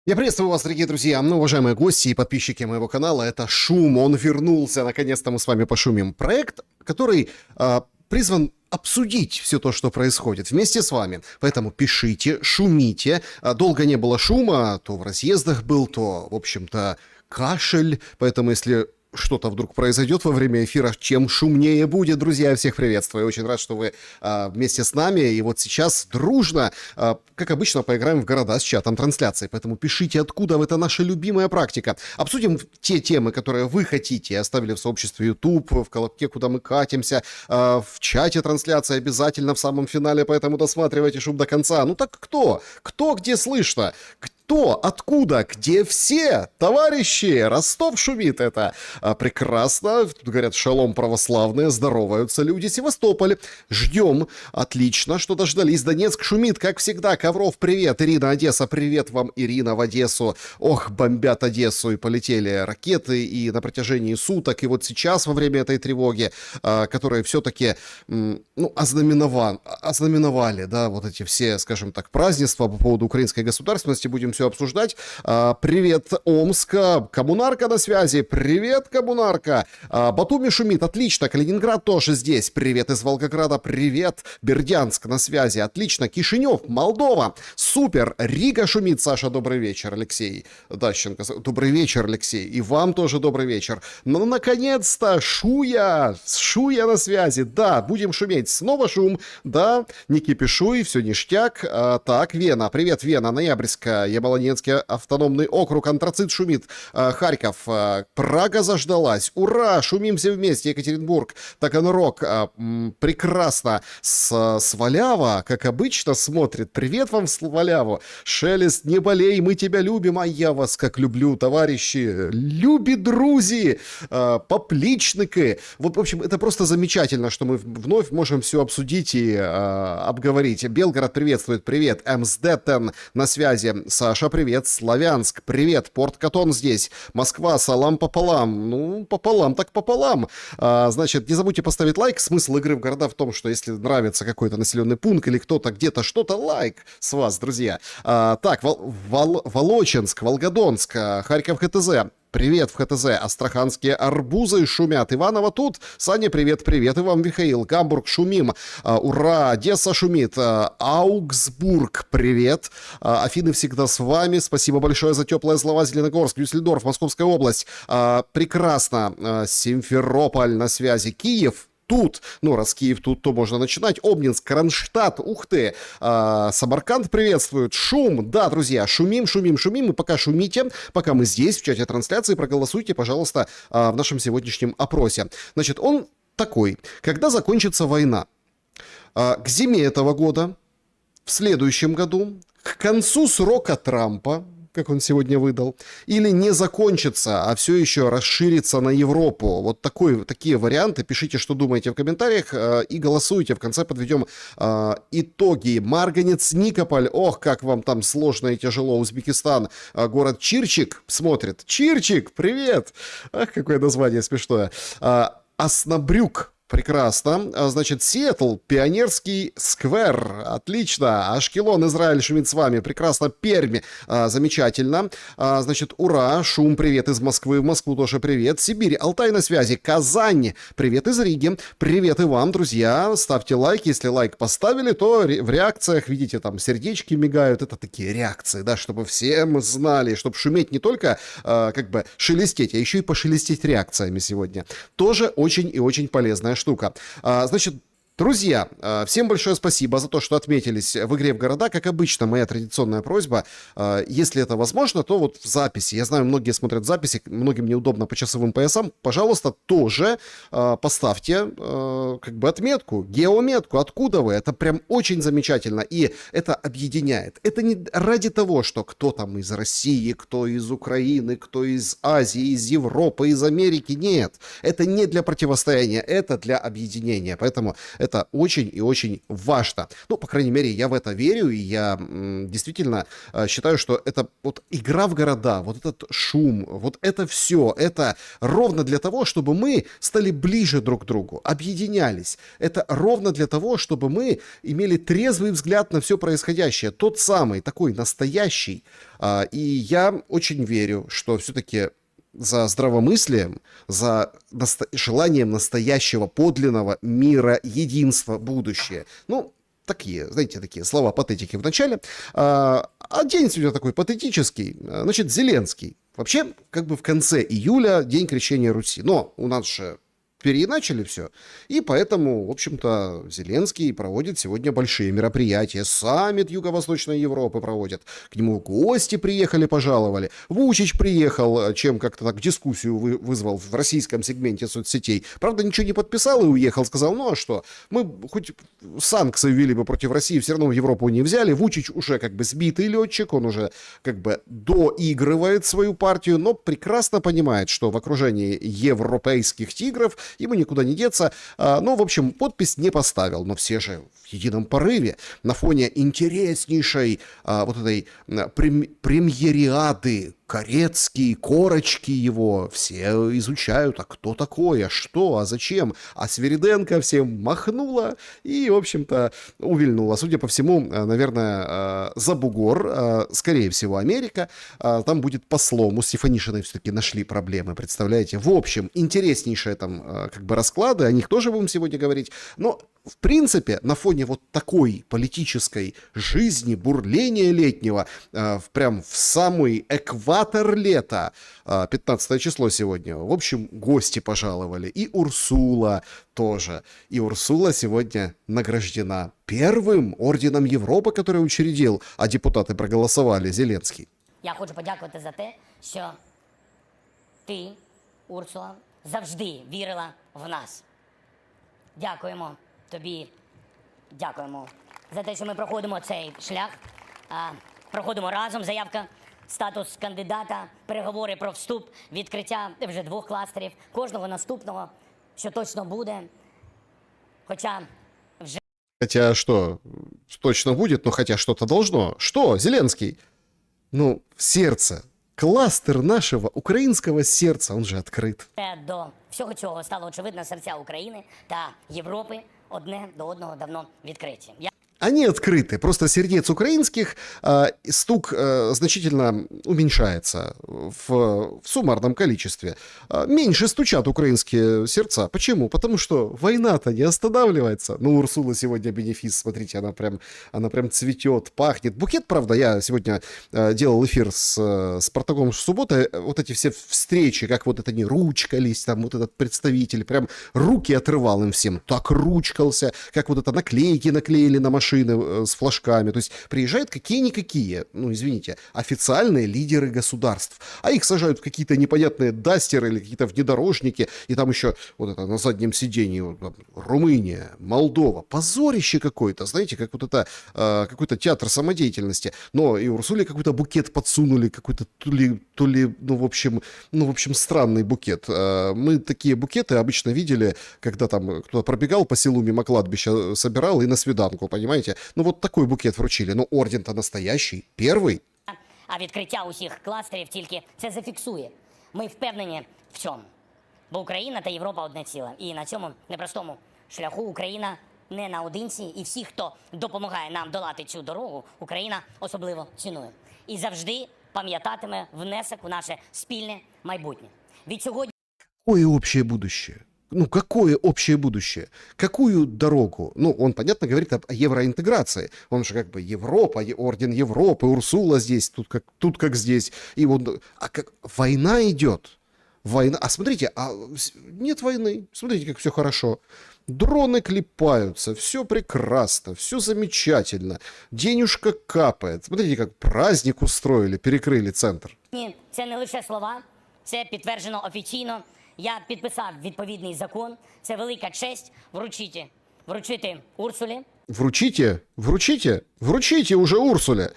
Я приветствую вас, дорогие друзья, уважаемые гости и подписчики моего канала. Это «Шум», он вернулся, наконец-то мы с вами пошумим. Проект, который призван обсудить все то, что происходит вместе с вами. Поэтому пишите, шумите. Долго не было шума, то в разъездах был, то, в общем-то, кашель. Поэтому, если что-то вдруг произойдет во время эфира, чем шумнее будет, друзья, я всех приветствую. Я очень рад, что вы вместе с нами. И вот сейчас дружно, как обычно, поиграем в города с чатом трансляции. Поэтому пишите, откуда это наша любимая практика. Обсудим те темы, которые вы хотите. Оставили в сообществе YouTube, в колобке, куда мы катимся. В чате трансляции обязательно в самом финале, поэтому досматривайте шум до конца. Ну так кто? Кто где слышно? Кто? Откуда? Где все? Товарищи! Ростов шумит это. Прекрасно. Тут говорят, шалом православные, здороваются люди. Севастополь. Ждем. Отлично, что дождались. Донецк шумит, как всегда. Ковров, привет. Ирина, Одесса, привет вам, Ирина, в Одессу. Ох, бомбят Одессу, и полетели ракеты, и на протяжении суток, и вот сейчас, во время этой тревоги, которые все-таки, ознаменовали, да, вот эти все, скажем так, празднества по поводу украинской государственности, будем все обсуждать. Привет, Омска. Коммунарка на связи. Привет, коммунарка. Батуми шумит. Отлично. Калининград тоже здесь. Привет из Волгограда. Привет. Бердянск на связи. Отлично. Кишинев. Молдова. Супер. Рига шумит. Саша, добрый вечер. Алексей Дащенко. Добрый вечер, Алексей. И вам тоже добрый вечер. Ну, наконец-то. Шуя на связи. Да, будем шуметь. Снова шум. Да, не кипишуй. Все ништяк. Так, Вена. Привет, Вена. Ноябрьская. Ямало-Ненецкий автономный округ, антрацит шумит, Харьков, Прага заждалась, ура, шумим все вместе, Екатеринбург, Таганрог, прекрасно, Свалява, как обычно, смотрит, привет вам, Сваляву, Шелест, не болей, мы тебя любим, а я вас как люблю, товарищи, люби друзі, поплічники, вот, в общем, это просто замечательно, что мы вновь можем все обсудить и обговорить. Белгород приветствует, привет, Эмсдеттен на связи, Саша, привет, Славянск, привет, Порт Катон здесь, Москва, салам пополам, ну, пополам так пополам. Значит, не забудьте поставить лайк, смысл игры в города в том, что если нравится какой-то населенный пункт или кто-то где-то что-то, лайк с вас, друзья. Так, Волоченск, Волгодонск, Харьков, ХТЗ. Привет в ХТЗ. Астраханские арбузы шумят. Иваново тут. Саня, привет, привет. И вам, Михаил. Гамбург, шумим. Ура. Одесса шумит. Аугсбург, привет. Афины всегда с вами. Спасибо большое за теплые слова. Зеленогорск, Дюссельдорф, Московская область. Прекрасно. Симферополь на связи. Киев. Тут, ну, раз Киев тут, то можно начинать. Обнинск, Кронштадт, ух ты, Самарканд приветствует, шум, да, друзья, шумим, и пока шумите, пока мы здесь, в чате трансляции, проголосуйте, пожалуйста, в нашем сегодняшнем опросе. Значит, он такой, когда закончится война? К зиме этого года, в следующем году, к концу срока Трампа, как он сегодня выдал, или не закончится, а все еще расширится на Европу. Вот такие варианты. Пишите, что думаете в комментариях и голосуйте. В конце подведем итоги. Марганец, Никополь. Ох, как вам там сложно и тяжело. Узбекистан. Город Чирчик смотрит. Чирчик, привет! Ах, какое название смешное. Оснобрюк. Прекрасно. Значит, Сиэтл, Пионерский сквер. Отлично. Ашкелон, Израиль шумит с вами. Прекрасно. Пермь. Замечательно. Значит, ура. Шум, привет из Москвы. В Москву тоже привет. Сибирь, Алтай на связи. Казань. Привет из Риги. Привет и вам, друзья. Ставьте лайк. Если лайк поставили, то в реакциях, видите, там сердечки мигают. Это такие реакции, да, чтобы все мы знали, чтобы шуметь не только как бы шелестеть, а еще и пошелестеть реакциями сегодня. Тоже очень и очень полезная штука. Значит, друзья, всем большое спасибо за то, что отметились в игре в города. Как обычно, моя традиционная просьба, если это возможно, то вот в записи. Я знаю, многие смотрят записи, многим неудобно по часовым поясам. Пожалуйста, тоже поставьте как бы отметку, геометку, откуда вы. Это прям очень замечательно, и это объединяет. Это не ради того, что кто там из России, кто из Украины, кто из Азии, из Европы, из Америки. Нет, это не для противостояния, это для объединения. Поэтому Это очень и очень важно. Ну, по крайней мере, я в это верю, и я действительно считаю, что это вот игра в города, вот этот шум, вот это все, это ровно для того, чтобы мы стали ближе друг к другу, объединялись. Это ровно для того, чтобы мы имели трезвый взгляд на все происходящее, тот самый, такой настоящий. И я очень верю, что все-таки за здравомыслием, за желанием настоящего, подлинного мира, единства, будущее. Ну, такие, знаете, такие слова патетики в начале. А день сегодня такой патетический, значит, Зеленский. Вообще, как бы в конце июля день крещения Руси. Но у нас же переиначили все. И поэтому, в общем-то, Зеленский проводит сегодня большие мероприятия. Саммит Юго-Восточной Европы проводят. К нему гости приехали, пожаловали. Вучич приехал, чем как-то так дискуссию вызвал в российском сегменте соцсетей. Правда, ничего не подписал и уехал. Сказал, ну а что, мы хоть санкции ввели бы против России, все равно в Европу не взяли. Вучич уже как бы сбитый летчик, он уже как бы доигрывает свою партию, но прекрасно понимает, что в окружении европейских тигров ему никуда не деться. Ну, в общем, подпись не поставил. Но все же в едином порыве на фоне интереснейшей вот этой премьериады Корецкий, корочки его, все изучают, а кто такой, а что, а зачем. А Свириденко всем махнула и, в общем-то, увильнула. Судя по всему, наверное, за бугор, скорее всего, Америка. Там будет послом. У Стефанишиной все-таки нашли проблемы, представляете? В общем, интереснейшие там как бы расклады, о них тоже будем сегодня говорить. Но, в принципе, на фоне вот такой политической жизни, бурления летнего, прям в самый экватор лета, 15 число сегодня. В общем, гости пожаловали. И Урсула тоже. И Урсула сегодня награждена первым орденом Европы, который учредил, а депутаты проголосовали, Зеленский. Я хочу подякувати за те, що ти, Урсула, завжди вірила в нас. Дякуємо тобі, дякуємо за те, що ми проходимо цей шлях, проходимо разом. Заявка, статус кандидата, переговори про вступ, відкриття вже 2 кластерів, кожного наступного, що точно буде. Хотя что, точно будет, но хотя что-то должно. Что, Зеленский? Ну, сердце. Кластер нашего українського серця, он же открыт. До всього цього стало очевидно, серця України та Європи одне до одного давно відкриті. Они открыты, просто сердец украинских стук значительно уменьшается в суммарном количестве. Меньше стучат украинские сердца. Почему? Потому что война-то не останавливается. Ну, Урсула сегодня бенефис, смотрите, она прям цветет, пахнет. Букет, правда, я сегодня делал эфир с Спартаком в субботу, вот эти все встречи, как вот это они ручкались, там вот этот представитель, прям руки отрывал им всем, так ручкался, как вот это наклейки наклеили на машины с флажками. То есть приезжают какие-никакие, ну, извините, официальные лидеры государств. А их сажают в какие-то непонятные дастеры или какие-то внедорожники. И там еще вот это на заднем сиденье вот, Румыния, Молдова. Позорище какое-то, знаете, как вот это какой-то театр самодеятельности. Но и Урсуле какой-то букет подсунули, какой-то то ли, ну, в общем, странный букет. Мы такие букеты обычно видели, когда там кто-то пробегал по селу мимо кладбища, собирал и на свиданку, понимаете? Ну, вот такой букет вручили. Но орден-то настоящий, первый. А відкриття усіх кластерів тільки це зафіксує. Ми впевнені в цьому. Бо Україна та Європа одне ціле. І на цьому непростому шляху Україна не наодинці. І всі, хто допомагає нам долати цю дорогу, Україна особливо цінує. І завжди пам'ятатиме внесок у наше спільне майбутнє. Від сьогодні... Какое общее будущее? Ну, какое общее будущее? Какую дорогу? Ну, он, понятно, говорит о евроинтеграции. Он же как бы Европа, орден Европы, Урсула здесь, тут как здесь. И вот, а как война идет? Война. А смотрите, нет войны. Смотрите, как все хорошо. Дроны клепаются, все прекрасно, все замечательно. Денежка капает. Смотрите, как праздник устроили, перекрыли центр. Ні, це не лише слова, це підтверджено офіційно. Я підписав відповідний закон. Це велика честь вручити Урсулі. Вручите уже Урсуле.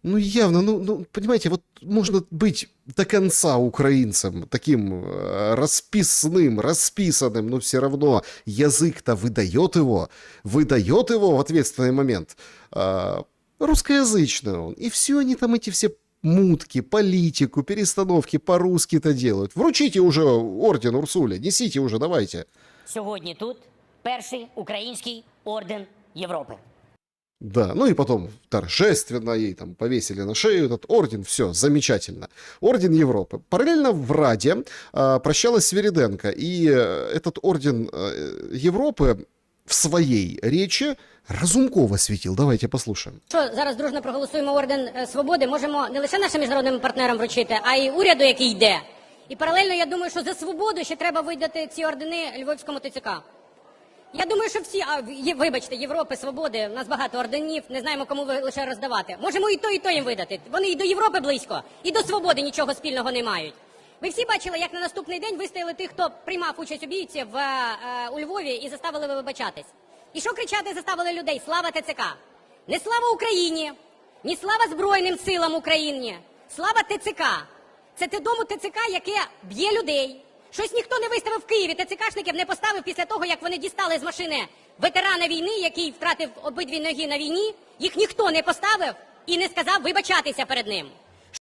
Ну, явно, ну, понимаете, вот можно быть до конца украинцем, таким расписанным, но все равно язык-то выдает его в ответственный момент. Русскоязычный он. И все они там, эти все мутки, политику, перестановки по-русски-то делают. Вручите уже орден Урсуле, несите уже, давайте. Сьогодні тут перший український орден Європи. Да, ну и потом торжественно ей там повесили на шею этот орден, все, замечательно. Орден Европы. Параллельно в Раде прощалась Свириденко, и этот орден Европы в своей речи Разумкова світив. Давайте послухаємо. Що зараз дружно проголосуємо орден Свободи, можемо не лише нашим міжнародним партнерам вручити, а й уряду, який йде. І паралельно, я думаю, що за свободу ще треба видати ці ордени Львівському ТЦК. Я думаю, що всі, вибачте, Європи, Свободи, у нас багато орденів, не знаємо, кому лише роздавати. Можемо і то їм видати. Вони і до Європи близько, і до Свободи нічого спільного не мають. Ви всі бачили, як на наступний день виставили тих, хто приймав участь у бійці у Львові і заставили вибачатись. І що кричати заставили людей? Слава ТЦК! Не слава Україні, ні слава Збройним силам України, слава ТЦК! Це те дому ТЦК, яке б'є людей. Щось ніхто не виставив в Києві, ТЦКшників не поставив після того, як вони дістали з машини ветерана війни, який втратив обидві ноги на війні. Їх ніхто не поставив і не сказав вибачатися перед ним.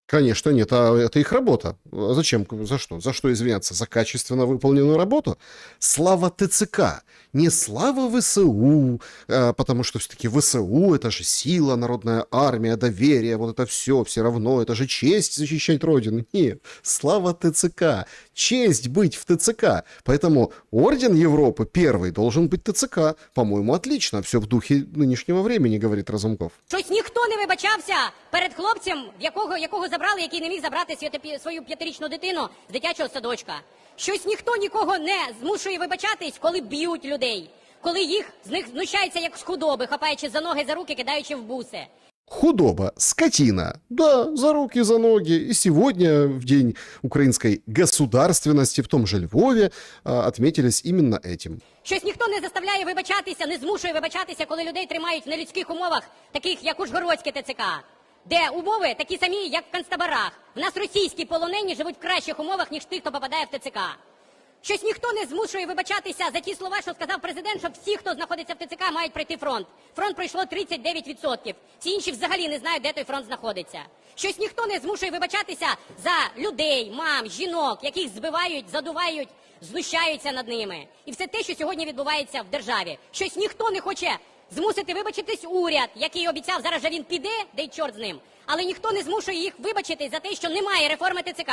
Конечно, нет, а это их работа. А зачем? За что? За что извиняться? За качественно выполненную работу? Слава ТЦК, не слава ВСУ, потому что все-таки ВСУ — это же сила, народная армия, доверие, вот это все равно, это же честь защищать Родину. Нет, слава ТЦК, честь быть в ТЦК. Поэтому орден Европы первый должен быть ТЦК. По-моему, отлично, все в духе нынешнего времени, говорит Разумков. Щось ніхто не вибачався перед хлопцем, якого забрали, який не міг забрати свою 5-річну дитину з дитячого садочка. Щось ніхто нікого не змушує вибачатись, коли б'ють людей, коли з них знущаються як з худоби, хапаючи за ноги, за руки, кидаючи в буси. Худоба, скотина. Да, за руки, за ноги. И сегодня, в день украинской государственности, в том же Львове, отметились именно этим. Щось ніхто не заставляє вибачатися, не змушує вибачатися, коли людей тримають в нелюдських умовах, таких як Ужгородське ТЦК, де умови такі самі, як в концтаборах. В нас російські полонені живуть в кращих умовах, ніж ті, хто попадає в ТЦК. Щось ніхто не змушує вибачатися за ті слова, що сказав президент, що всі, хто знаходиться в ТЦК, мають пройти фронт. Фронт пройшло 39%. Всі інші взагалі не знають, де той фронт знаходиться. Щось ніхто не змушує вибачатися за людей, мам, жінок, яких збивають, задувають, знущаються над ними. І все те, що сьогодні відбувається в державі. Щось ніхто не хоче змусити вибачитись уряд, який обіцяв, зараз же він піде, де й чорт з ним. Але ніхто не змушує їх вибачитись за те, що немає реформи ТЦК.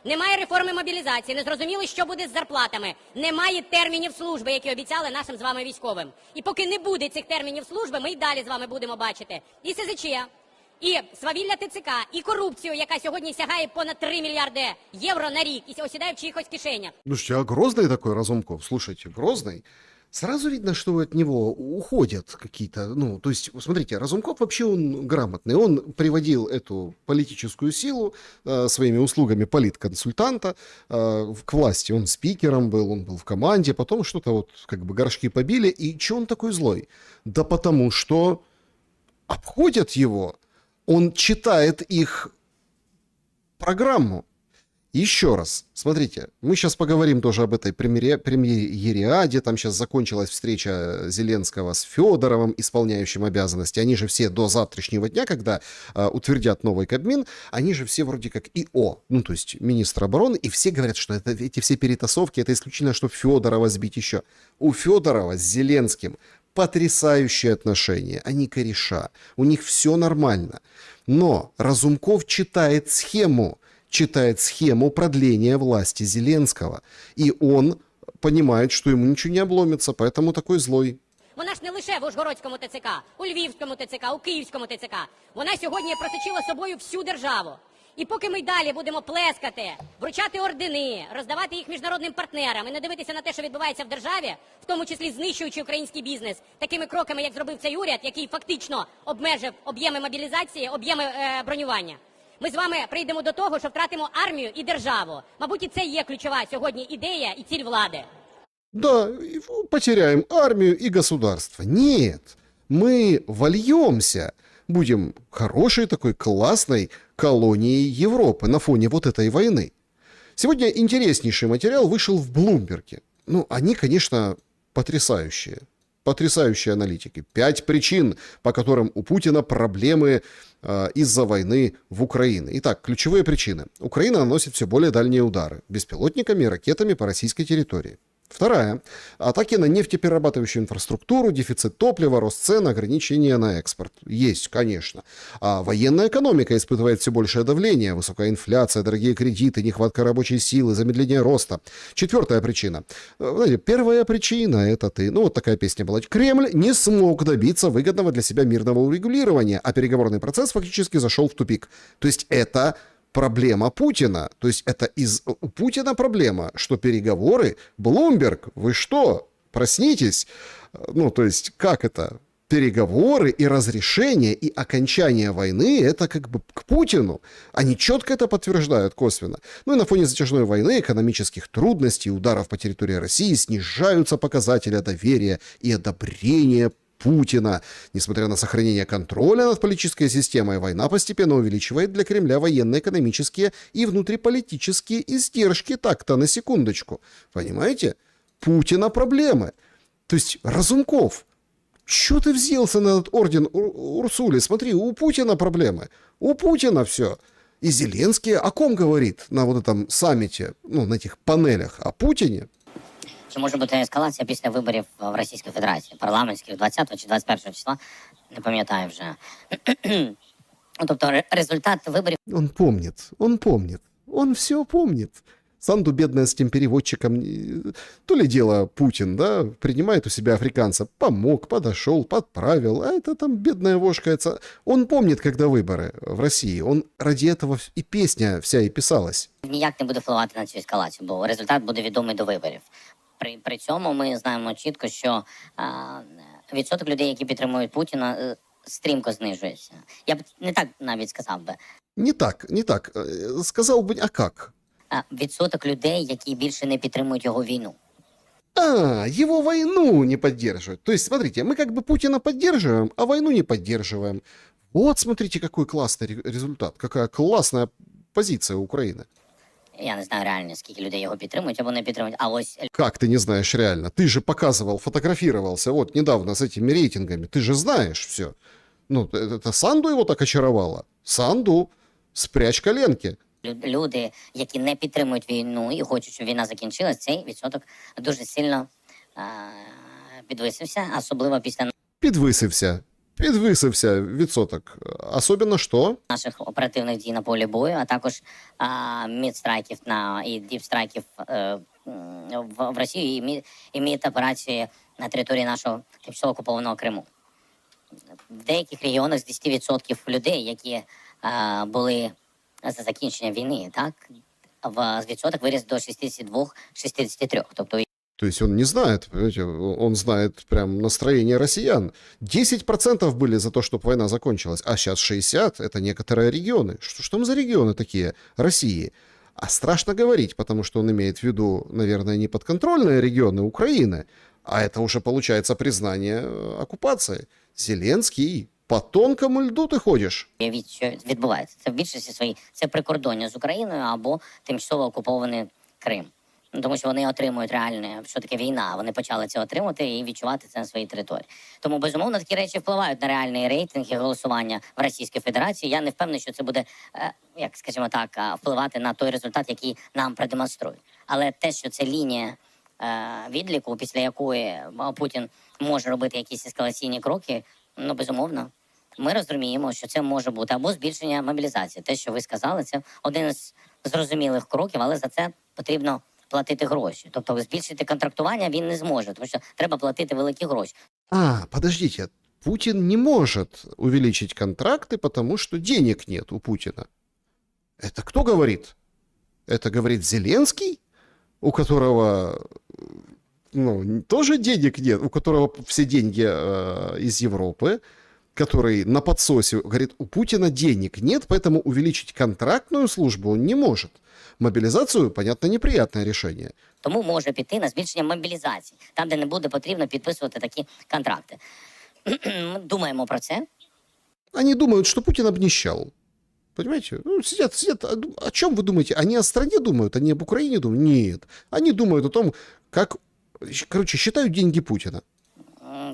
Немає реформи мобілізації, не зрозуміло, що буде з зарплатами, немає термінів служби, які обіцяли нашим з вами військовим. І поки не буде цих термінів служби, ми й далі з вами будемо бачити і СЗЧ, і свавілля ТЦК, і корупцію, яка сьогодні сягає понад 3 мільярди євро на рік і осідає в чиїхось кишенях. Слушайте, а грозный такой Разумков? Слушайте, грозный. Сразу видно, что от него уходят какие-то, ну, то есть, смотрите, Разумков вообще он грамотный, он приводил эту политическую силу своими услугами политконсультанта к власти, он спикером был, он был в команде, потом что-то вот как бы горшки побили, и чё он такой злой? Да потому что обходят его, он читает их программу. Еще раз, смотрите, мы сейчас поговорим тоже об этой премьериаде, там сейчас закончилась встреча Зеленского с Федоровым, исполняющим обязанности, они же все до завтрашнего дня, когда утвердят новый Кабмин, они же все вроде как ИО, ну то есть министр обороны, и все говорят, что эти все перетасовки, это исключительно, чтобы Федорова сбить еще. У Федорова с Зеленским потрясающие отношения, они кореша, у них все нормально, но Разумков читает схему продления власти Зеленского. И он понимает, что ему ничего не обломится, поэтому такой злой. Вона ж не лише в Ужгородському ТЦК, у Львівському ТЦК, у Київському ТЦК. Вона сьогодні просочила собою всю державу. І поки ми далі будемо плескати, вручати ордени, роздавати їх міжнародним партнерам і не дивитися на те, що відбувається в державі, в тому числі знищуючи український бізнес, такими кроками, як зробив цей уряд, який фактично обмежив об'єми мобілізації, об'єми бронювання. Ми з вами прийдемо до того, що втратимо армію і державу. Мабуть, і це є ключова сьогодні ідея і ціль влади. Да, потеряем армию и государство. Нет, мы вольемся будем хорошей такой классной колонией Европы на фоне вот этой войны. Сегодня интереснейший материал вышел в Блумберге. Ну, они, конечно, потрясающие. Потрясающие аналитики. 5 причин, по которым у Путина проблемы из-за войны в Украине. Итак, ключевые причины. Украина наносит все более дальние удары беспилотниками и ракетами по российской территории. Вторая. Атаки на нефтеперерабатывающую инфраструктуру, дефицит топлива, рост цен, ограничения на экспорт. Есть, конечно. А военная экономика испытывает все большее давление. Высокая инфляция, дорогие кредиты, нехватка рабочей силы, замедление роста. Четвертая причина. Знаете, первая причина — это ты. Ну, вот такая песня была. Кремль не смог добиться выгодного для себя мирного урегулирования, а переговорный процесс фактически зашел в тупик. То есть это проблема Путина. То есть это у Путина проблема, что переговоры... Блумберг, вы что? Проснитесь. Ну, то есть как это? Переговоры и разрешение, и окончание войны — это как бы к Путину. Они четко это подтверждают косвенно. Ну и на фоне затяжной войны, экономических трудностей, ударов по территории России снижаются показатели доверия и одобрения Путина. Несмотря на сохранение контроля над политической системой, война постепенно увеличивает для Кремля военно-экономические и внутриполитические издержки. Так-то, на секундочку. Понимаете? Путина проблемы. То есть, Разумков, что ты взялся на этот орден Урсули? Смотри, у Путина проблемы. У Путина все. И Зеленский о ком говорит на вот этом саммите, ну, на этих панелях? О Путине? Чи може бути ескалація після виборів в Російській Федерації, парламентських 20 чи 21 числа, не пам'ятаю вже. Ну, тобто результат виборів... Он помнит, он все помнит. Санду, бедная, с тем переводчиком, то ли дело Путин, да, принимает у себя африканца, помог, подошел, подправил, а это там бедная вошкается. Он помнит, когда выборы в России, он ради этого и песня вся и писалась. Ніяк не буде впливати на цю ескалацію, бо результат буде відомий до виборів. При цьому ми знаємо чітко, що відсоток людей, які підтримують Путіна, стрімко знижується. Я б не так навіть сказав би. Не так. Сказал бы, а как? Відсоток людей, які більше не підтримують його війну. Его войну не поддерживают. То есть, смотрите, мы как бы Путина поддерживаем, а войну не поддерживаем. Вот, смотрите, какой классный результат, какая классная позиция Украины. Я не знаю реально, скільки людей його підтримують або не підтримують, а ось... Как ты не знаешь реально? Ты же показывал, фотографировался вот недавно с этими рейтингами. Ты же знаешь все. Ну, это Санду его так очаровало. Санду, спрячь коленки. Люди, які не підтримують війну і хочуть, щоб війна закінчилась, цей відсоток дуже сильно підвисився, особливо після Підвисився відсоток. Особенно що? наших оперативних дій на полі бою, а також мідстрайків і діпстрайків в Росії і мід-операції на території нашого тимчасово окупованого Криму. В деяких регіонах з 10% людей, які були за закінчення війни, так, відсоток виріс до 62-63. Тобто То есть он не знает, понимаете, он знает прям настроение россиян. 10% были за то, чтобы война закончилась, а сейчас 60% — это некоторые регионы. Что там за регионы такие России? А страшно говорить, потому что он имеет в виду, наверное, не подконтрольные регионы Украины, а это уже получается признание оккупации. Зеленский, по тонкому льду ты ходишь. уявіть, що відбувається. Це в більшості своїй це прикордоння з Україною або тимчасово окупований Крим. Ну, тому що вони отримують реальне, що таке війна. Вони почали це отримати і відчувати це на своїй території. Тому, безумовно, такі речі впливають на реальний рейтинг і голосування в Російській Федерації. Я не впевнений, що це буде, як скажімо так, впливати на той результат, який нам продемонструють. Але те, що це лінія відліку, після якої Путін може робити якісь ескалаційні кроки, ну, безумовно, ми розуміємо, що це може бути або збільшення мобілізації. Те, що ви сказали, це один із зрозумілих кроків, але за це потрібно платити гроші. Тобто збільшити контрактування він не зможе, тому що треба платити великі гроші. Подождите, Путин не может увеличить контракты, потому что денег нет у Путина. Это кто говорит? Это говорит Зеленский, у которого тоже денег нет, у которого все деньги из Европы, который на подсосе говорит, у Путина денег нет, поэтому увеличить контрактную службу он не может. Мобілізацію, понятно, неприятне рішення. Тому може піти на збільшення мобілізації, там, де не буде потрібно підписувати такі контракти. Ми думаємо про це. Они думают, что Путин обнищал. Понимаете? Ну, сидят. О чем вы думаете? Они о стране думают? Они об Украине думают? Нет. Они думают о том, как... Короче, считают деньги Путина.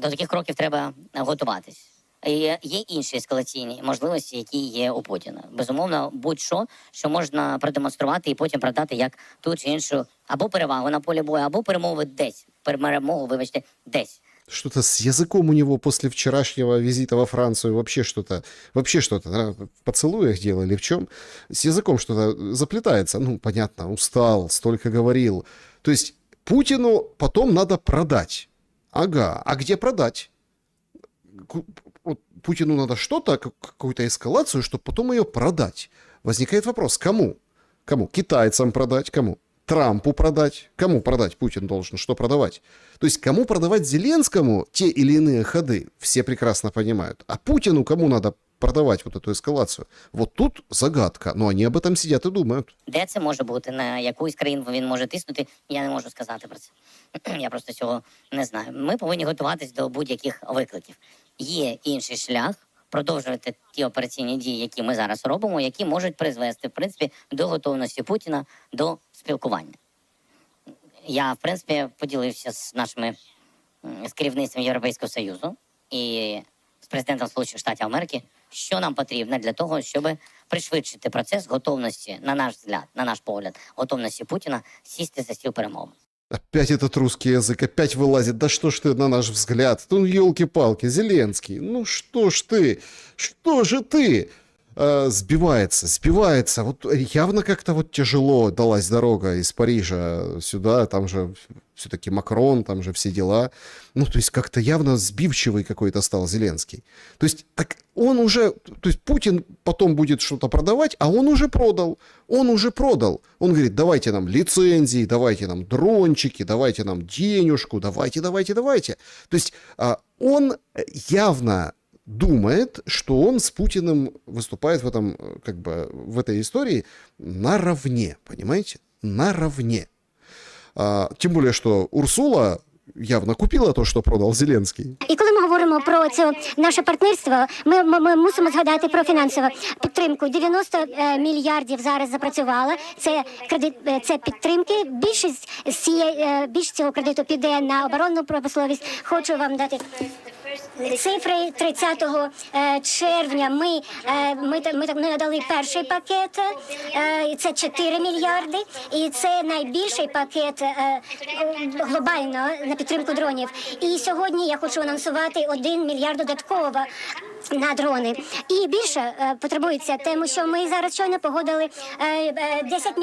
До таких кроків треба готуватись. Є інші ескалаційні можливості, які є у Путіна. Безумовно, будь-що, що можна продемонструвати і потім продати як ту чи іншу або перевагу на полі бою, або перемогу, вибачте, десь. Что-то с языком у него после вчерашнего визита во Францию вообще что-то, да, в поцелуях дело или в чем? С языком что-то заплетается. Ну, понятно, устал, столько говорил. То есть Путину потом надо продать. Ага, а где продать? Вот Путину надо что-то, какую-то эскалацию, чтобы потом ее продать. Возникает вопрос, кому? Кому? Китайцам продать? Кому? Трампу продать? Кому продать Путин должен? Что продавать? То есть кому продавать Зеленскому те или иные ходы, все прекрасно понимают. А Путину кому надо продавать вот эту эскалацию? Вот тут загадка. Но они об этом сидят и думают. Де це може бути? На яку із країн він може тиснути? Я не можу сказати про це. Я просто цього не знаю. Ми повинні готуватись до будь-яких викликів. Є інший шлях продовжувати ті операційні дії, які ми зараз робимо, які можуть призвести, в принципі, до готовності Путіна до спілкування. Я, в принципі, поділився з керівництвом Європейського Союзу і з президентом Сполучених Штатів Америки, що нам потрібно для того, щоб пришвидшити процес готовності, на наш взгляд, на наш погляд, готовності Путіна сісти за стіл перемовин. Опять этот русский язык, опять вылазит. Да что ж ты, на наш взгляд? Ну, елки-палки, Зеленский. Ну, что ж ты? Что же ты? Сбивается. Вот явно как-то вот тяжело далась дорога из Парижа сюда. Там же все-таки Макрон, там же все дела. Ну, то есть как-то явно сбивчивый какой-то стал Зеленский. То есть так он уже... То есть Путин потом будет что-то продавать, а он уже продал. Он уже продал. Он говорит, давайте нам лицензии, давайте нам дрончики, давайте нам денежку, давайте. То есть он явно думает, что он с Путиным выступает в этом, как бы, в этой истории наравне, понимаете? Наравне. Тим більше, що Урсула явно купила то, що продав Зеленський. І коли ми говоримо про це наше партнерство, ми мусимо згадати про фінансову підтримку. 90 мільярдів зараз запрацювало. Це підтримки. Більшість цього кредиту піде на оборонну промисловість. Хочу вам дати цифри 30 червня. Ми надали перший пакет, це 4 мільярди, і це найбільший пакет глобально на підтримку дронів. І сьогодні я хочу анонсувати 1 мільярд додатково на дрони. І більше потребується, тому що ми зараз щойно погодили 10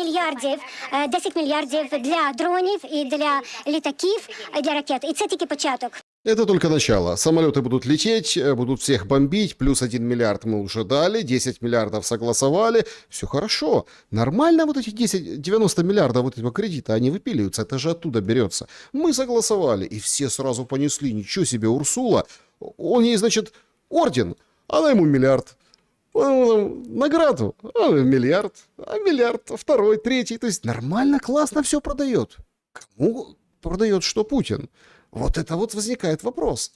мільярдів для дронів і для літаків, для ракет. І це тільки початок. Это только начало. Самолеты будут лететь, будут всех бомбить, плюс 1 миллиард мы уже дали, 10 миллиардов согласовали. Все хорошо. Нормально вот эти 90 миллиардов вот этого кредита, они выпиливаются, это же оттуда берется. Мы согласовали, и все сразу понесли, ничего себе, Урсула, он ей, значит, орден, она ему миллиард. Награду, миллиард, а миллиард, второй, третий. То есть нормально, классно все продает. Кому продает что Путин? Вот это вот возникает вопрос.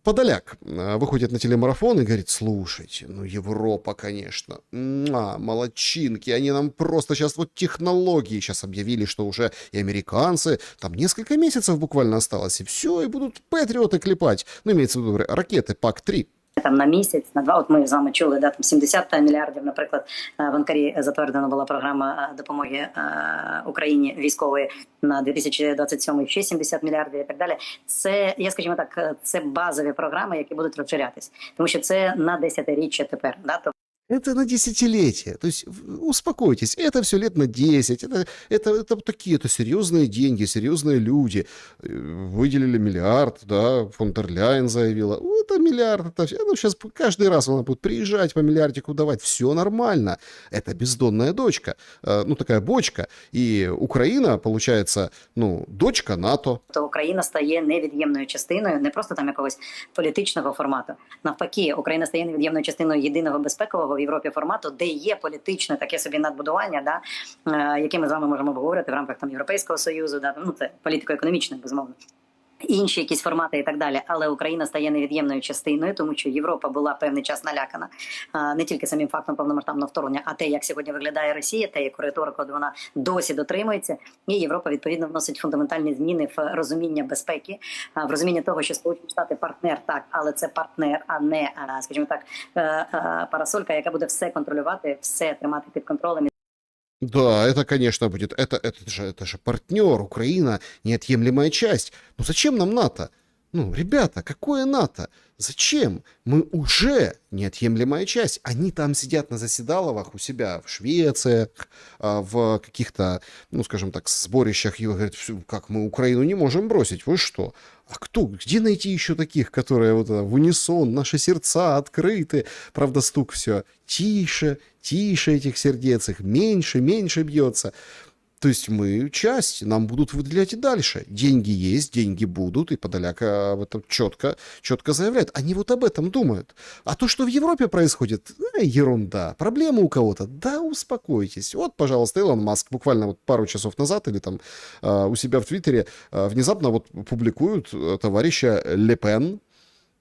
Подоляк выходит на телемарафон и говорит, слушайте, ну Европа, конечно, молодчинки, они нам просто сейчас вот технологии сейчас объявили, что уже и американцы, там несколько месяцев буквально осталось, и все, и будут патриоты клепать, ну имеется в виду ракеты ПАК-3. Там на місяць, на 2, от ми з вами чули, да, там 70 мільярдів, наприклад, в Анкарі затверджена була програма допомоги Україні військової на 2027, ще 70 мільярдів і так далі. Це, я скажімо так, це базові програми, які будуть розширятись, тому що це на 10-річчя тепер, да, Это на десятилетия. То есть успокойтесь, это все лет на 10. Это такие, это серьезные деньги, серьезные люди. Выделили миллиард, да, фон дер Ляйен заявила. Это миллиард, это все. Ну, сейчас каждый раз она будет приезжать по миллиардику давать. Все нормально. Это бездонная дочка. Ну, такая бочка. И Украина, получается, ну, дочка НАТО. То Україна стає невід'ємною частиною не просто там якогось політичного формату. Навпаки, Україна стає невід'ємною частиною єдиного безпекового в Європі формату, де є політичне таке собі надбудування, да, яке ми з вами можемо обговорити в рамках там Європейського Союзу, да, ну це політико-економічне, безумовно. інші якісь формати і так далі, але Україна стає невід'ємною частиною, тому що Європа була певний час налякана не тільки самим фактом повномасштабного вторгнення, а те, як сьогодні виглядає Росія, те, яку риторику вона досі дотримується, і Європа відповідно вносить фундаментальні зміни в розуміння безпеки, в розуміння того, що Сполучені Штати партнер, так, але це партнер, а не, скажімо так, парасолька, яка буде все контролювати, все тримати під контролем. Да, это, конечно, будет. Это же партнер, Украина, неотъемлемая часть. Ну зачем нам НАТО? Ну, ребята, какое НАТО? Зачем? Мы уже неотъемлемая часть. Они там сидят на заседаловах у себя в Швеции, в каких-то, ну, скажем так, сборищах, и говорят, как мы Украину не можем бросить, вы что? А кто? Где найти еще таких, которые вот в унисон, наши сердца открыты? Правда, стук все тише, тише этих сердец, их меньше, меньше бьется. То есть мы часть, нам будут выделять и дальше. Деньги есть, деньги будут, и Подоляк об этом четко заявляет. Они вот об этом думают. А то, что в Европе происходит, ерунда. Проблемы у кого-то, да успокойтесь. Вот, пожалуйста, Илон Маск буквально вот пару часов назад или там у себя в Твиттере внезапно вот публикуют товарища Ле Пен.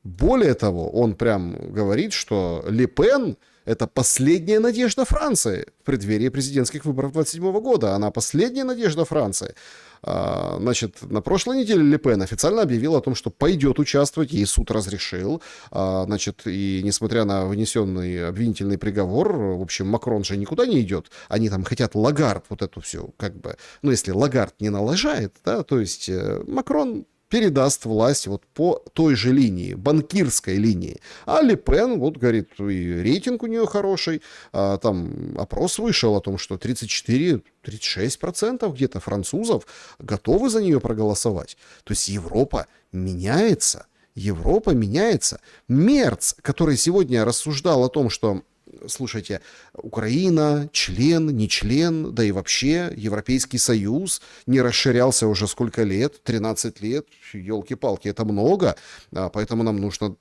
Более того, он прям говорит, что Ле Пен — это последняя надежда Франции в преддверии президентских выборов 27 года. Она последняя надежда Франции. Значит, на прошлой неделе Ле Пен официально объявила о том, что пойдет участвовать, ей суд разрешил. Значит, и несмотря на вынесенный обвинительный приговор, в общем, Макрон же никуда не идет. Они там хотят Лагард вот эту всю, как бы, ну, если Лагард не налажает, да, то есть Макрон передаст власть вот по той же линии, банкирской линии. А Ле Пен, вот, говорит, и рейтинг у нее хороший, там опрос вышел о том, что 34-36% где-то французов готовы за нее проголосовать. То есть Европа меняется. Европа меняется. Мерц, который сегодня рассуждал о том, что, слушайте, Украина, член, не член, да и вообще Европейский Союз не расширялся уже сколько лет, 13 лет, елки-палки, это много, поэтому нам нужно,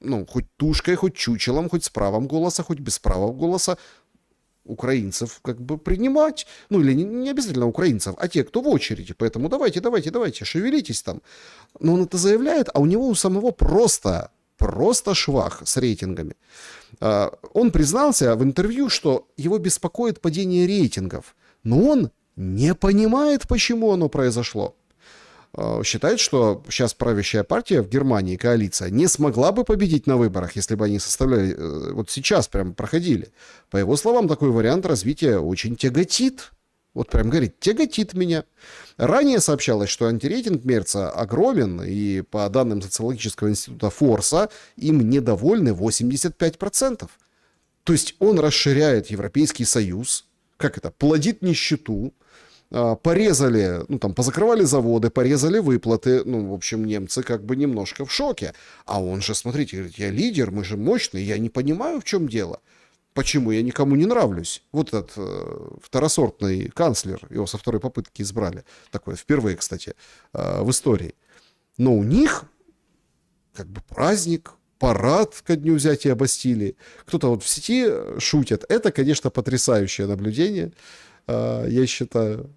ну, хоть тушкой, хоть чучелом, хоть с правом голоса, хоть без права голоса украинцев как бы принимать. Ну, или не обязательно украинцев, а те, кто в очереди. Поэтому давайте, шевелитесь там. Но он это заявляет, а у него у самого просто швах с рейтингами. Он признался в интервью, что его беспокоит падение рейтингов, но он не понимает, почему оно произошло. Считает, что сейчас правящая партия в Германии, коалиция, не смогла бы победить на выборах, если бы они составляли, вот сейчас прям проходили. По его словам, такой вариант развития очень тяготит. Вот прям говорит, тяготит меня. Ранее сообщалось, что антирейтинг Мерца огромен, и по данным социологического института Форса, им недовольны 85%. То есть он расширяет Европейский Союз, как это, плодит нищету, порезали, ну там, позакрывали заводы, порезали выплаты, ну, в общем, немцы как бы немножко в шоке. А он же, смотрите, говорит, я лидер, мы же мощные, я не понимаю, в чем дело. Почему я никому не нравлюсь? Вот этот второсортный канцлер, его со второй попытки избрали. Такое впервые, кстати, в истории. Но у них как бы праздник, парад ко дню взятия Бастилии. Кто-то вот в сети шутит. Это, конечно, потрясающее наблюдение, я считаю.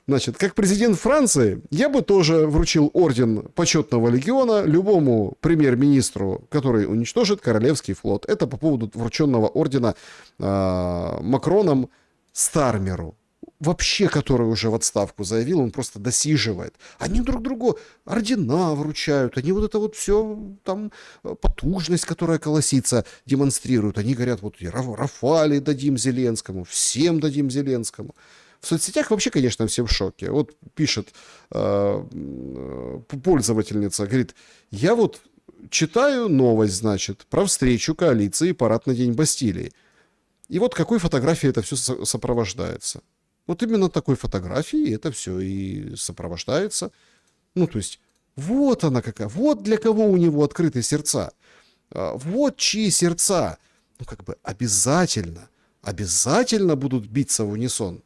Значит, как президент Франции, я бы тоже вручил орден почетного легиона любому премьер-министру, который уничтожит Королевский флот. Это по поводу врученного ордена Макроном Стармеру. Вообще, который уже в отставку заявил, он просто досиживает. Они друг другу ордена вручают, они вот это вот все, там, потужность, которая колосится, демонстрируют. Они говорят, вот Рафали дадим Зеленскому, всем дадим Зеленскому. В соцсетях вообще, конечно, все в шоке. Вот пишет пользовательница, говорит, я вот читаю новость, значит, про встречу коалиции и парад на День Бастилии. И вот какой фотографией это все сопровождается. Вот именно такой фотографией это все и сопровождается. Ну, то есть, вот она какая, вот для кого у него открыты сердца. Вот чьи сердца, ну, как бы обязательно будут биться в унисон.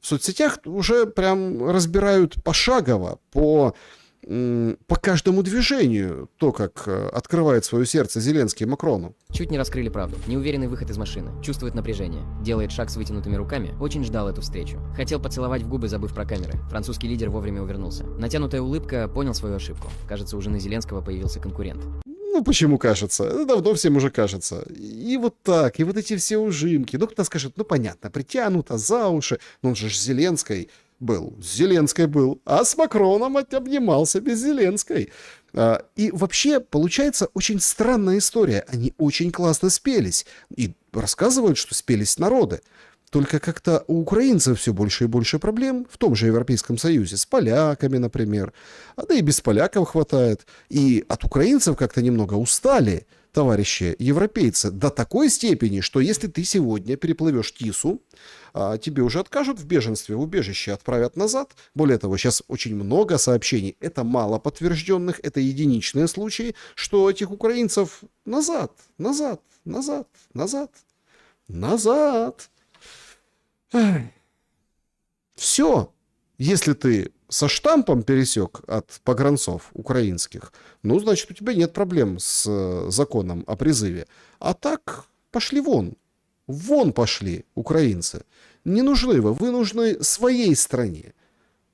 В соцсетях уже прям разбирают пошагово по по каждому движению, то, как открывает свое сердце Зеленский Макрону. Чуть не раскрыли правду. Неуверенный выход из машины. Чувствует напряжение. Делает шаг с вытянутыми руками. Очень ждал эту встречу. Хотел поцеловать в губы, забыв про камеры. Французский лидер вовремя увернулся. Натянутая улыбка, понял свою ошибку. Кажется, у жены Зеленского появился конкурент. Ну, почему кажется? Это давно всем уже кажется. И вот так, и вот эти все ужимки. Ну, кто скажет, ну, понятно, притянуто за уши. Но он же с Зеленской был. С Зеленской был. А с Макроном обнимался без Зеленской. И вообще, получается, очень странная история. Они очень классно спелись. И рассказывают, что спелись народы. Только как-то у украинцев все больше и больше проблем в том же Европейском Союзе, с поляками, например. Да и без поляков хватает. И от украинцев как-то немного устали товарищи европейцы до такой степени, что если ты сегодня переплывешь Тису, тебе уже откажут в беженстве, в убежище отправят назад. Более того, сейчас очень много сообщений, это мало подтвержденных, это единичные случаи, что этих украинцев назад. Все. Если ты со штампом пересек от погранцов украинских, ну, значит, у тебя нет проблем с законом о призыве. А так пошли вон. Вон пошли украинцы. Не нужны вы нужны своей стране.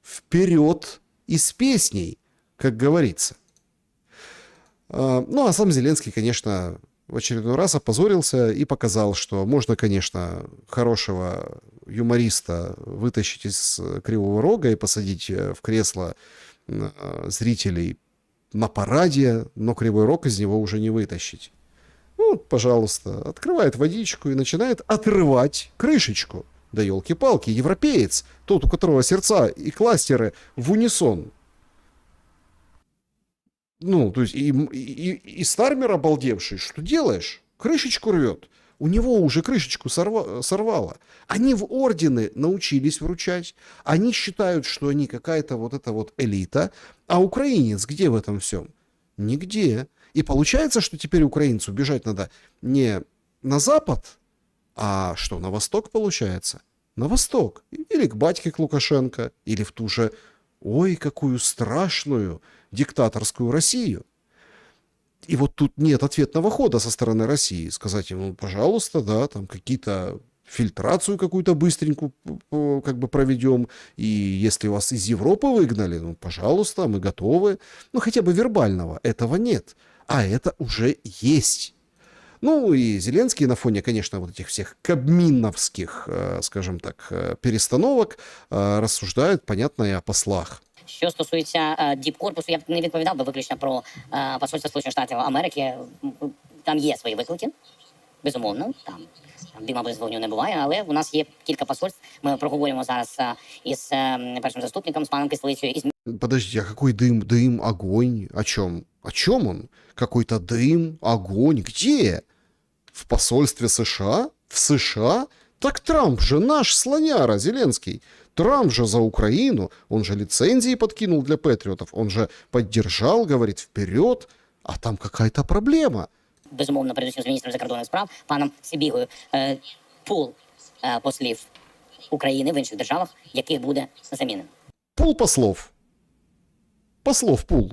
Вперед и с песней, как говорится. Ну, а сам Зеленский, конечно, в очередной раз опозорился и показал, что можно, конечно, хорошего юмориста вытащить из Кривого Рога и посадить в кресло зрителей на параде, но Кривой Рог из него уже не вытащить. Вот, пожалуйста, открывает водичку и начинает отрывать крышечку. Да елки-палки, европеец, тот, у которого сердца и кластеры в унисон. Ну, то есть и Стармер обалдевший, что делаешь? Крышечку рвет. У него уже крышечку сорвало. Они в ордены научились вручать. Они считают, что они какая-то вот эта вот элита. А украинец где в этом всем? Нигде. И получается, что теперь украинцу бежать надо не на запад, а что, на восток получается? На восток. Или к батьке, к Лукашенко, или в ту же, ой, какую страшную диктаторскую Россию. И вот тут нет ответного хода со стороны России. Сказать ему, ну, пожалуйста, да, там какие-то фильтрацию какую-то быстренькую как бы проведем. И если вас из Европы выгнали, ну, пожалуйста, мы готовы. Ну, хотя бы вербального. Этого нет. А это уже есть. Ну, и Зеленский на фоне, конечно, вот этих всех кабминовских, скажем так, перестановок рассуждает, понятно, и о послах. Що стосується Діпкорпусу, я б не відповідав би виключно про посольство Сполучених Штатів Америки. Там є свої виклики, безумовно. Там дима без вогню не буває, але у нас є кілька посольств. Ми проговорюємо зараз із першим заступником, з паном Кислицею, із Подождите, а какой дым? Дым, огонь? О чем? О чем он? Какой-то дым, огонь? Где? В посольстве США? В США? Так Трамп же наш слоняра, Зеленский. Трамп же за Украину. Он же лицензии подкинул для патриотов. Он же поддержал, говорит, вперед. А там какая-то проблема. безумовно, передусім з міністром закордонних справ, паном Сибігою, пул послів України в інших державах, яких буде замінено. Пул послов. Послов пул.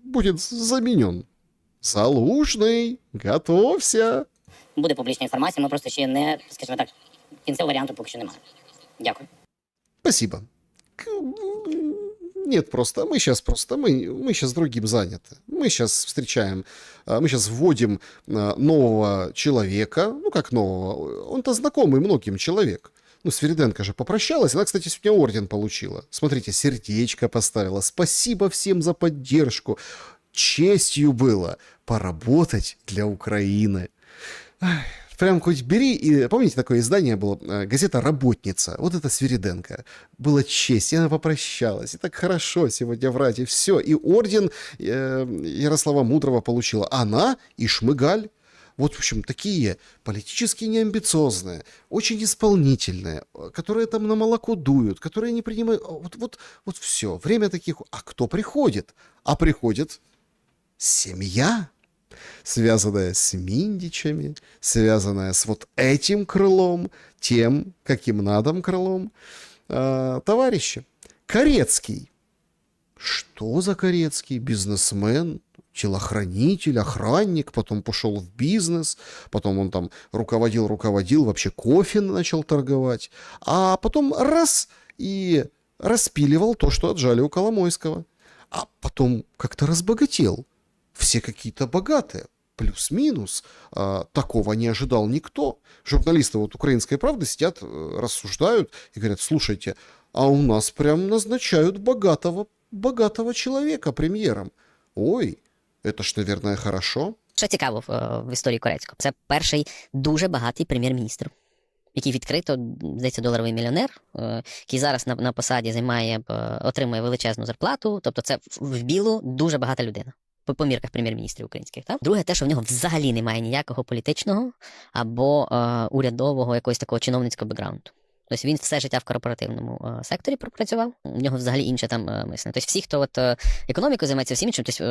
Будет заменен. Залужный, готовься. Буде публічна інформація, ми просто ще не, скажімо так, кінцевого варіанту поки що немає. Дякую. Спасибо. Нет, просто мы сейчас другим заняты. Мы сейчас встречаем, мы сейчас вводим нового человека. Ну, как нового? Он-то знакомый многим человек. Ну, Свириденко же попрощалась. Она, кстати, сегодня орден получила. Смотрите, сердечко поставила. Спасибо всем за поддержку. Честью было поработать для Украины. Прям хоть бери, и помните, такое издание было, газета «Работница», вот это Свириденко. Была честь, и она попрощалась, и так хорошо сегодня врать, и все. И орден Ярослава Мудрого получила она и Шмыгаль. Вот, в общем, такие политически неамбициозные, очень исполнительные, которые там на молоко дуют, которые не принимают... Вот все, время таких... А кто приходит? А приходит семья, связанная с Миндичами, связанная с вот этим крылом, тем, каким надо крылом, товарищи. Корецкий. Что за Корецкий? Бизнесмен, телохранитель, охранник, потом пошел в бизнес, потом он там руководил, вообще кофе начал торговать, а потом раз и распиливал то, что отжали у Коломойского. А потом как-то разбогател. Все какие-то богатые. Плюс-минус. Такого не ожидал никто. Журналисты вот «Украинской правды» сидят, рассуждают и говорят: слушайте, а у нас прям назначают богатого человека прем'єром. Ой, это ж, наверное, хорошо. Що цікаво в історії Корецького? Це перший дуже багатий прем'єр-міністр, який відкрито, здається, доларовий мільйонер, який зараз на посаді отримує величезну зарплату. Тобто це в білу дуже багата людина. По мірках прем'єр-міністрів українських. Так? Друге, те, що в нього взагалі немає ніякого політичного або урядового якогось такого чиновницького бекграунду. Тобто він все життя в корпоративному секторі пропрацював, у нього взагалі інше там мислення. Тобто всі, хто економікою займається, всім іншим, тобто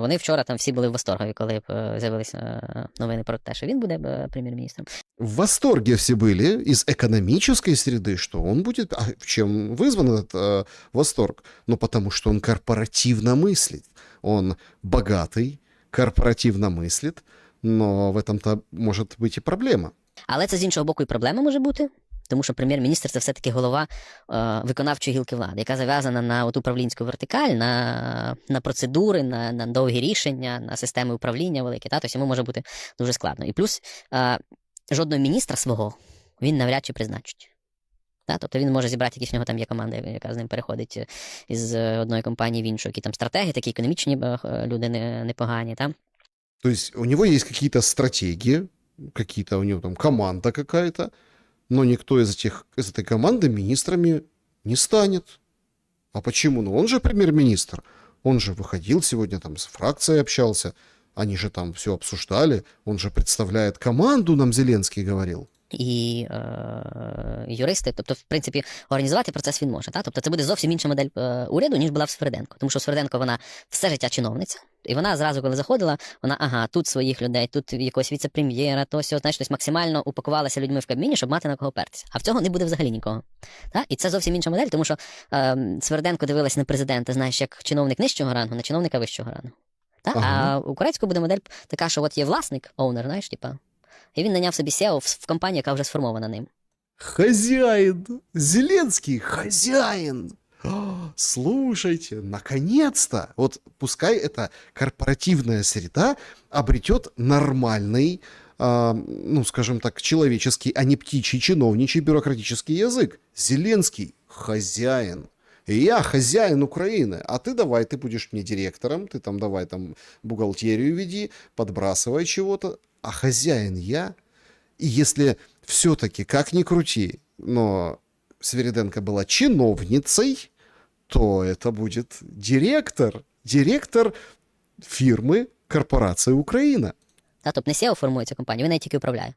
вони вчора там всі були в восторгі, коли з'явилися новини про те, що він буде прем'єр-міністром. В восторге все были из экономической среды, что он будет... А чем вызван этот восторг? Ну, потому что он корпоративно мыслит. Он богатый, корпоративно мыслит, но в этом-то может быть и проблема. Але це з іншого боку і проблема може бути. Тому що прем'єр-міністр – це все-таки голова виконавчої гілки влади, яка зав'язана на от управлінську вертикаль, на процедури, на довгі рішення, на системи управління великі. Тобто йому може бути дуже складно. І плюс жодного міністра свого він навряд чи призначить. Тобто він може зібрати, якісь в нього там є команда, яка з ним переходить із одної компанії в іншу, які там стратегії, такі економічні люди непогані. То есть у него есть какие-то стратегии, какие-то у него там команда какая-то, но никто из этой команды министрами не станет. А почему? Ну он же премьер-министр. Он же выходил сегодня, там с фракцией общался. Они же там все обсуждали. Он же представляет команду, нам Зеленский говорил. І юристи, тобто, в принципі, організувати процес він може. Тобто це буде зовсім інша модель уряду, ніж була в Сверденко. Тому що Сверденко, вона все життя чиновниця. І вона зразу, коли заходила, вона, тут своїх людей, тут якогось віце-прем'єра, то сьо, знаєш, тобто максимально упакувалася людьми в Кабміні, щоб мати на кого пертися. А в цього не буде взагалі нікого. І це зовсім інша модель, тому що Сверденко дивилася на президента, знаєш, як чиновник нижчого рангу, на чиновника вищого рангу. А у Корецького буде модель така, що от є власник, оунер, знаєш, типа, і він наняв собі SEO в компанію, яка вже сформована ним. Хозяин! Зеленский хозяин! Слушайте, наконец-то! Вот пускай эта корпоративная среда обретет нормальный, ну, скажем так, человеческий, а не птичий, чиновничий, бюрократический язык. Зеленский хозяин. И я хозяин Украины, а ты давай, ты будешь мне директором, ты там давай там бухгалтерию веди, подбрасывай чего-то. А хозяин я. И если все-таки, как ни крути, но Свериденко была чиновницей, то это будет директор фирмы корпорации Украина. Тобто не SEO формує цю компанію, він нею тільки управляє.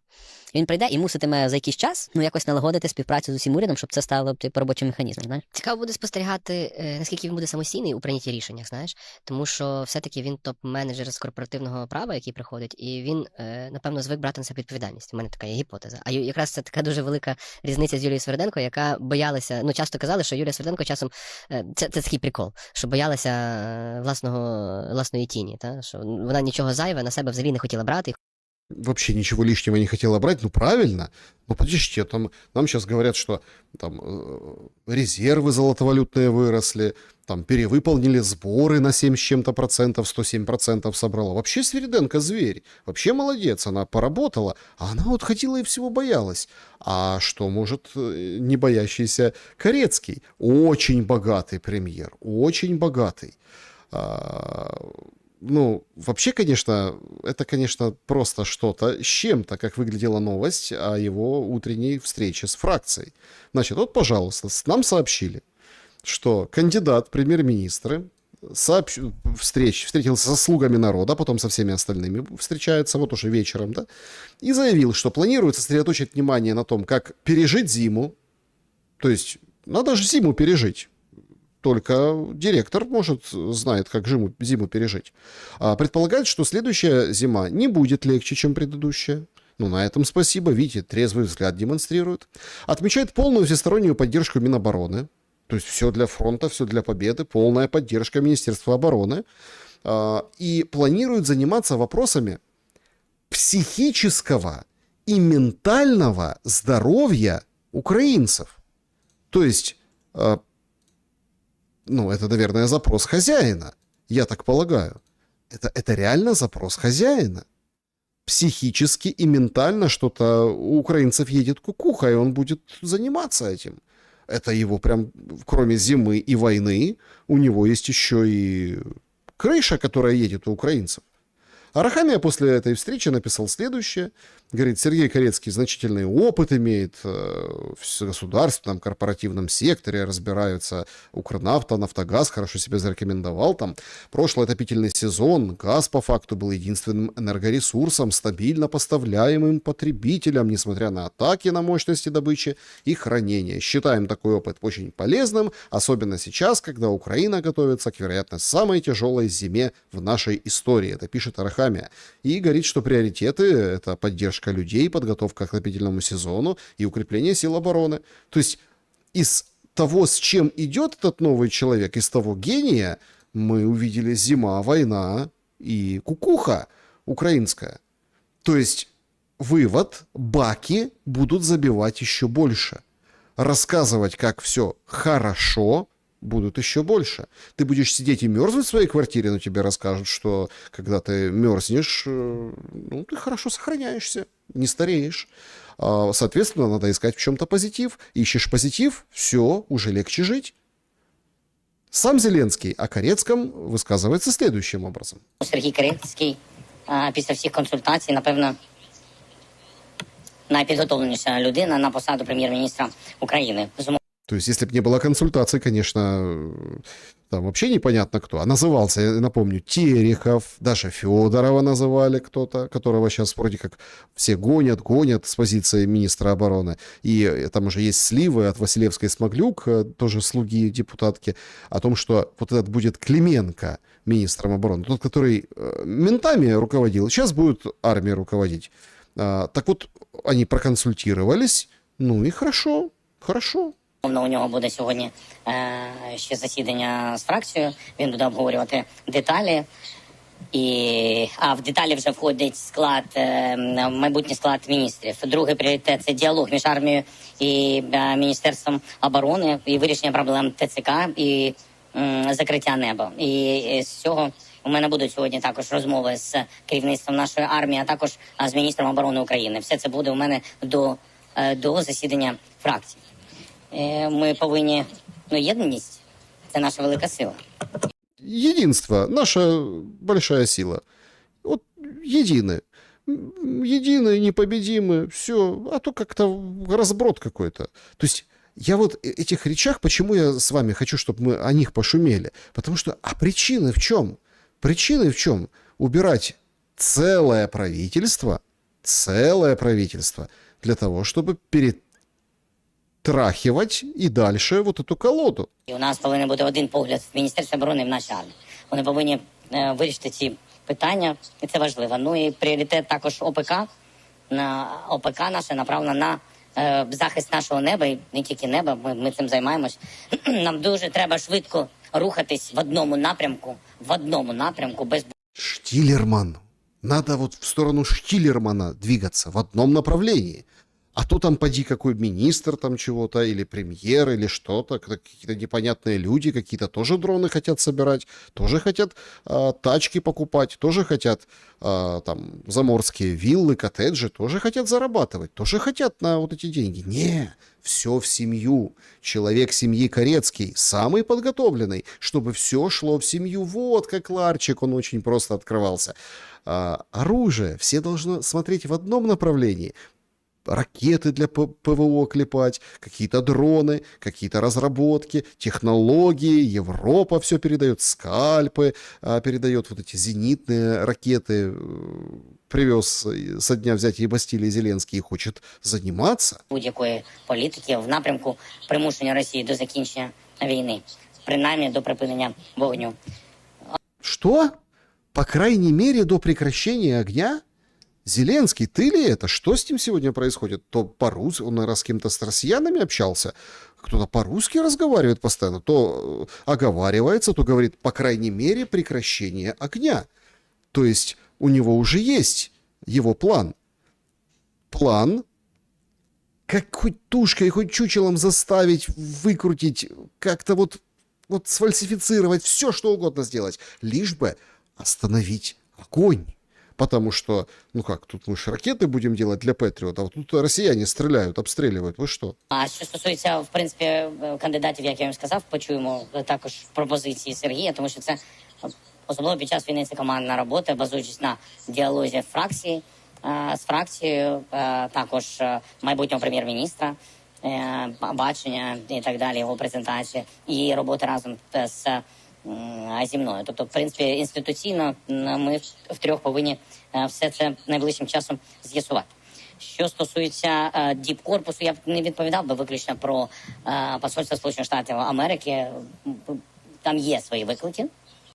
Він прийде і муситиме за якийсь час якось налагодити співпрацю з усім урядом, щоб це стало робочим механізмом. Знаєш? Цікаво буде спостерігати, наскільки він буде самостійний у прийнятті рішення, знаєш, тому що все-таки він топ-менеджер з корпоративного права, який приходить, і він, напевно, звик брати на себе відповідальність. У мене така є гіпотеза. А якраз це така дуже велика різниця з Юлією Сверденко, яка боялася, часто казали, що Юлія Сверденко часом, це такий прикол, що боялася власної тіні, що вона нічого зайве на себе взагалі не хотіла брати. Вообще ничего лишнего не хотела брать, ну правильно. Ну подождите, там, нам сейчас говорят, что там резервы золотовалютные выросли, там перевыполнили сборы на 7 с чем-то процентов, 107% собрала. Вообще Свериденко зверь, вообще молодец, она поработала, а она вот ходила и всего боялась. А что может не боящийся Корецкий? Очень богатый премьер, очень богатый. Ну, вообще, конечно, это, конечно, просто что-то с чем-то, как выглядела новость о его утренней встрече с фракцией. Значит, вот, пожалуйста, нам сообщили, что кандидат в премьер-министры встретился со слугами народа, потом со всеми остальными встречается, вот уже вечером, да, и заявил, что планирует сосредоточить внимание на том, как пережить зиму, то есть надо же зиму пережить. Только директор знает, как зиму пережить. Предполагает, что следующая зима не будет легче, чем предыдущая. Ну, на этом спасибо. Видите, трезвый взгляд демонстрирует. Отмечает полную всестороннюю поддержку Минобороны. То есть все для фронта, все для победы, полная поддержка Министерства обороны. И планируют заниматься вопросами психического и ментального здоровья украинцев. То есть, это, наверное, запрос хозяина, я так полагаю. Это реально запрос хозяина. Психически и ментально что-то у украинцев едет кукуха, и он будет заниматься этим. Это его прям, кроме зимы и войны, у него есть еще и крыша, которая едет у украинцев. Арахамия после этой встречи написал следующее. Говорит, Сергей Корецкий значительный опыт имеет в государственном, корпоративном секторе, разбираются Укрнафта, Нафтогаз, хорошо себя зарекомендовал там. Прошлый отопительный сезон газ по факту был единственным энергоресурсом, стабильно поставляемым потребителям, несмотря на атаки на мощности добычи и хранения. Считаем такой опыт очень полезным, особенно сейчас, когда Украина готовится к, вероятно, самой тяжелой зиме в нашей истории. Это пишет Арахамия. И говорит, что приоритеты — это поддержка людей, подготовка к отопительному сезону и укрепление сил обороны. То есть из того, с чем идет этот новый человек, из того гения, мы увидели зима, война и кукуха украинская. То есть вывод: баки будут забивать еще больше. Рассказывать, как все хорошо, будут еще больше. Ты будешь сидеть и мерзнуть в своей квартире, но тебе расскажут, что когда ты мерзнешь, ты хорошо сохраняешься, не стареешь. Соответственно, надо искать в чем-то позитив. Ищешь позитив, все, уже легче жить. Сам Зеленский о Корецьком висказується следующим образом. Сергій Корецький після всіх консультацій, напевно, найпідготовленіша людина на посаду прем'єр-міністра України. То есть, если бы не было консультаций, конечно, там вообще непонятно кто. А назывался, я напомню, Терехов, даже Федорова называли кто-то, которого сейчас вроде как все гонят с позиции министра обороны. И там уже есть сливы от Василевской-Смаглюк, тоже слуги депутатки, о том, что вот этот будет Клименко министром обороны, тот, который ментами руководил, сейчас будет армией руководить. Так вот, они проконсультировались, и хорошо. У нього буде сьогодні ще засідання з фракцією, він буде обговорювати деталі. А в деталі вже входить майбутній склад міністрів. Другий пріоритет – це діалог між армією і Міністерством оборони, і вирішення проблем ТЦК, і закриття неба. І з цього у мене будуть сьогодні також розмови з керівництвом нашої армії, а також з міністром оборони України. Все це буде у мене до засідання фракції. Ми повинні, єдність – це наша велика сила. Единство – наша большая сила. Вот едины, непобедимы, все. А то как-то разброд какой-то. То есть я вот этих речах, почему я с вами хочу, чтобы мы о них пошумели? Потому что, причины в чем? Причины в чем? Убирать целое правительство для того, чтобы перетрахивать и дальше вот эту колоду. І у нас повинен бути один погляд в Міністерстві оборони і в нашій армії. Вони повинні вирішити ці питання, і це важливо. І пріоритет також ОПК. ОПК наше направлено на захист нашого неба, і не тільки неба, ми цим займаємось. Нам дуже треба швидко рухатись в одному напрямку, без... Штиллерман. Надо вот в сторону Штиллермана двигаться в одном направлении. А то там поди какой министр там чего-то, или премьер, или что-то, какие-то непонятные люди, какие-то тоже дроны хотят собирать, тоже хотят тачки покупать, тоже хотят там заморские виллы, коттеджи, тоже хотят зарабатывать, тоже хотят на вот эти деньги. Не, все в семью. Человек семьи Корецкий, самый подготовленный, чтобы все шло в семью. Вот как ларчик, он очень просто открывался. Оружие, все должны смотреть в одном направлении. Ракеты для ПВО клепать, какие-то дроны, какие-то разработки, технологии, Европа все передает, скальпы передает, вот эти зенитные ракеты привез со дня взятия Бастилии Зеленский и хочет заниматься. Будь-якої політики в напрямку примушення Росії до закінчення війни, принаймні до припинення вогню. Что? По крайней мере, до прекращения огня? Зеленский, ты ли это? Что с ним сегодня происходит? То по-русски, он, наверное, с кем-то с россиянами общался, кто-то по-русски разговаривает постоянно, то оговаривается, то говорит, по крайней мере, прекращение огня. То есть у него уже есть его план. План, как хоть тушкой, хоть чучелом заставить, выкрутить, как-то вот сфальсифицировать, все что угодно сделать, лишь бы остановить огонь. Потому что, ну как, тут мы же ракети будемо делать для Петріота, а тут росіяни стріляють, обстрілюють. Ви що? А що стосується, в принципі, кандидатів, як я вам сказав, почуємо також пропозиції Сергія, тому що це, особливо під час війни, це командна робота, базуючись на діалозі фракції, з фракцією, також майбутнього прем'єр-міністра, бачення і так далі, його презентація, і робота разом зі мною. Тобто, в принципі, інституційно ми втрьох повинні все це найближчим часом з'ясувати. Що стосується діпкорпусу, я б не відповідав би виключно про посольство Сполучених Штатів Америки. Там є свої виклики.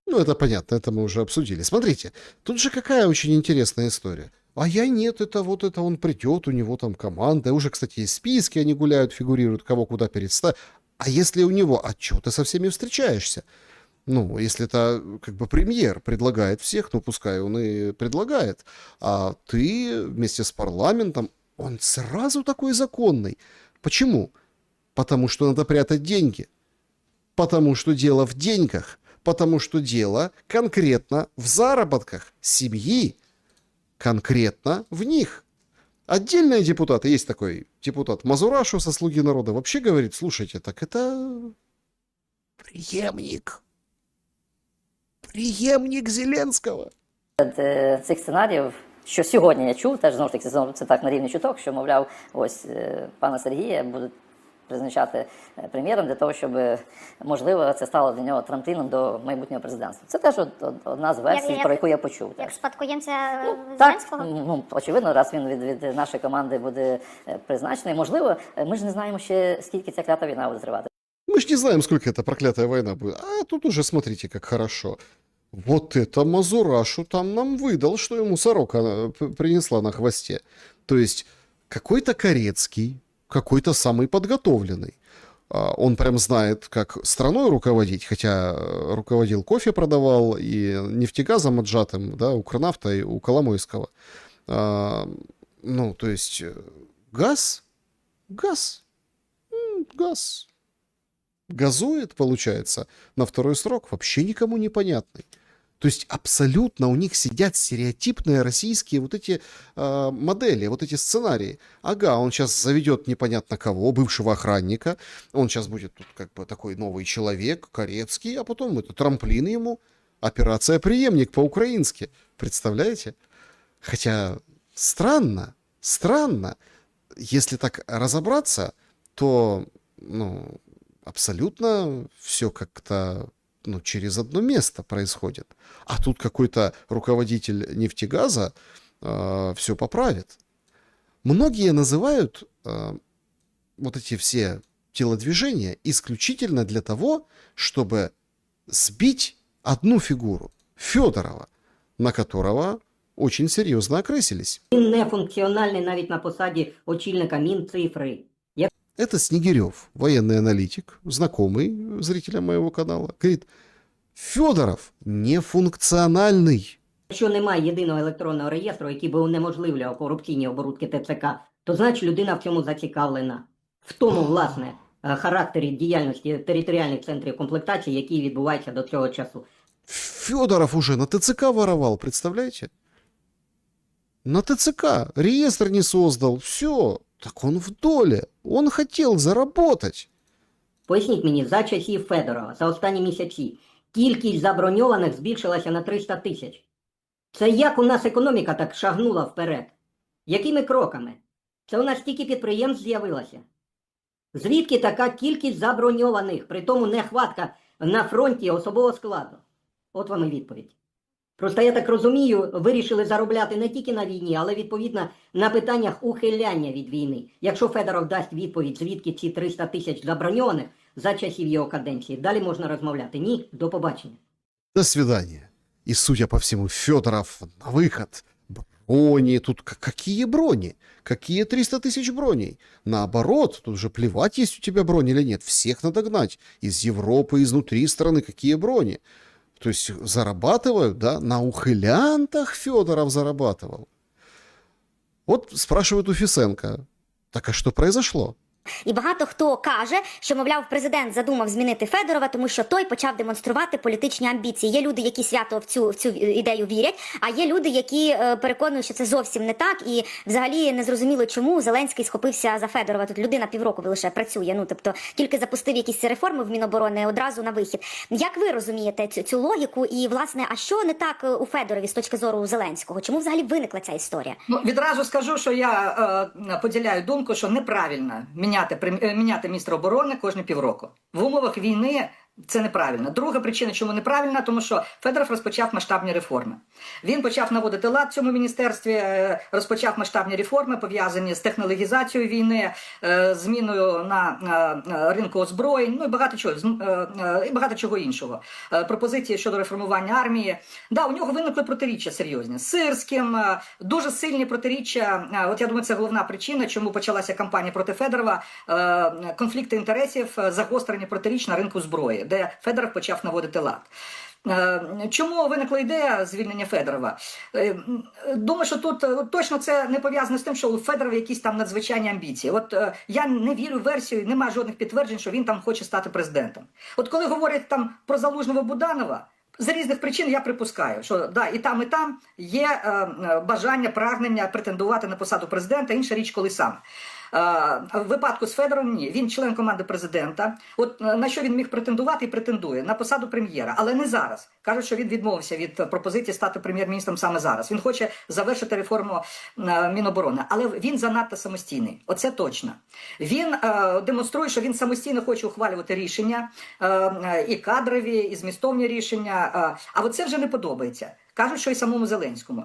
Ну, это понятно, это мы уже обсудили. Смотрите, тут же какая очень интересная история. А я нет, это он придет, у него там команда. Уже, кстати, есть списки, они гуляют, фигурируют, кого куда переставить. А если у него, а чего ты со всеми встречаешься? Ну, если это как бы премьер предлагает всех, ну, пускай он и предлагает, а ты вместе с парламентом, он сразу такой законный. Почему? Потому что надо прятать деньги. Потому что дело в деньгах. Потому что дело конкретно в заработках семьи. Конкретно в них. Отдельные депутаты, есть такой депутат Мазурашу со «Слуги народа», вообще говорит, слушайте, так это преемник. Преемник Зеленського. Цих сценаріїв, що сьогодні я чув, теж знову ж таки це так на рівні чуток, що, мовляв, ось пана Сергія будуть призначати прем'єром для того, щоб, можливо, це стало для нього трампліном до майбутнього президентства. Це теж одна з версій, про яку я почув. Як спадкоємця Так, очевидно, раз він від нашої команди буде призначений, можливо, ми ж не знаємо ще, скільки ця клята війна буде тривати. Мы же не знаем, сколько эта проклятая война будет. А тут уже смотрите, как хорошо. Вот это Мазурашу там нам выдал, что ему сорока принесла на хвосте. То есть какой-то Корецкий, какой-то самый подготовленный. Он прям знает, как страной руководить, хотя руководил, кофе продавал и нефтегазом отжатым, да, Укрнафтой, у Коломойского. Ну, то есть газ. Газует, получается, на второй срок, вообще никому непонятный. То есть абсолютно у них сидят стереотипные российские вот эти модели, вот эти сценарии. Ага, он сейчас заведет непонятно кого, бывшего охранника, он сейчас будет тут как бы такой новый человек, Корецкий, а потом это трамплин ему, операция «Преемник» по-украински. Представляете? Хотя странно, если так разобраться, то, ну, абсолютно все как-то, ну, через одно место происходит. А тут какой-то руководитель нефтегаза все поправит. Многие называют вот эти все телодвижения исключительно для того, чтобы сбить одну фигуру, Федорова, на которого очень серьезно окрысились. Він не функціональний навіть на посаді очільника Мінцифри. Это Снегирев, военный аналитик, знакомый зрителям моего канала. Говорит, Федоров нефункциональный. Якщо немає єдиного електронного реєстру, який би унеможливлював корупційні оборудки ТЦК, то значить людина в цьому зацікавлена. В тому, власне, характері діяльності територіальних центрів комплектації, які відбуваються до цього часу. Федоров уже на ТЦК воровал, представляете? На ТЦК реестр не создал, все. Так он в доле, он хотел заработать. Поясніть мені, за часів Федорова, за останні місяці, кількість заброньованих збільшилася на 300 тисяч. Це як у нас економіка так шагнула вперед? Якими кроками? Це у нас стільки підприємств з'явилося. Звідки така кількість заброньованих, при тому нехватка на фронті особового складу? От вам і відповідь. Просто, я так розумію, вирішили заробляти не тільки на війні, але, відповідно, на питаннях ухиляння від війни. Якщо Федоров дасть відповідь, звідки ці 300 тисяч заброньованих за часів його каденції, далі можна розмовляти. Ні, до побачення. До свидания. И, судя по всему, Федоров на выход брони. Тут какие брони? Какие 300 тысяч броней? Наоборот, тут же плевать, есть у тебя брони или нет. Всех надо гнать. Из Европы, изнутри страны какие брони? То есть зарабатывают, да? На ухилянтах Федоров зарабатывал. Вот спрашивают у Фисенко. Так а что произошло? І багато хто каже, що, мовляв, президент задумав змінити Федорова, тому що той почав демонструвати політичні амбіції. Є люди, які свято в цю ідею вірять, а є люди, які переконують, що це зовсім не так, і взагалі не зрозуміло, чому Зеленський схопився за Федорова. Тут людина півроку лише працює, ну, тобто тільки запустив якісь реформи в Міноборони одразу на вихід. Як ви розумієте цю логіку і, власне, а що не так у Федорові з точки зору Зеленського? Чому взагалі виникла ця історія? Ну, відразу скажу, що я поділяю думку, що неправильно міняти міністра оборони кожні півроку. В умовах війни це неправильно. Друга причина, чому неправильно, тому що Федоров розпочав масштабні реформи. Він почав наводити лад в цьому міністерстві, розпочав масштабні реформи, пов'язані з технологізацією війни, зміною на ринку озброєнь, ну і багато чого іншого. Пропозиції щодо реформування армії. Да, у нього виникли протиріччя серйозні. З Сирським, дуже сильні протиріччя. От я думаю, це головна причина, чому почалася кампанія проти Федорова. Конфлікти інтересів, загострені протиріч на ринку зброї, де Федоров почав наводити лад. Чому виникла ідея звільнення Федорова? Думаю, що тут точно це не пов'язано з тим, що у Федорова якісь там надзвичайні амбіції. От я не вірю в версію, немає жодних підтверджень, що він там хоче стати президентом. От коли говорять там про Залужного-Буданова, з різних причин я припускаю, що да, і там є бажання, прагнення претендувати на посаду президента, інша річ, коли сам. В випадку з Федоровим ні. Він член команди президента. От на що він міг претендувати і претендує? На посаду прем'єра. Але не зараз. Кажуть, що він відмовився від пропозиції стати прем'єр-міністром саме зараз. Він хоче завершити реформу Міноборони. Але він занадто самостійний. Оце точно. Він демонструє, що він самостійно хоче ухвалювати рішення. І кадрові, і змістовні рішення. А от це вже не подобається. Кажуть, що і самому Зеленському.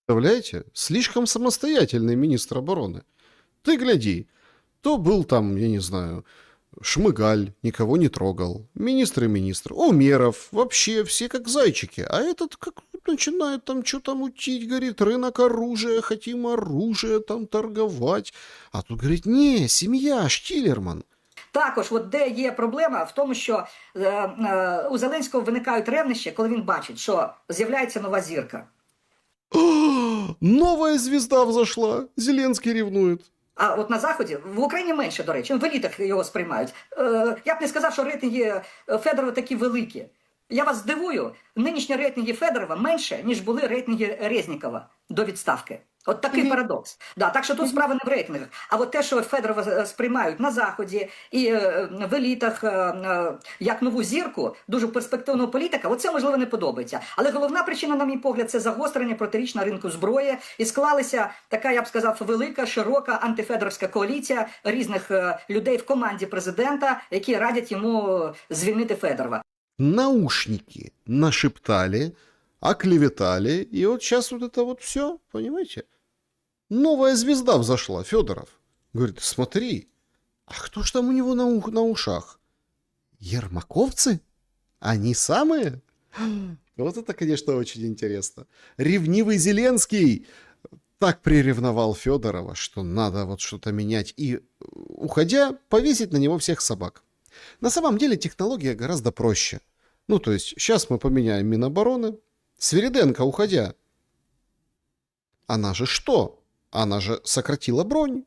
Представляете? Слишком самостоятельный министр обороны. Ты гляди, то был там, я не знаю, Шмыгаль, никого не трогал, министр, Умеров, вообще все как зайчики, а этот как начинает там что-то мутить, говорит, рынок оружия, хотим оружие там торговать, а тут говорит, не, семья, Штілерман. Також, от де є проблема в тому, що у Зеленського виникають ревнощі, коли він бачить, що з'являється нова зірка. Новая звезда взошла, Зеленский ревнует. А от на Заході, в Україні менше, до речі, в елітах його сприймають. Я б не сказав, що рейтинги Федорова такі великі. Я вас здивую, нинішні рейтинги Федорова менше, ніж були рейтинги Резнікова до відставки. От такий парадокс. Да, так що тут справа не в рейтингах. А от те, що Федорова сприймають на Заході і в елітах як нову зірку, дуже перспективного політика, оце, можливо, не подобається. Але головна причина, на мій погляд, це загострення протиріч на ринку зброї. І склалася така, я б сказав, велика, широка антифедоровська коаліція різних людей в команді президента, які радять йому звільнити Федорова. Наушники нашептали, оклеветали, и вот сейчас вот это вот все, понимаете? Новая звезда взошла, Федоров. Говорит, смотри, а кто ж там у него на ушах? Ермаковцы? Они самые? Вот это, конечно, очень интересно. Ревнивый Зеленский так приревновал Федорова, что надо вот что-то менять и, уходя, повесить на него всех собак. На самом деле технология гораздо проще. Ну, то есть, сейчас мы поменяем Минобороны. Свириденко, уходя, она же что? Она же сократила бронь.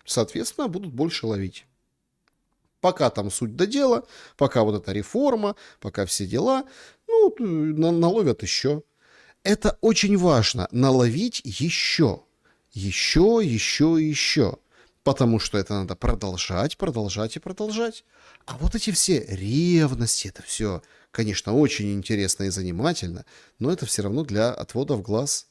Соответственно, будут больше ловить. Пока там суть до дела, пока вот эта реформа, пока все дела, ну, наловят еще. Это очень важно, наловить еще. Еще. Потому что это надо продолжать и продолжать. А вот эти все ревности, это все, конечно, очень интересно и занимательно, но это все равно для отводов глаз.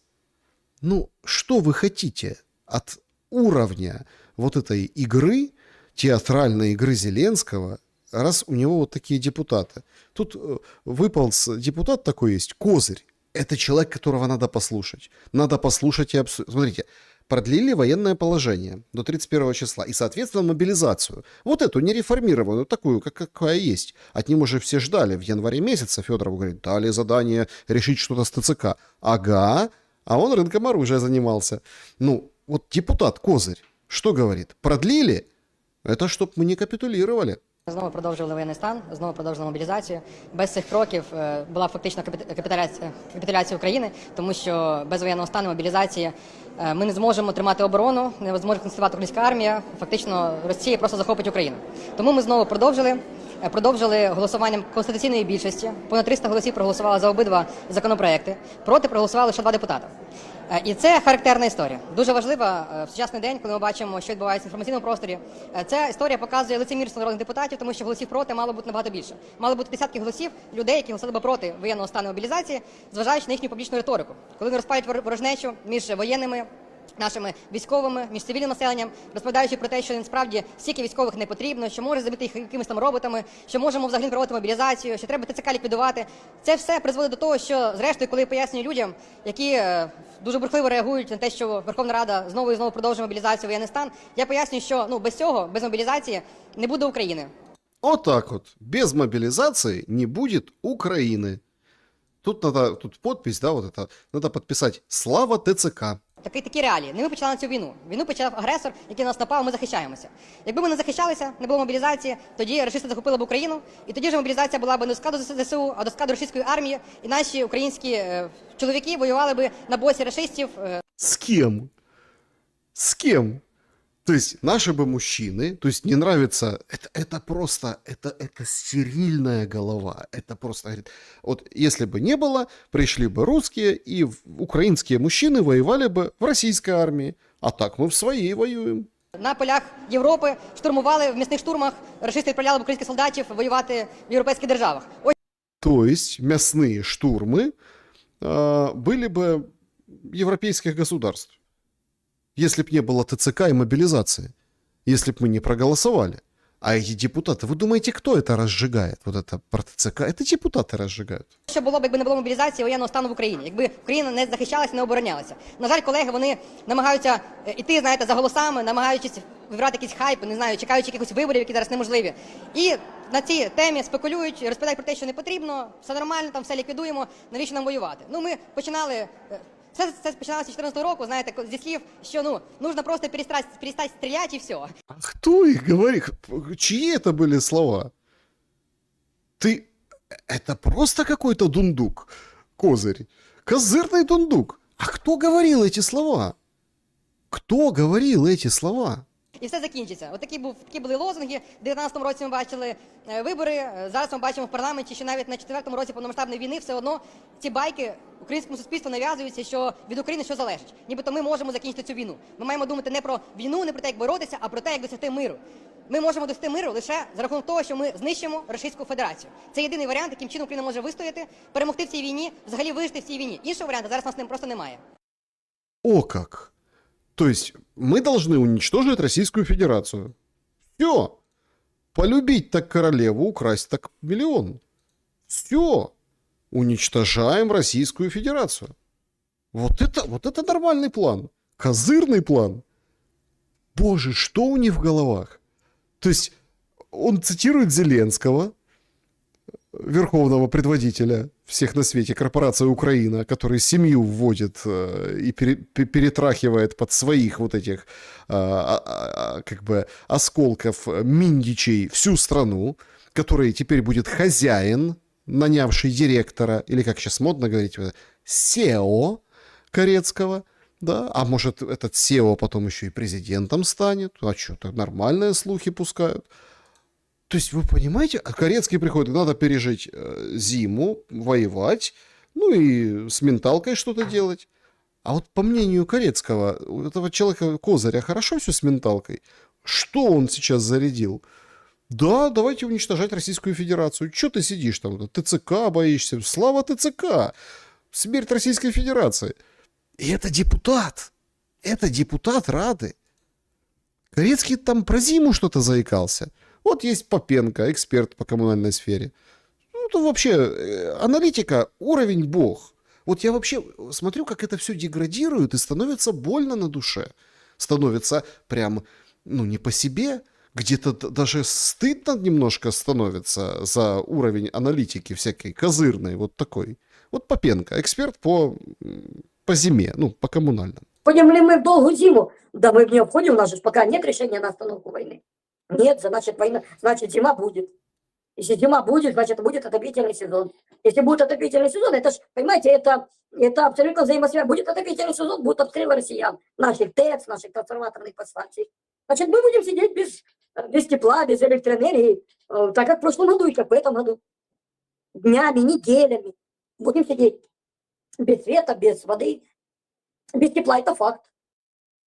Ну, что вы хотите от уровня вот этой игры, театральной игры Зеленского, раз у него вот такие депутаты? Тут выполз депутат такой есть, Козырь. Это человек, которого надо послушать. Надо послушать и обсудить. Смотрите, продлили военное положение до 31 числа и, соответственно, мобилизацию. Вот эту нереформированную, такую, какая есть. От него же все ждали. В январе месяце Федоров говорит, дали задание решить что-то с ТЦК. Ага. а он рынком оружия занимался. Ну, вот депутат Козырь, что говорит? Продлили? Это чтоб мы не капитулировали. Знову продовжували воєнний стан, знову продовжили мобілізацію. Без цих кроків була фактично капітуляція України, тому що без воєнного стану, мобілізації ми не зможемо тримати оборону, не зможе конституювати українська армія. Фактично Росія просто захопить Україну. Тому ми знову продовжили голосуванням конституційної більшості. Понад 300 голосів проголосували за обидва законопроекти. Проти проголосували лише 2 депутата. І це характерна історія. Дуже важлива в сучасний день, коли ми бачимо, що відбувається в інформаційному просторі. Ця історія показує лицемірство народних депутатів, тому що голосів проти мало бути набагато більше. Мало бути десятки голосів людей, які голосували би проти воєнного стану мобілізації, зважаючи на їхню публічну риторику. Коли вони розпалюють ворожнечу між воєнними, нашими військовими, між цивільним населенням, розповідаючи про те, що насправді стільки військових не потрібно, що може забити їх якимись там роботами, що можемо взагалі проводити мобілізацію, що треба ТЦК ліквідувати. Це все призводить до того, що зрештою, коли пояснюю людям, які дуже бурхливо реагують на те, що Верховна Рада знову і знову продовжує мобілізацію, воєнний стан, я пояснюю, що без цього, без мобілізації не буде України. Вот так вот. Без мобилизации не будет Украины. Тут подпись, да, вот это. Надо подписать «Слава ТЦК». Такі реалії. Не ми почали цю війну. Війну почав агресор, який на нас напав, ми захищаємося. Якби ми не захищалися, не було мобілізації, тоді рашисти захопили б Україну, і тоді ж мобілізація була б не до складу ЗСУ, а до складу російської армії, і наші українські чоловіки воювали б на боці рашистів. С кем? С кем? То есть наши бы мужчины, то есть не нравится, это просто, это стерильная голова. Это просто, говорит, вот если бы не было, пришли бы русские, и украинские мужчины воевали бы в российской армии. А так мы в своей воюем. На полях Європи штурмували в м'ясних штурмах, рашисти відправляли б українських солдатів воювати в європейських державах. То есть мясные штурмы были бы европейских государств. Если бы не было ТЦК и мобилизации, если бы мы не проголосовали. А эти депутаты, вы думаете, кто это разжигает? Вот это про ТЦК, это депутаты разжигают. Що було б, якби не було мобілізації воєнного стану в Україні, якби Україна не захищалася, не оборонялася. На жаль, колеги, вони намагаються іти, знаєте, за голосами, намагаючись вибрати якийсь хайп, не знаю, чекаючи якихось виборів, які зараз неможливі. І на цій темі спекулюють, розповідають про те, що не потрібно, все нормально, там все ліквідуємо, навіщо нам воювати. Ну, ми починали... Це починалося з 2014 року, знаєте, зі слів, що, нужно просто перестать стріляти і все. А кто их говорит? Чьи это были слова? Это просто какой-то дундук, Козырь. Козырный дундук. А кто говорил эти слова? Кто говорил эти слова? І все закінчиться. От такі були лозунги. В 2019 році ми бачили вибори. Зараз ми бачимо в парламенті, що навіть на 4-му році повномасштабної війни все одно ці байки українському суспільству нав'язуються, що від України що залежить. Нібито ми можемо закінчити цю війну. Ми маємо думати не про війну, не про те, як боротися, а про те, як досягти миру. Ми можемо досягти миру лише за рахунок того, що ми знищимо Російську Федерацію. Це єдиний варіант, яким чином Україна може вистояти, перемогти в цій війні, взагалі вижити в цій війні. Іншого варіанту зараз у нас просто немає. О как! То есть мы должны уничтожить Российскую Федерацию. Все. Полюбить так королеву, украсть так миллион. Все. Уничтожаем Российскую Федерацию. Вот это нормальный план. Козырный план. Боже, что у них в головах? То есть он цитирует Зеленского, верховного предводителя всех на свете, корпорация Украина, который семью вводит и перетрахивает под своих вот этих как бы осколков миндичей всю страну, который теперь будет хозяин, нанявший директора, или как сейчас модно говорить, SEO Корецкого, да, а может этот SEO потом еще и президентом станет, а что-то нормальные слухи пускают. То есть, вы понимаете, Корецкий приходит, надо пережить зиму, воевать, ну и с менталкой что-то делать. А вот по мнению Корецкого, у этого человека Козыря хорошо все с менталкой? Что он сейчас зарядил? Да, давайте уничтожать Российскую Федерацию. Че ты сидишь там? ТЦК боишься? Слава ТЦК! Смерть Российской Федерации. И это депутат. Это депутат Рады. Корецкий там про зиму что-то заикался. Вот есть Попенко, эксперт по коммунальной сфере. Ну, то вообще аналитика уровень бог. Вот я вообще смотрю, как это все деградирует и становится больно на душе. Становится прям, не по себе. Где-то даже стыдно немножко становится за уровень аналитики всякой козырной, вот такой. Вот Попенко, эксперт по по зиме, ну, по коммунальным. Входим ли мы в долгую зиму? Да мы в нее входим, у нас же пока нет решения на остановку войны. Нет, значит война, значит зима будет. Если зима будет, значит будет отопительный сезон. Если будет отопительный сезон, это ж, понимаете, это абсолютно взаимосвязано. Будет отопительный сезон, будут обстрелы россиян, наших ТЭЦ, наших трансформаторных подстанций. Значит, мы будем сидеть без тепла, без электроэнергии, так как в прошлом году и как в этом году. Днями, неделями. Будем сидеть без света, без воды, без тепла, это факт.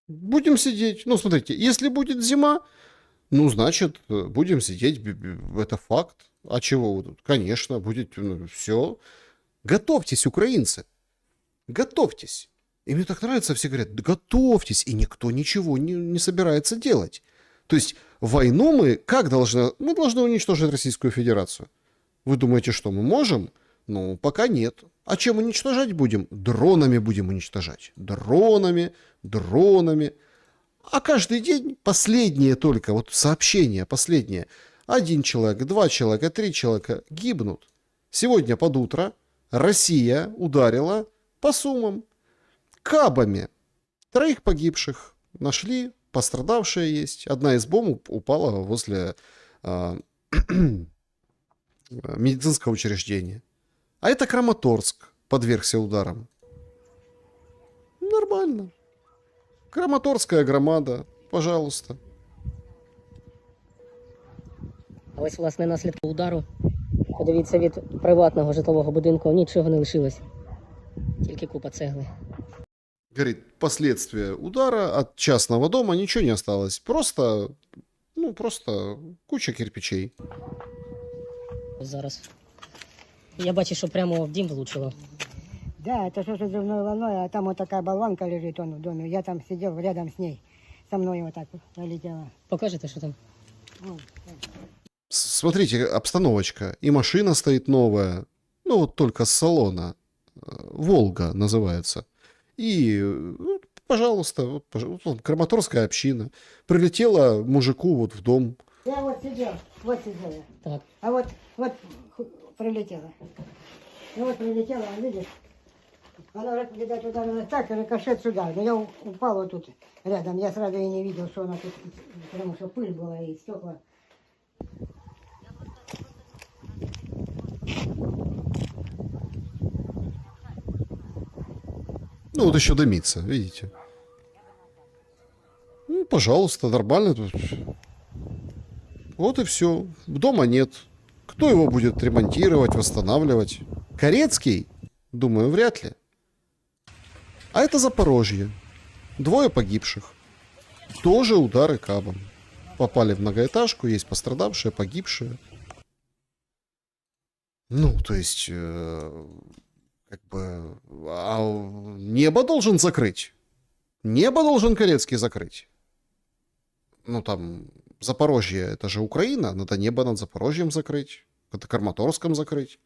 Будем сидеть. Ну, смотрите, если будет зима, ну, значит, будем сидеть. Это факт. А чего вы тут? Конечно, будет все. Готовьтесь, украинцы. Готовьтесь. И мне так нравится, все говорят, готовьтесь, и никто ничего не собирается делать. То есть войну мы как должны? Мы должны уничтожить Российскую Федерацию. Вы думаете, что мы можем? Ну, пока нет. А чем уничтожать будем? Дронами будем уничтожать. Дронами. А каждый день последние только, вот сообщения последние. 1 человек, 2 человека, 3 человека гибнут. Сегодня под утро Россия ударила по Сумам кабами. 3 погибших нашли, пострадавшие есть. Одна из бомб упала возле медицинского учреждения. А это Краматорск подвергся ударам. Нормально. Краматорская громада, пожалуйста. Ось, власне, наслідки удару. Подивіться, від приватного житлового будинку нічого не лишилось. Тільки купа цегли. Говорит, последствия удара от частного дома ничего не осталось. Просто куча кирпичей. Зараз. Я бачу, що прямо в дім влучило. Да, это что-то взрывной волной, а там вот такая болванка лежит он в доме. Я там сидел рядом с ней, со мной вот так вот залетела. Покажете, що там? Смотрите, обстановочка. И машина стоит новая. Ну, вот только с салона. Волга называется. И, ну, пожалуйста, вот, Краматорская община. Прилетела мужику вот в дом. Я вот сидел я. Так. А вот прилетела. Ну вот прилетела, видишь? Она, видать, ударилась так, рикошет сюда. Но я упал вот тут рядом. Я сразу и не видел, что она тут, потому что пыль была и стекла. Ну, вот еще дымится, видите? Ну, пожалуйста, нормально тут. Вот и все. Дома нет. Кто его будет ремонтировать, восстанавливать? Корецкий? Думаю, вряд ли. А это Запорожье. 2 погибших. Тоже удары кабом. Попали в многоэтажку, есть пострадавшие, погибшие. Ну, то есть, как бы, небо должен закрыть. Небо должен Корецкий закрыть. Ну, там, Запорожье, это же Украина, надо небо над Запорожьем закрыть, это Краматорском закрыть.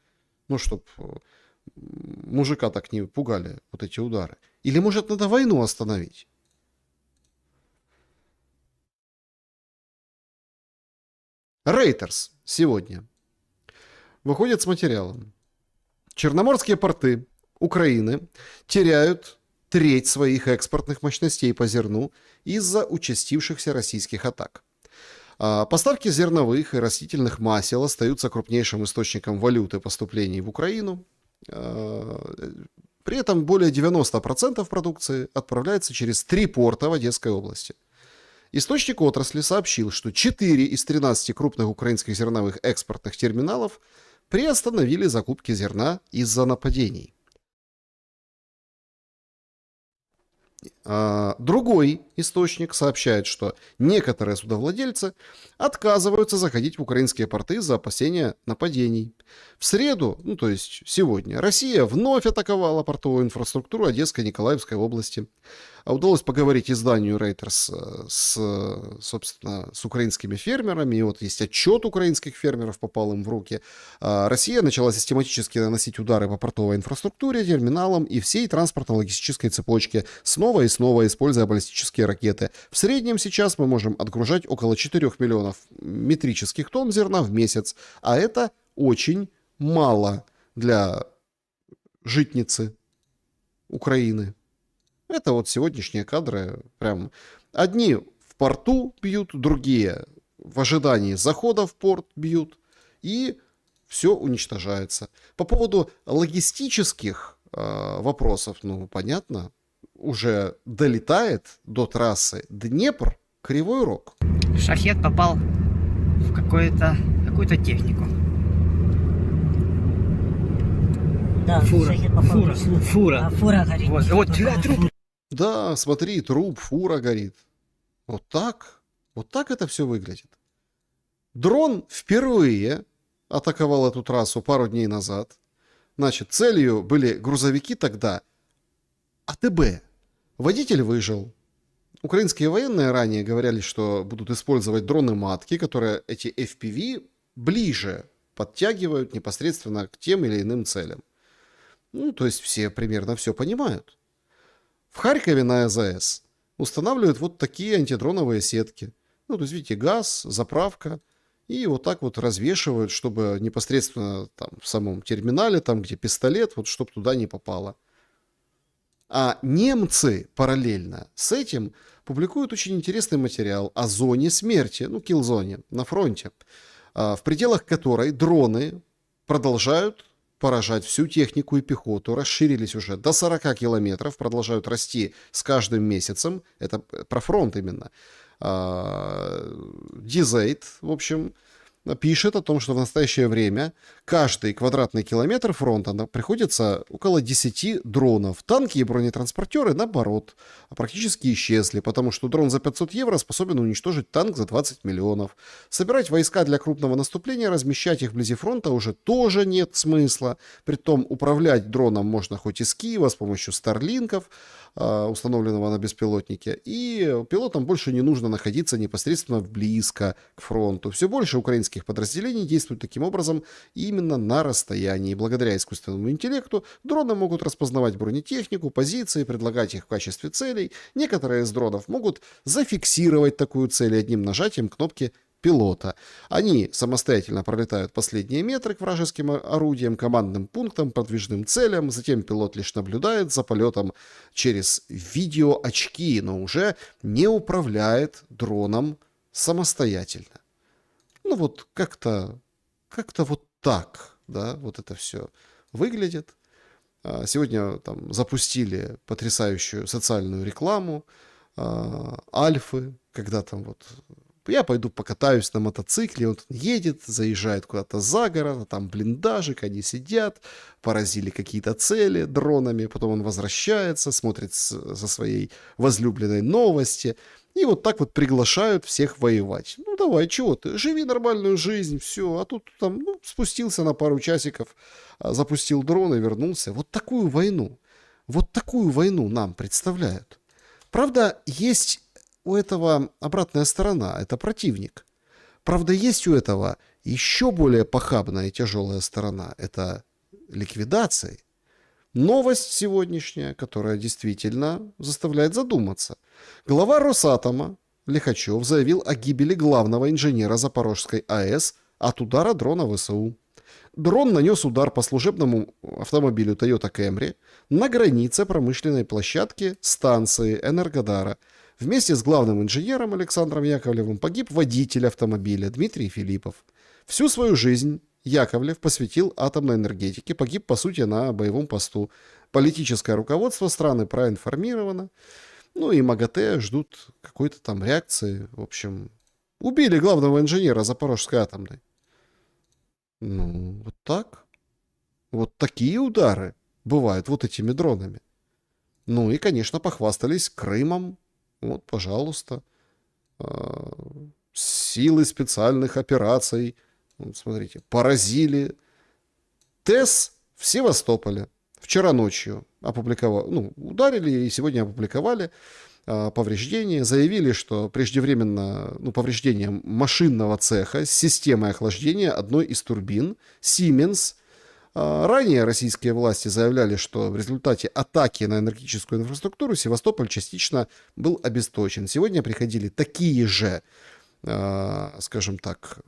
Ну, чтоб мужика так не пугали вот эти удары. Или, может, надо войну остановить? Рейтерс сегодня выходит с материалом. Черноморские порты Украины теряют треть своих экспортных мощностей по зерну из-за участившихся российских атак. Поставки зерновых и растительных масел остаются крупнейшим источником валюты поступлений в Украину. При этом более 90% продукции отправляется через 3 порта в Одесской области. Источник отрасли сообщил, что 4 из 13 крупных украинских зерновых экспортных терминалов приостановили закупки зерна из-за нападений. Другой источник сообщает, что некоторые судовладельцы отказываются заходить в украинские порты из-за опасения нападений. В среду, ну то есть сегодня, Россия вновь атаковала портовую инфраструктуру Одесской и Николаевской области. Удалось поговорить изданию Reuters с украинскими фермерами. И вот есть отчет украинских фермеров, попал им в руки. Россия начала систематически наносить удары по портовой инфраструктуре, терминалам и всей транспортно-логистической цепочке, снова и снова используя баллистические ракеты. В среднем сейчас мы можем отгружать около 4 миллионов метрических тонн зерна в месяц. А это очень мало для житницы Украины. Это вот сегодняшние кадры. Прям одни в порту бьют, другие в ожидании захода в порт бьют. И все уничтожается. По поводу логистических вопросов, ну, понятно, уже долетает до трассы Днепр-Кривой Рог. Шахед попал в какую-то технику. Да, Фура. Фура горит. Вот труп. Да, смотри, труп, фура горит. Вот так это все выглядит. Дрон впервые атаковал эту трассу пару дней назад. Значит, целью были грузовики тогда АТБ. Водитель выжил. Украинские военные ранее говорили, что будут использовать дроны-матки, которые эти FPV ближе подтягивают непосредственно к тем или иным целям. Ну, то есть все примерно все понимают. В Харькове на АЗС устанавливают вот такие антидроновые сетки. Ну, то есть, видите, газ, заправка. И вот так вот развешивают, чтобы непосредственно там в самом терминале, там где пистолет, вот чтобы туда не попало. А немцы параллельно с этим публикуют очень интересный материал о зоне смерти, ну, киллзоне на фронте, в пределах которой дроны продолжают поражать всю технику и пехоту, расширились уже до 40 километров, продолжают расти с каждым месяцем. Это про фронт именно. Дизейт, в общем, пишет о том, что в настоящее время каждый квадратный километр фронта приходится около 10 дронов. Танки и бронетранспортеры, наоборот, практически исчезли, потому что дрон за 500 евро способен уничтожить танк за 20 миллионов. Собирать войска для крупного наступления, размещать их вблизи фронта уже тоже нет смысла. Притом управлять дроном можно хоть из Киева с помощью старлинков, установленного на беспилотнике, и пилотам больше не нужно находиться непосредственно близко к фронту. Все больше украинских подразделений действуют таким образом именно на расстоянии. Благодаря искусственному интеллекту дроны могут распознавать бронетехнику, позиции, предлагать их в качестве целей. Некоторые из дронов могут зафиксировать такую цель одним нажатием кнопки пилота. Они самостоятельно пролетают последние метры к вражеским орудиям, командным пунктам, подвижным целям. Затем пилот лишь наблюдает за полетом через видеоочки, но уже не управляет дроном самостоятельно. Ну вот как-то вот так, да, вот это все выглядит. Сегодня там запустили потрясающую социальную рекламу Альфы, когда там вот я пойду покатаюсь на мотоцикле, он едет, заезжает куда-то за город, а там блиндажик, они сидят, поразили какие-то цели дронами, потом он возвращается, смотрит за своей возлюбленной новости, и вот так вот приглашают всех воевать. Ну давай, чего ты, живи нормальную жизнь, все, а тут там спустился на пару часиков, запустил дрон и вернулся. Вот такую войну нам представляют. Правда, есть у этого обратная сторона, это противник. Правда, есть у этого еще более похабная и тяжелая сторона, это ликвидация. Новость сегодняшняя, которая действительно заставляет задуматься. Глава Росатома Лихачев заявил о гибели главного инженера Запорожской АЭС от удара дрона ВСУ. Дрон нанес удар по служебному автомобилю Toyota Camry на границе промышленной площадки станции Энергодара. Вместе с главным инженером Александром Яковлевым погиб водитель автомобиля Дмитрий Филиппов. Всю свою жизнь Яковлев посвятил атомной энергетике, погиб, по сути, на боевом посту. Политическое руководство страны проинформировано. Ну и МАГАТЭ ждут какой-то там реакции. В общем, убили главного инженера Запорожской атомной. Ну, вот так. Вот такие удары бывают вот этими дронами. Ну и, конечно, похвастались Крымом. Вот, пожалуйста. Силы специальных операций. Вот, смотрите, поразили ТЭС в Севастополе. Вчера ночью опубликовали, ударили и сегодня опубликовали повреждения. Заявили, что преждевременно повреждение машинного цеха с системой охлаждения одной из турбин Siemens. Ранее российские власти заявляли, что в результате атаки на энергетическую инфраструктуру Севастополь частично был обесточен. Сегодня приходили такие же, скажем так,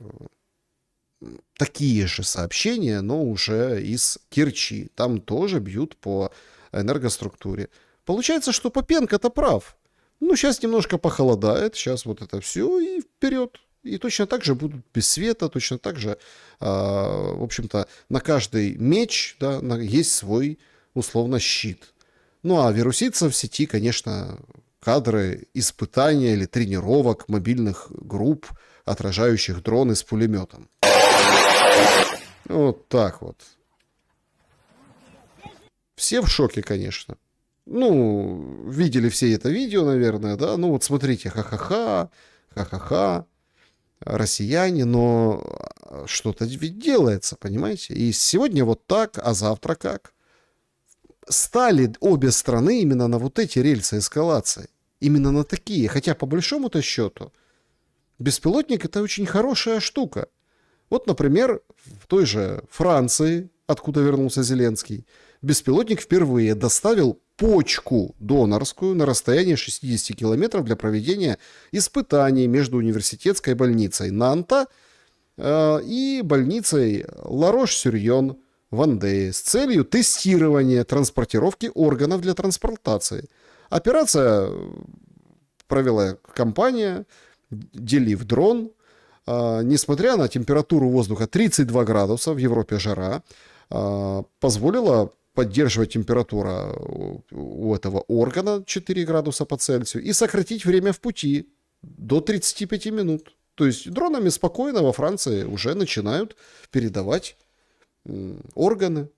такие же сообщения, но уже из Керчи. Там тоже бьют по энергоструктуре. Получается, что Попенко-то прав. Ну, сейчас немножко похолодает, сейчас вот это все и вперед. И точно так же будут без света, точно так же, в общем-то, на каждый меч, да, есть свой, условно, щит. Ну, а вируситься в сети, конечно, кадры испытания или тренировок мобильных групп, отражающих дроны с пулеметом. Вот так вот. Все в шоке, конечно. Ну, видели все это видео, наверное, да? Ну, вот смотрите, ха-ха-ха, ха-ха-ха, россияне, но что-то ведь делается, понимаете? И сегодня вот так, а завтра как? Стали обе страны именно на вот эти рельсы эскалации. Именно на такие. Хотя, по большому-то счету, беспилотник — это очень хорошая штука. Вот, например, в той же Франции, откуда вернулся Зеленский, беспилотник впервые доставил почку донорскую на расстоянии 60 километров для проведения испытаний между университетской больницей Нанта и больницей Ла-Рош-Сюрьон в Андее с целью тестирования транспортировки органов для трансплантации. Операция провела компания «Делив дрон». Несмотря на температуру воздуха 32 градуса, в Европе жара, позволила поддерживать температуру у этого органа 4 градуса по Цельсию и сократить время в пути до 35 минут. То есть дронами спокойно во Франции уже начинают передавать органы.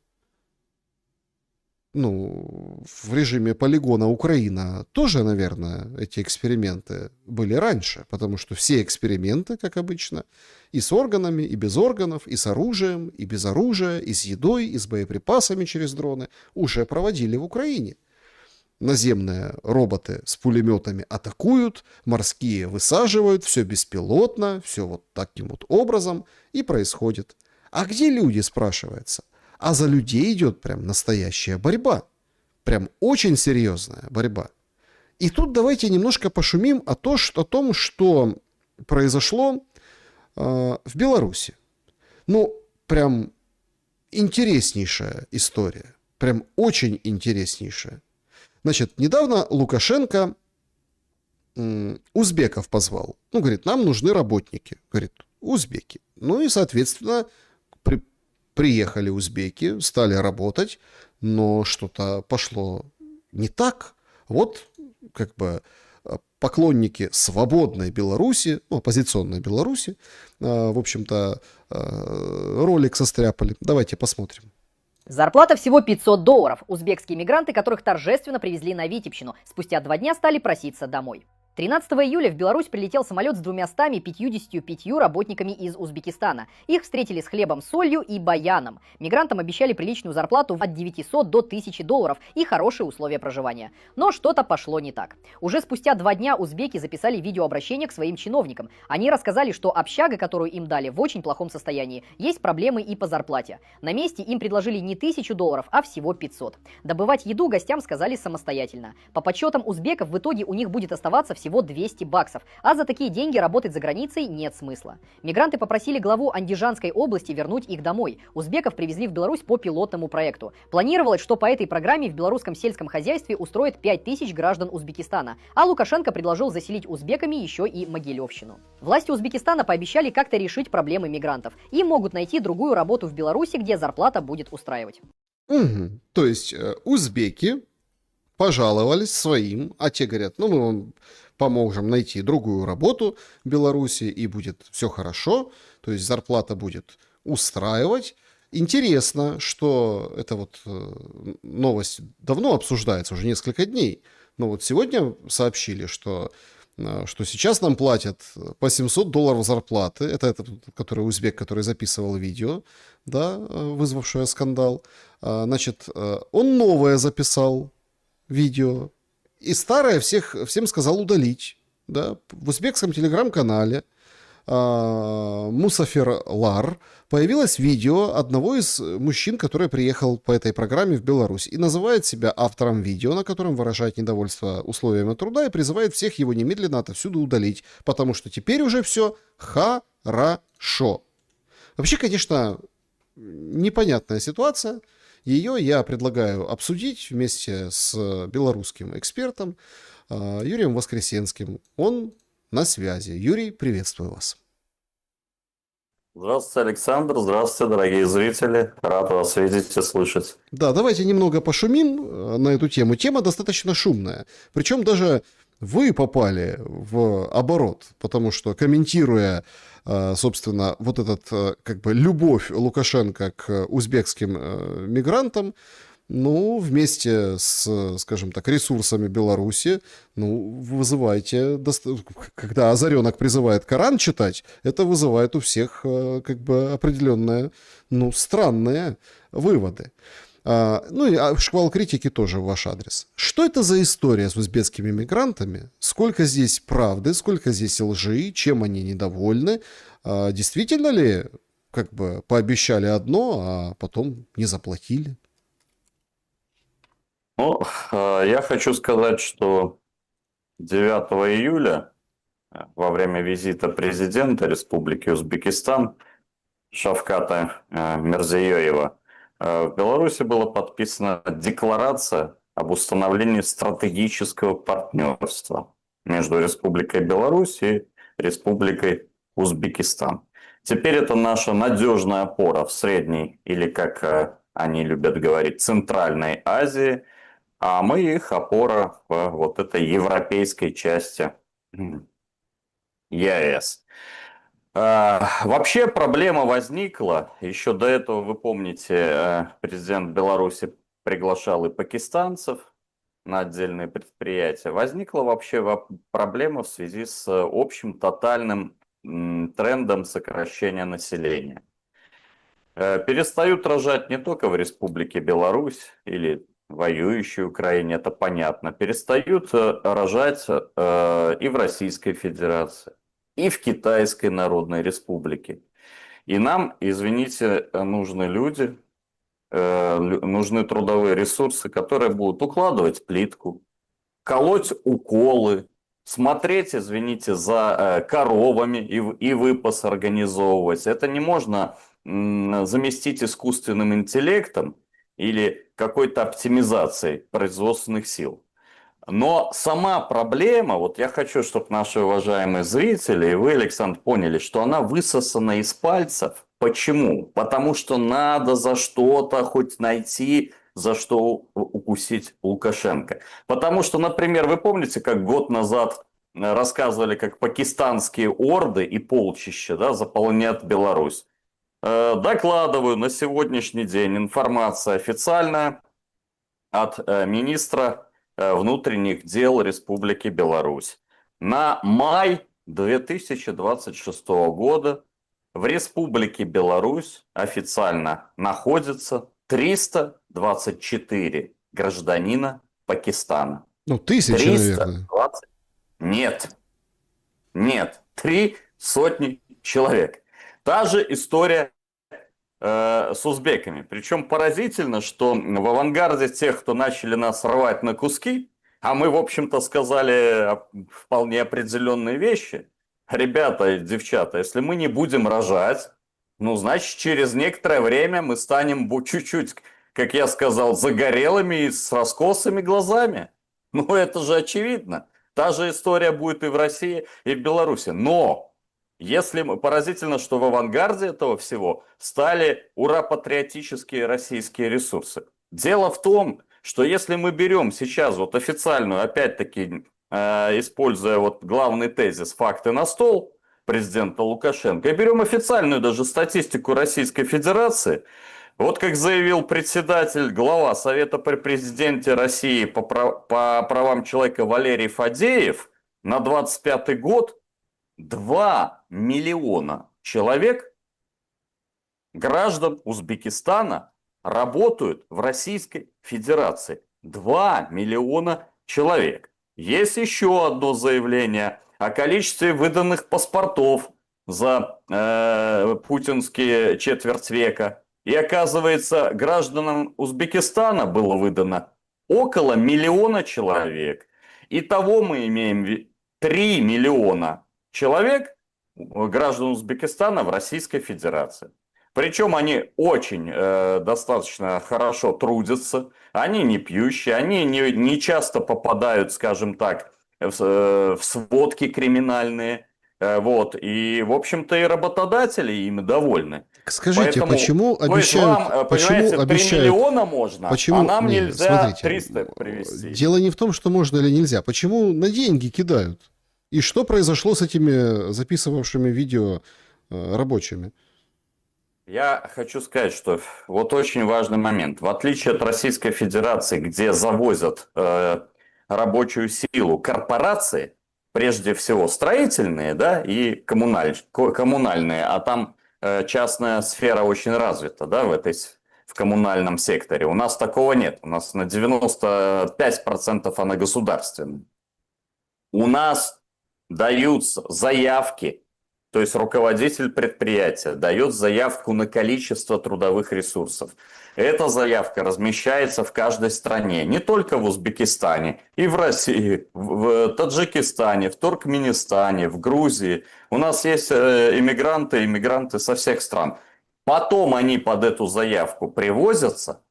Ну, в режиме полигона Украина тоже, наверное, эти эксперименты были раньше, потому что все эксперименты, как обычно, и с органами, и без органов, и с оружием, и без оружия, и с едой, и с боеприпасами через дроны уже проводили в Украине. Наземные роботы с пулеметами атакуют, морские высаживают, все беспилотно, все вот таким вот образом и происходит. А где люди, спрашивается? А за людей идет прям настоящая борьба. Прям очень серьезная борьба. И тут давайте немножко пошумим о том, что произошло в Беларуси. Ну, прям интереснейшая история. Прям очень интереснейшая. Значит, недавно Лукашенко узбеков позвал. Ну, говорит, нам нужны работники. Говорит, узбеки. Ну и, соответственно, приехали узбеки, стали работать, но что-то пошло не так. Вот как бы поклонники свободной Беларуси, ну, оппозиционной Беларуси, в общем-то, ролик состряпали. Давайте посмотрим. Зарплата всего $500. Узбекские мигранты, которых торжественно привезли на Витебщину, спустя 2 дня стали проситься домой. 13 июля в Беларусь прилетел самолет с 255 работниками из Узбекистана. Их встретили с хлебом, солью и баяном. Мигрантам обещали приличную зарплату от $900 до $1000 и хорошие условия проживания. Но что-то пошло не так. Уже спустя 2 дня узбеки записали видеообращение к своим чиновникам. Они рассказали, что общага, которую им дали, в очень плохом состоянии. Есть проблемы и по зарплате. На месте им предложили не $1000, а всего 500. Добывать еду гостям сказали самостоятельно. По подсчетам узбеков, в итоге у них будет оставаться всего $200, а за такие деньги работать за границей нет смысла. Мигранты попросили главу Андижанской области вернуть их домой. Узбеков привезли в Беларусь по пилотному проекту. Планировалось, что по этой программе в белорусском сельском хозяйстве устроят 5000 граждан Узбекистана, а Лукашенко предложил заселить узбеками еще и Могилевщину. Власти Узбекистана пообещали как-то решить проблемы мигрантов. Им могут найти другую работу в Беларуси, где зарплата будет устраивать. Угу. То есть узбеки пожаловались своим, а те говорят, ну мы вам поможем найти другую работу в Беларуси, и будет все хорошо, то есть зарплата будет устраивать. Интересно, что эта вот новость давно обсуждается, уже несколько дней, но вот сегодня сообщили, что сейчас нам платят по $700 зарплаты, это этот, который узбек, который записывал видео, да, вызвавшее скандал, значит, он новое записал видео, и старое всем сказал удалить. Да? В узбекском телеграм-канале Мусафер Лар появилось видео одного из мужчин, который приехал по этой программе в Беларусь и называет себя автором видео, на котором выражает недовольство условиями труда и призывает всех его немедленно отовсюду удалить, потому что теперь уже все хорошо. Вообще, конечно, непонятная ситуация. Ее я предлагаю обсудить вместе с белорусским экспертом Юрием Воскресенским. Он на связи. Юрий, приветствую вас. Здравствуйте, Александр. Здравствуйте, дорогие зрители. Рад вас видеть и слышать. Да, давайте немного пошумим на эту тему. Тема достаточно шумная. Причем даже вы попали в оборот, потому что, комментируя, собственно, вот этот, как бы, любовь Лукашенко к узбекским мигрантам, ну, вместе с, скажем так, ресурсами Беларуси, ну, вызываете, когда Озаренок призывает Коран читать, это вызывает у всех, как бы, определенные, ну, странные выводы. Ну и шквал критики тоже в ваш адрес. Что это за история с узбекскими мигрантами? Сколько здесь правды, сколько здесь лжи, чем они недовольны? Действительно ли, как бы, пообещали одно, а потом не заплатили? Ну, я хочу сказать, что 9 июля, во время визита президента Республики Узбекистан Шавката Мирзиёева, в Беларуси была подписана декларация об установлении стратегического партнерства между Республикой Беларусь и Республикой Узбекистан. Теперь это наша надежная опора в Средней, или, как они любят говорить, Центральной Азии, а мы их опора в вот этой европейской части ЕАЭС. Вообще проблема возникла, еще до этого, вы помните, президент Беларуси приглашал и пакистанцев на отдельные предприятия. Возникла вообще проблема в связи с общим тотальным трендом сокращения населения. Перестают рожать не только в Республике Беларусь или воюющей Украине, это понятно. Перестают рожать и в Российской Федерации, и в Китайской Народной Республике. И нам, извините, нужны люди, нужны трудовые ресурсы, которые будут укладывать плитку, колоть уколы, смотреть, извините, за коровами и выпас организовывать. Это не можно заместить искусственным интеллектом или какой-то оптимизацией производственных сил. Но сама проблема, вот я хочу, чтобы наши уважаемые зрители и вы, Александр, поняли, что она высосана из пальцев. Почему? Потому что надо за что-то хоть найти, за что укусить Лукашенко. Потому что, например, вы помните, как год назад рассказывали, как пакистанские орды и полчища, да, заполнят Беларусь. Докладываю, на сегодняшний день информация официальная от министра внутренних дел Республики Беларусь. На май 2026 года в Республике Беларусь официально находится 324 гражданина Пакистана. Ну, тысячи, наверное. Нет. 3 сотни человек. Та же история с узбеками. Причем поразительно, что в авангарде тех, кто начали нас рвать на куски, а мы, в общем-то, сказали вполне определенные вещи. Ребята и девчата, если мы не будем рожать, ну, значит, через некоторое время мы станем чуть-чуть, как я сказал, загорелыми и с раскосыми глазами. Ну, это же очевидно. Та же история будет и в России, и в Беларуси. Но если поразительно, что в авангарде этого всего стали ура-патриотические российские ресурсы. Дело в том, что если мы берем сейчас вот официальную, опять-таки, используя вот главный тезис «факты на стол» президента Лукашенко, и берем официальную даже статистику Российской Федерации, вот как заявил председатель, глава Совета при президенте России по правам человека Валерий Фадеев, на 25 год 2 миллиона человек, граждан Узбекистана, работают в Российской Федерации. 2 миллиона человек. Есть еще одно заявление о количестве выданных паспортов за путинские четверть века. И оказывается, гражданам Узбекистана было выдано около миллиона человек. Итого мы имеем 3 миллиона человек, граждан Узбекистана в Российской Федерации. Причем они очень достаточно хорошо трудятся, они не пьющие, они не часто попадают, скажем так, в сводки криминальные. Вот. И, в общем-то, и работодатели ими довольны. Скажите, Поэтому, почему то есть обещают... вам, почему понимаете, 3 обещают... миллиона можно, Почему... а нам Не, нельзя смотрите, 300 привезти. дело не в том, что можно или нельзя. Почему на деньги кидают? И что произошло с этими записывавшими видео рабочими? Я хочу сказать, что вот очень важный момент. В отличие от Российской Федерации, где завозят рабочую силу корпорации, прежде всего строительные, да, и коммунальные, а там частная сфера очень развита, да, в коммунальном секторе. У нас такого нет. У нас на 95% она государственная. У нас даются заявки, то есть руководитель предприятия дает заявку на количество трудовых ресурсов. Эта заявка размещается в каждой стране, не только в Узбекистане, и в России, в Таджикистане, в Туркменистане, в Грузии. У нас есть иммигранты со всех стран. Потом они под эту заявку привозятся,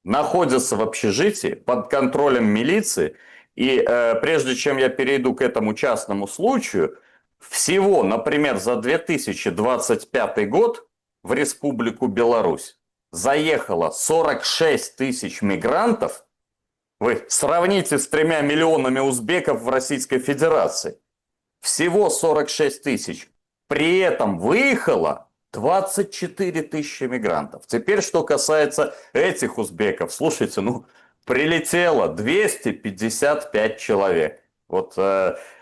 находятся в общежитии под контролем милиции. И прежде чем я перейду к этому частному случаю, всего, например, за 2025 год в Республику Беларусь заехало 46 тысяч мигрантов. Вы сравните с 3 миллионами узбеков в Российской Федерации. Всего 46 тысяч. При этом выехало 24 тысячи мигрантов. Теперь, что касается этих узбеков. Слушайте, прилетело 255 человек. Вот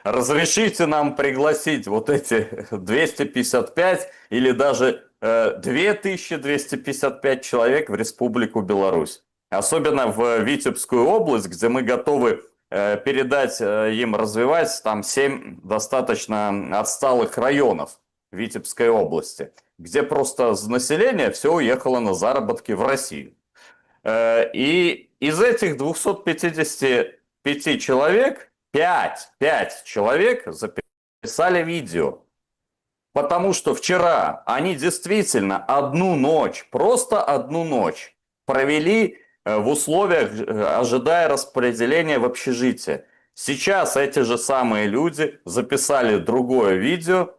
разрешите нам пригласить вот эти 255 или даже 2255 человек в Республику Беларусь. Особенно в Витебскую область, где мы готовы передать им развивать там 7 достаточно отсталых районов Витебской области, где просто население все уехало на заработки в Россию. И из этих 255 человек 5 человек записали видео. Потому что вчера они действительно просто одну ночь провели в условиях, ожидая распределения в общежитие. Сейчас эти же самые люди записали другое видео.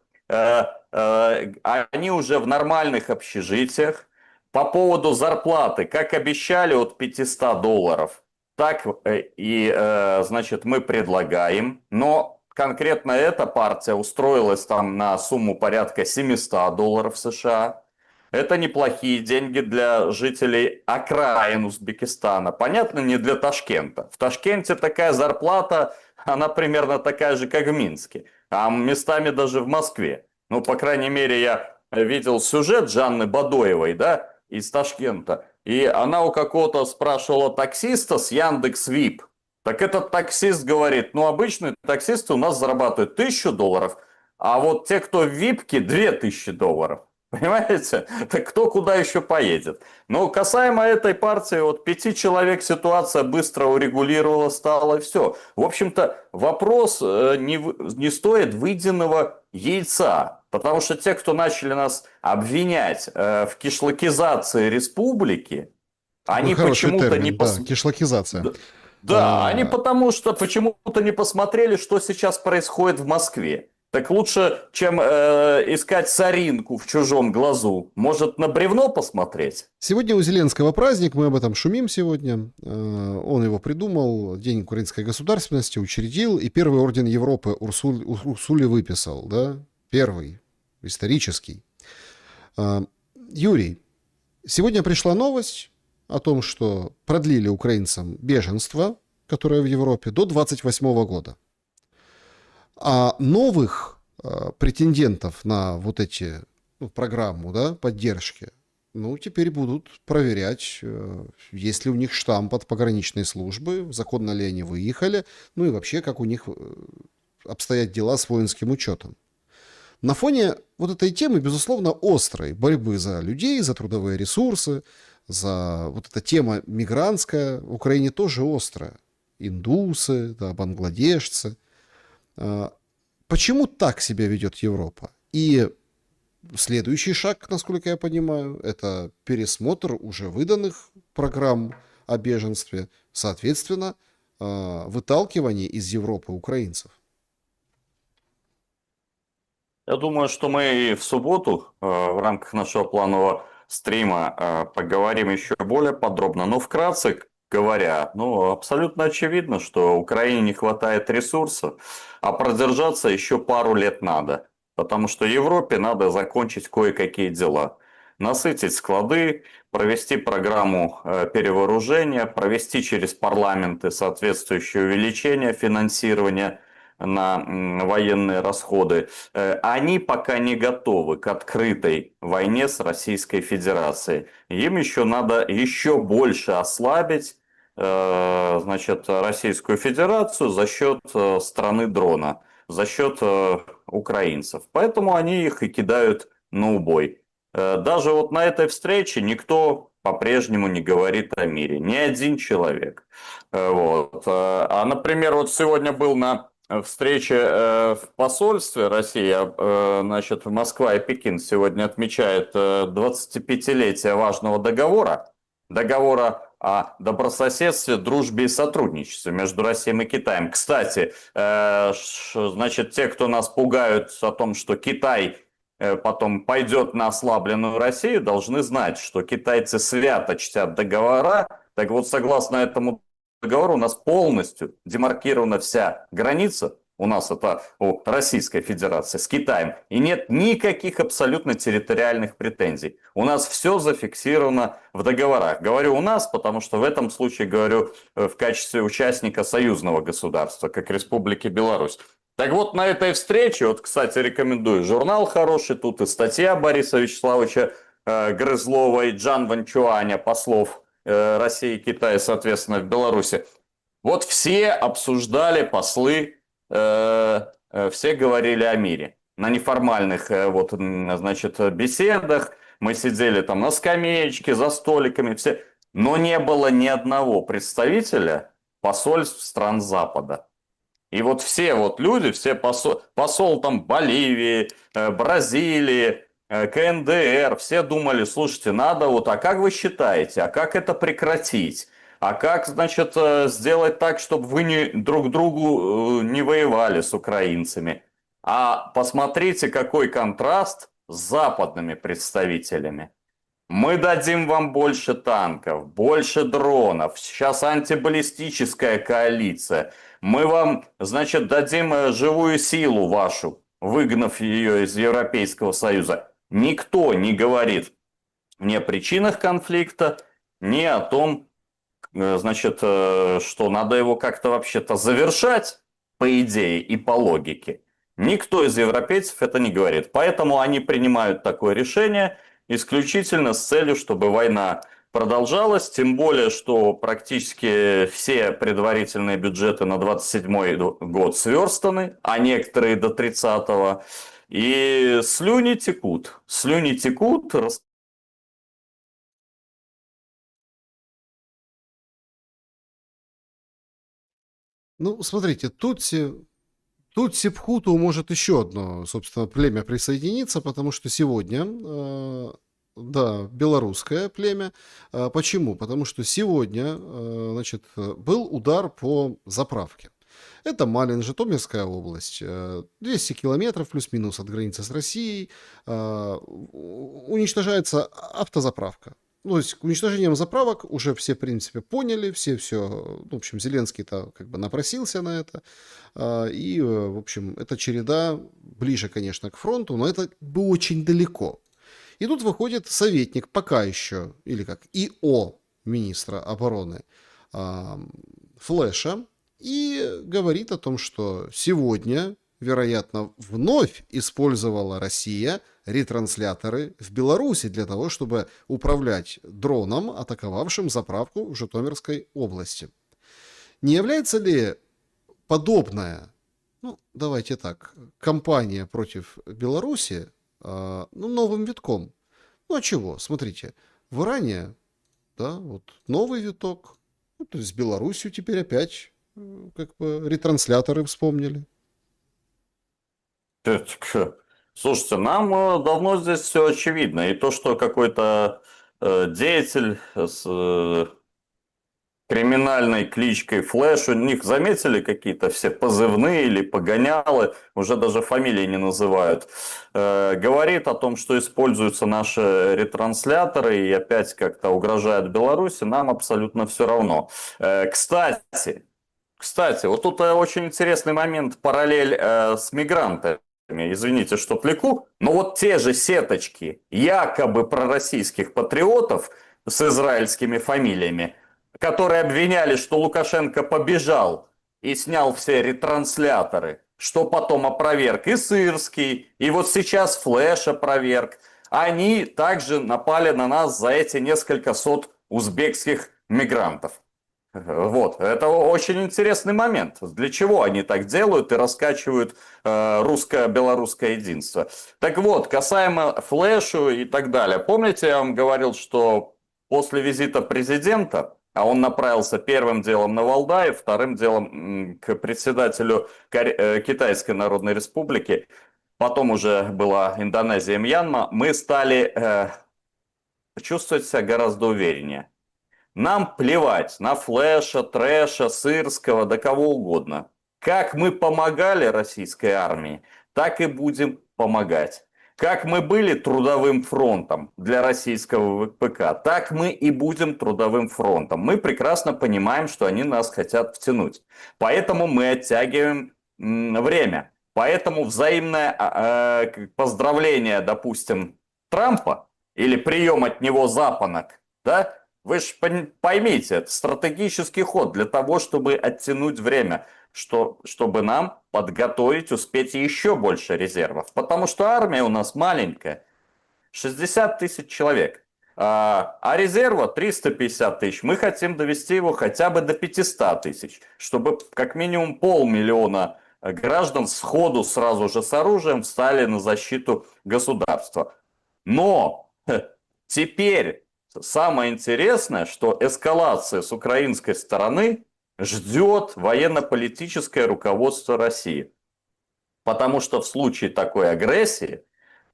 Они уже в нормальных общежитиях. По поводу зарплаты, как обещали, от $500, так и, значит, мы предлагаем. Но конкретно эта партия устроилась там на сумму порядка $700 США. Это неплохие деньги для жителей окраин Узбекистана. Понятно, не для Ташкента. В Ташкенте такая зарплата, она примерно такая же, как в Минске. А местами даже в Москве. Ну, по крайней мере, я видел сюжет Жанны Бадоевой, да, из Ташкента. И она у какого-то спрашивала таксиста с Яндекс.Вип. Так этот таксист говорит, обычные таксисты у нас зарабатывают $1000, а вот те, кто в випке, $2000. Понимаете? Так кто куда еще поедет? Но касаемо этой партии, 5 человек ситуация быстро урегулировала, стала и все. В общем-то, вопрос не стоит выеденного яйца. Потому что те, кто начали нас обвинять в кишлакизации республики, они почему-то не посмотрели. Кишлакизация. Да, они потому что почему-то не посмотрели, что сейчас происходит в Москве. Так лучше, чем искать соринку в чужом глазу, может, на бревно посмотреть? Сегодня у Зеленского праздник, мы об этом шумим сегодня. Он его придумал, День украинской государственности учредил, и первый орден Европы Урсуле выписал, да? Первый, исторический. Юрий, сегодня пришла новость о том, что продлили украинцам беженство, которое в Европе, до 28 года. А новых претендентов на вот эти программу, да, поддержки, теперь будут проверять, есть ли у них штамп от пограничной службы, законно ли они выехали, и вообще, как у них обстоят дела с воинским учетом. На фоне вот этой темы, безусловно, острой борьбы за людей, за трудовые ресурсы, за вот эта тема мигрантская, в Украине тоже острая. Индусы, да, бангладешцы. Почему так себя ведет Европа? И следующий шаг, насколько я понимаю, это пересмотр уже выданных программ о беженстве, соответственно, выталкивание из Европы украинцев. Я думаю, что мы в субботу в рамках нашего планового стрима поговорим еще более подробно. Но вкратце говоря, абсолютно очевидно, что Украине не хватает ресурсов, а продержаться еще пару лет надо. Потому что Европе надо закончить кое-какие дела. Насытить склады, провести программу перевооружения, провести через парламенты соответствующее увеличение финансирования на военные расходы. Они пока не готовы к открытой войне с Российской Федерацией. Им еще надо еще больше ослабить, Российскую Федерацию за счет страны дрона, за счет украинцев. Поэтому они их и кидают на убой. Даже вот на этой встрече никто по-прежнему не говорит о мире. Ни один человек. Вот. А, например, вот сегодня был на встрече в посольстве России, Москва и Пекин сегодня отмечают 25-летие важного договора. Договора о добрососедстве, дружбе и сотрудничестве между Россией и Китаем. Кстати, те, кто нас пугают о том, что Китай потом пойдет на ослабленную Россию, должны знать, что китайцы свято чтят договора. Так вот, согласно этому договору, у нас полностью демаркирована вся граница, у нас это у Российской Федерации с Китаем, и нет никаких абсолютно территориальных претензий. У нас все зафиксировано в договорах. Говорю у нас, потому что в этом случае говорю в качестве участника союзного государства, как Республики Беларусь. Так вот, на этой встрече, кстати, рекомендую, журнал хороший, тут и статья Бориса Вячеславовича Грызлова и Джан Ванчуаня, послов России и Китая, соответственно, в Беларуси. Вот все обсуждали, послы, все говорили о мире. На неформальных беседах мы сидели там на скамеечке, за столиками, все. Но не было ни одного представителя посольств стран Запада. И вот все люди, все посол там Боливии, Бразилии, КНДР, все думали, слушайте, надо а как вы считаете, а как это прекратить? А как, сделать так, чтобы вы друг другу не воевали с украинцами? А посмотрите, какой контраст с западными представителями. Мы дадим вам больше танков, больше дронов, сейчас антибаллистическая коалиция. Мы вам, дадим живую силу вашу, выгнав ее из Европейского Союза. Никто не говорит ни о причинах конфликта, ни о том, что надо его как-то вообще-то завершать, по идее и по логике. Никто из европейцев это не говорит. Поэтому они принимают такое решение исключительно с целью, чтобы война продолжалась. Тем более, что практически все предварительные бюджеты на 27 год сверстаны, а некоторые до 30-го. И слюни текут. Слюни текут. Смотрите, Тутси Пхуту может еще одно, собственно, племя присоединиться, потому что сегодня, белорусское племя. Почему? Потому что сегодня, был удар по заправке. Это Малин, Житомирская область, 200 километров плюс-минус от границы с Россией. Уничтожается автозаправка. То есть уничтожением заправок уже все, в принципе, поняли, все, в общем, Зеленский-то напросился на это. И, в общем, эта череда ближе, конечно, к фронту, но это было очень далеко. И тут выходит советник пока еще, или как ИО министра обороны Флеша, и говорит о том, что сегодня, вероятно, вновь использовала Россия ретрансляторы в Беларуси для того, чтобы управлять дроном, атаковавшим заправку в Житомирской области. Не является ли подобная, давайте так, кампания против Беларуси новым витком? А чего? Смотрите, в Иране, новый виток, то есть с Беларусью теперь опять ретрансляторы вспомнили. Слушайте, нам давно здесь все очевидно. И то, что какой-то деятель с криминальной кличкой Флэш, у них заметили какие-то все позывные или погонялы, уже даже фамилии не называют, говорит о том, что используются наши ретрансляторы и опять как-то угрожают Беларуси, нам абсолютно все равно. Кстати, вот тут очень интересный момент, параллель с мигрантами. Извините, что отвлеку, но вот те же сеточки якобы пророссийских патриотов с израильскими фамилиями, которые обвиняли, что Лукашенко побежал и снял все ретрансляторы, что потом опроверг и Сырский, и вот сейчас Флэш опроверг, они также напали на нас за эти несколько сот узбекских мигрантов. Вот, это очень интересный момент. Для чего они так делают и раскачивают русско-белорусское единство? Так вот, касаемо Флэшу и так далее. Помните, я вам говорил, что после визита президента, а он направился первым делом на Валдай, вторым делом к председателю Китайской Народной Республики, потом уже была Индонезия, Мьянма, мы стали чувствовать себя гораздо увереннее. Нам плевать на Флэша, Трэша, Сырского, да кого угодно. Как мы помогали российской армии, так и будем помогать. Как мы были трудовым фронтом для российского ВПК, так мы и будем трудовым фронтом. Мы прекрасно понимаем, что они нас хотят втянуть. Поэтому мы оттягиваем время. Поэтому взаимное поздравление, допустим, Трампа или прием от него запонок, да, вы же поймите, это стратегический ход для того, чтобы оттянуть время, чтобы нам подготовить, успеть еще больше резервов. Потому что армия у нас маленькая, 60 тысяч человек, а резерва 350 тысяч. Мы хотим довести его хотя бы до 500 тысяч, чтобы как минимум 500 000 граждан сходу сразу же с оружием встали на защиту государства. Но теперь... Самое интересное, что эскалация с украинской стороны ждет военно-политическое руководство России. Потому что в случае такой агрессии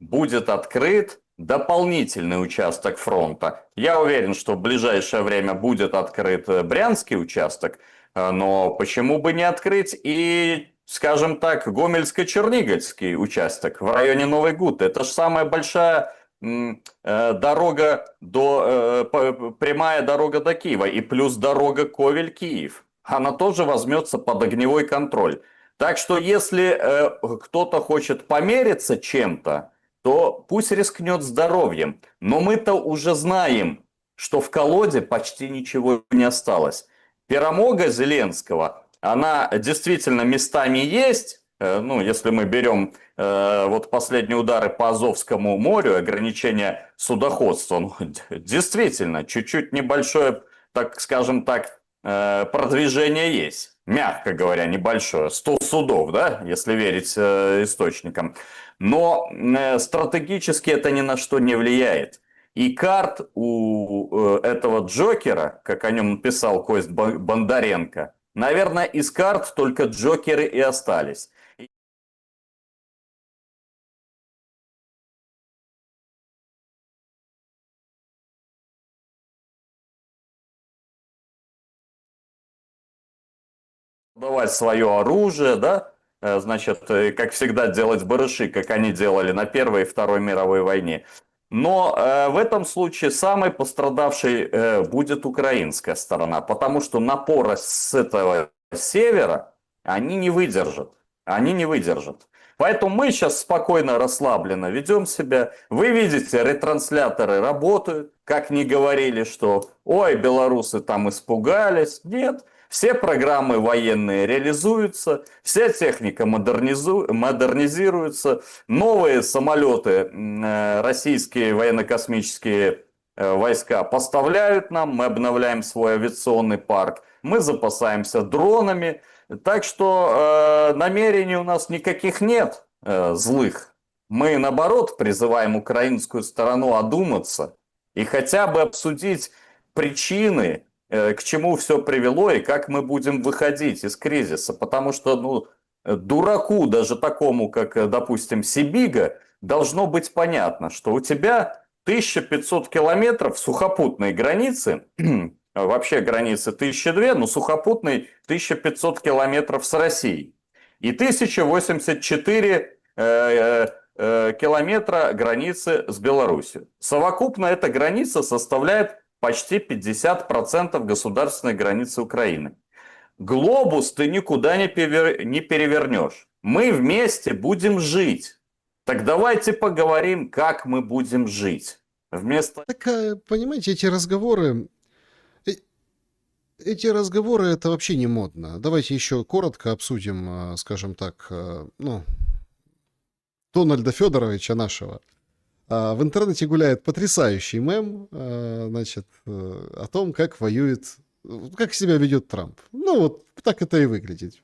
будет открыт дополнительный участок фронта. Я уверен, что в ближайшее время будет открыт Брянский участок, но почему бы не открыть и, скажем так, Гомельско-Черниговский участок в районе Новой Гуты. Это же самая большая... дорога прямая дорога до Киева и плюс дорога Ковель-Киев. Она тоже возьмется под огневой контроль. Так что если кто-то хочет помериться чем-то, то пусть рискнет здоровьем. Но мы-то уже знаем, что в колоде почти ничего не осталось. Перемога Зеленского, она действительно местами есть. Ну, если мы берем вот последние удары по Азовскому морю, ограничение судоходства, ну, действительно, чуть-чуть небольшое, так скажем так, продвижение есть. Мягко говоря, небольшое. 100 судов, да, если верить источникам. Но стратегически это ни на что не влияет. И карт у этого Джокера, как о нем написал Кость Бондаренко, наверное, из карт только Джокеры и остались. Давать свое оружие, да, значит, как всегда делать барыши, как они делали на Первой и Второй мировой войне. Но в этом случае самой пострадавшей будет украинская сторона, потому что напора с этого севера они не выдержат. Они не выдержат. Поэтому мы сейчас спокойно, расслабленно ведем себя. Вы видите, ретрансляторы работают, как не говорили, что ой, белорусы там испугались. Нет. Все программы военные реализуются, вся техника модернизируется, новые самолеты российские военно-космические войска поставляют нам, мы обновляем свой авиационный парк, мы запасаемся дронами, так что намерений у нас никаких нет злых. Мы, наоборот, призываем украинскую сторону одуматься и хотя бы обсудить причины, к чему все привело и как мы будем выходить из кризиса. Потому что, дураку, даже такому, как, допустим, Сибига, должно быть понятно, что у тебя 1500 километров сухопутной границы, вообще границы 1002, но сухопутной 1500 километров с Россией. И 1084 километра границы с Беларусью. Совокупно эта граница составляет почти 50% государственной границы Украины. Глобус ты никуда не перевернешь. Мы вместе будем жить. Так давайте поговорим, как мы будем жить. Вместо... Так, понимаете, эти разговоры это вообще не модно. Давайте еще коротко обсудим, скажем так, Дональда Федоровича нашего. В интернете гуляет потрясающий мем, значит, о том, как воюет, как себя ведет Трамп. Ну вот так это и выглядит.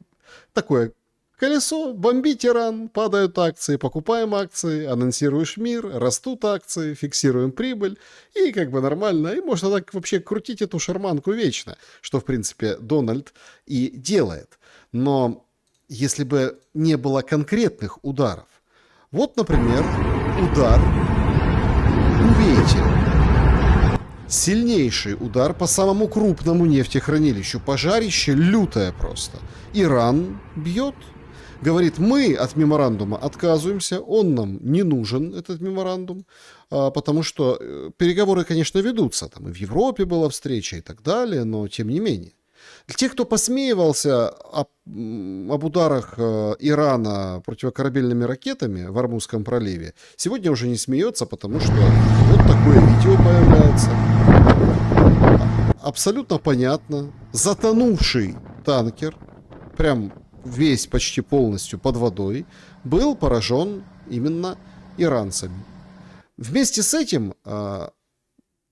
Такое колесо, бомбить Иран, падают акции, покупаем акции, анонсируешь мир, растут акции, фиксируем прибыль, и как бы нормально. И можно так вообще крутить эту шарманку вечно, что, в принципе, Дональд и делает. Но если бы не было конкретных ударов, вот, например, удар в Кувейте. Сильнейший удар по самому крупному нефтехранилищу. Пожарище лютое просто. Иран бьет. Говорит, мы от меморандума отказываемся, он нам не нужен, этот меморандум, потому что переговоры, конечно, ведутся. Там и в Европе была встреча и так далее, но тем не менее. Для тех, кто посмеивался об ударах Ирана противокорабельными ракетами в Ормузском проливе, сегодня уже не смеется, потому что вот такое видео появляется. Абсолютно понятно. Затонувший танкер, прям весь почти полностью под водой, был поражен именно иранцами. Вместе с этим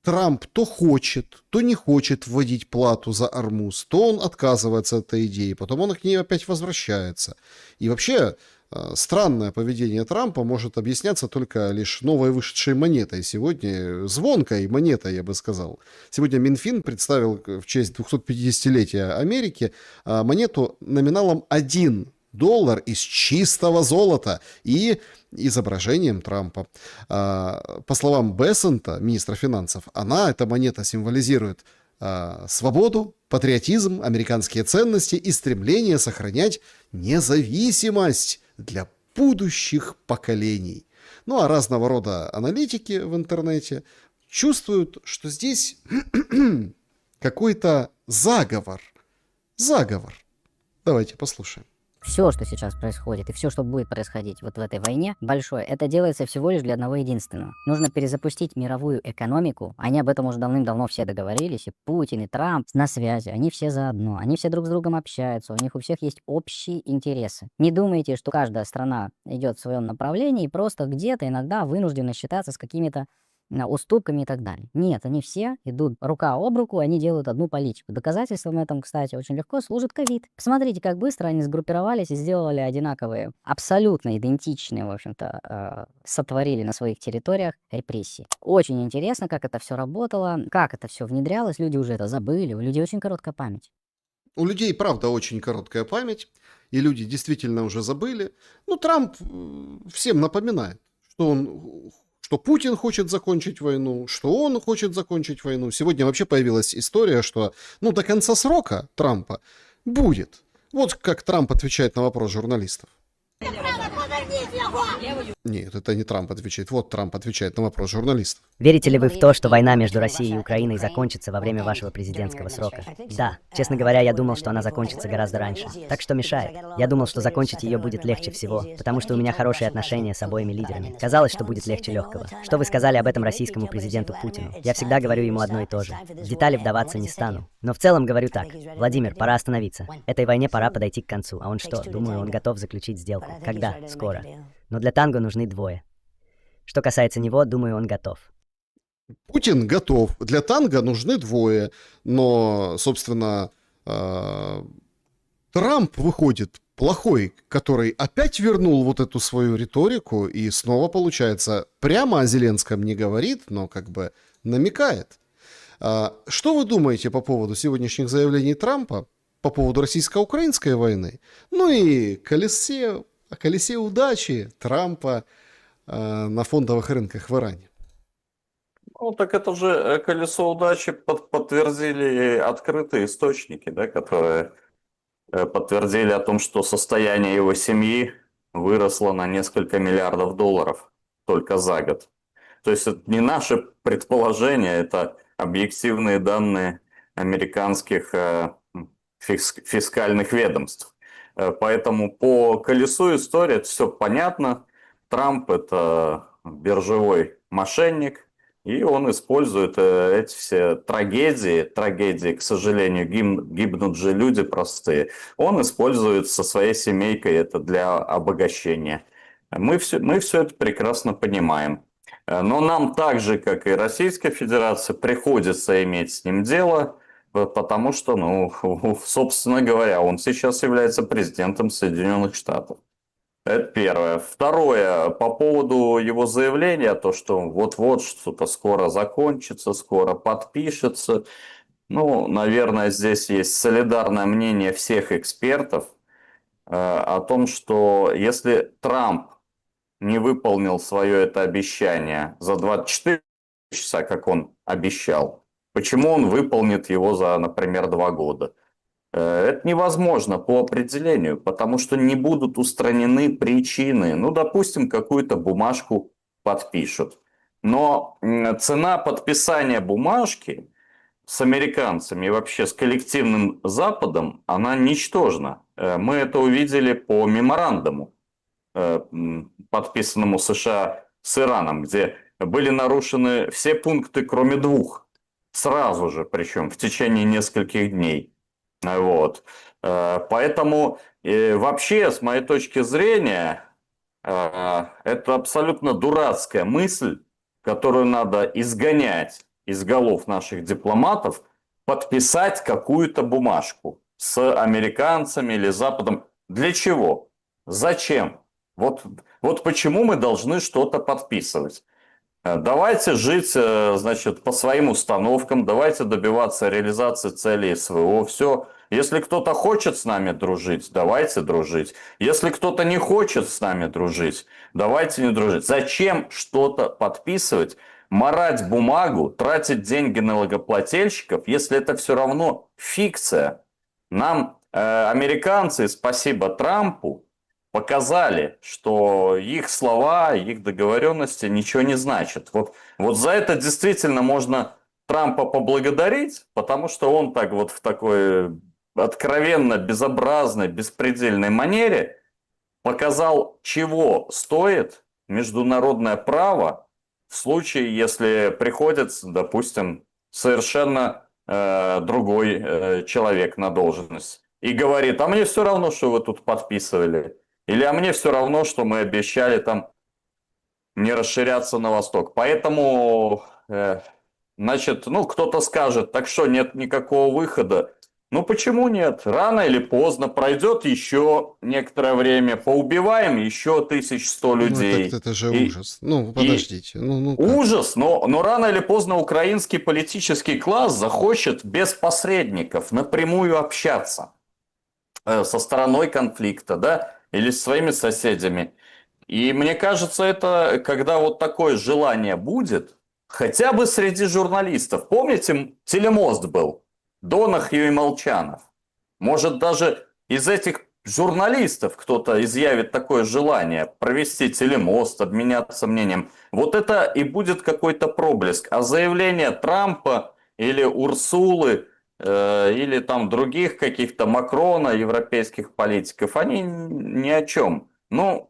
Трамп то хочет, то не хочет вводить плату за Ормуз, то он отказывается от этой идеи, потом он к ней опять возвращается. И вообще странное поведение Трампа может объясняться только лишь новой вышедшей монетой. Сегодня звонкой монетой, я бы сказал. Сегодня Минфин представил в честь 250-летия Америки монету номиналом $1 из чистого золота и изображением Трампа. По словам Бессента, министра финансов, эта монета символизирует свободу, патриотизм, американские ценности и стремление сохранять независимость для будущих поколений. Ну а разного рода аналитики в интернете чувствуют, что здесь какой-то заговор. Заговор. Давайте послушаем. Все, что сейчас происходит, и все, что будет происходить вот в этой войне, большое, это делается всего лишь для одного единственного. Нужно перезапустить мировую экономику. Они об этом уже давным-давно все договорились. И Путин, и Трамп на связи. Они все заодно. Они все друг с другом общаются. У них у всех есть общие интересы. Не думайте, что каждая страна идет в своем направлении и просто где-то иногда вынуждена считаться с какими-то уступками и так далее. Нет, они все идут рука об руку, они делают одну политику. Доказательством этом, кстати, очень легко служит ковид. Посмотрите, как быстро они сгруппировались и сделали одинаковые, абсолютно идентичные, в общем-то, сотворили на своих территориях репрессии. Очень интересно, как это все работало, как это все внедрялось. Люди уже это забыли, у людей очень короткая память. У людей, правда, очень короткая память, и люди действительно уже забыли. Ну, Трамп всем напоминает, что Путин хочет закончить войну, что он хочет закончить войну. Сегодня вообще появилась история, что до конца срока Трампа будет. Вот как Трамп отвечает на вопрос журналистов. Нет, это не Трамп отвечает. Вот Трамп отвечает на вопрос журналистов. Верите ли вы в то, что война между Россией и Украиной закончится во время вашего президентского срока? Да. Честно говоря, я думал, что она закончится гораздо раньше. Так что мешает? Я думал, что закончить ее будет легче всего, потому что у меня хорошие отношения с обоими лидерами. Казалось, что будет легче легкого. Что вы сказали об этом российскому президенту Путину? Я всегда говорю ему одно и то же. В детали вдаваться не стану. Но в целом говорю так. Владимир, пора остановиться. Этой войне пора подойти к концу. А он что? Думаю, он готов заключить сделку. Когда? Скоро. Но для танго нужны двое. Что касается него, думаю, он готов. Путин готов. Для танго нужны двое. Но, собственно, Трамп выходит плохой, который опять вернул вот эту свою риторику и снова, получается, прямо о Зеленском не говорит, но как бы намекает. Что вы думаете по поводу сегодняшних заявлений Трампа по поводу российско-украинской войны? Ну и о колесе удачи Трампа на фондовых рынках в Иране. Ну, так это же колесо удачи подтвердили открытые источники, да, которые подтвердили о том, что состояние его семьи выросло на несколько миллиардов долларов только за год. То есть это не наше предположение, это объективные данные американских фискальных ведомств. Поэтому по колесу истории это все понятно. Трамп – это биржевой мошенник, и он использует эти все трагедии, к сожалению, гибнут же люди простые, он использует со своей семейкой это для обогащения. Мы все это прекрасно понимаем. Но нам так же, как и Российской Федерации, приходится иметь с ним дело, потому что, ну, собственно говоря, он сейчас является президентом Соединенных Штатов. Это первое. Второе, по поводу его заявления, то, что вот-вот что-то скоро закончится, скоро подпишется. Ну, наверное, здесь есть солидарное мнение всех экспертов о том, что если Трамп не выполнил свое это обещание за 24 часа, как он обещал, почему он выполнит его за, например, 2 года? Это невозможно по определению, потому что не будут устранены причины. Ну, допустим, какую-то бумажку подпишут. Но цена подписания бумажки с американцами и вообще с коллективным Западом, она ничтожна. Мы это увидели по меморандуму, подписанному США с Ираном, где были нарушены все пункты, кроме 2. Сразу же, причем в течение нескольких дней. Вот. Поэтому вообще, с моей точки зрения, это абсолютно дурацкая мысль, которую надо изгонять из голов наших дипломатов, подписать какую-то бумажку с американцами или Западом. Для чего? Зачем? Вот почему мы должны что-то подписывать. Давайте жить, значит, по своим установкам, давайте добиваться реализации целей СВО, все. Если кто-то хочет с нами дружить, давайте дружить. Если кто-то не хочет с нами дружить, давайте не дружить. Зачем что-то подписывать, марать бумагу, тратить деньги налогоплательщиков, если это все равно фикция? Нам американцы, спасибо Трампу, показали, что их слова, их договоренности ничего не значат. Вот за это действительно можно Трампа поблагодарить, потому что он так вот в такой откровенно безобразной, беспредельной манере показал, чего стоит международное право в случае, если приходится, допустим, совершенно другой человек на должность и говорит: а мне все равно, что вы тут подписывали. Или а мне все равно, что мы обещали там не расширяться на восток. Поэтому, значит, ну, кто-то скажет: так что, нет никакого выхода? Ну, почему нет? Рано или поздно пройдет еще некоторое время, поубиваем еще 1100 людей. Ну, так это же ужас. Ну, подождите. Ужас, но рано или поздно украинский политический класс захочет без посредников напрямую общаться со стороной конфликта, да? Или с своими соседями. И мне кажется, это когда вот такое желание будет, хотя бы среди журналистов. Помните, телемост был? Донахью и Молчанов. Может, даже из этих журналистов кто-то изъявит такое желание провести телемост, обменяться мнением. Вот это и будет какой-то проблеск. А заявление Трампа или Урсулы, или там других каких-то Макрона, европейских политиков, они ни о чем. Ну,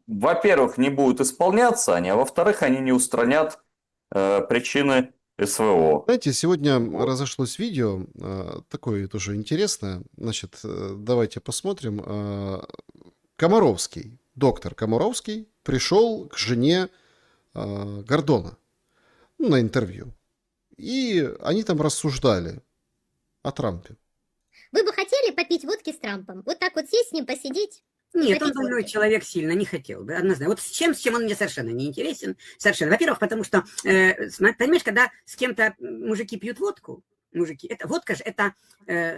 во-первых, не будут исполняться они, а во-вторых, они не устранят причины СВО. Знаете, сегодня разошлось видео, такое тоже интересное. Значит, давайте посмотрим. Комаровский, доктор Комаровский, пришел к жене Гордона на интервью. И они там рассуждали о Трампе. Вы бы хотели попить водки с Трампом? Вот так вот сесть с ним, посидеть? Нет, он больной человек сильно, не хотел бы, однозначно. Вот с чем он мне совершенно не интересен. Совершенно. Во-первых, потому что, понимаешь, когда с кем-то мужики пьют водку, мужики, это водка же это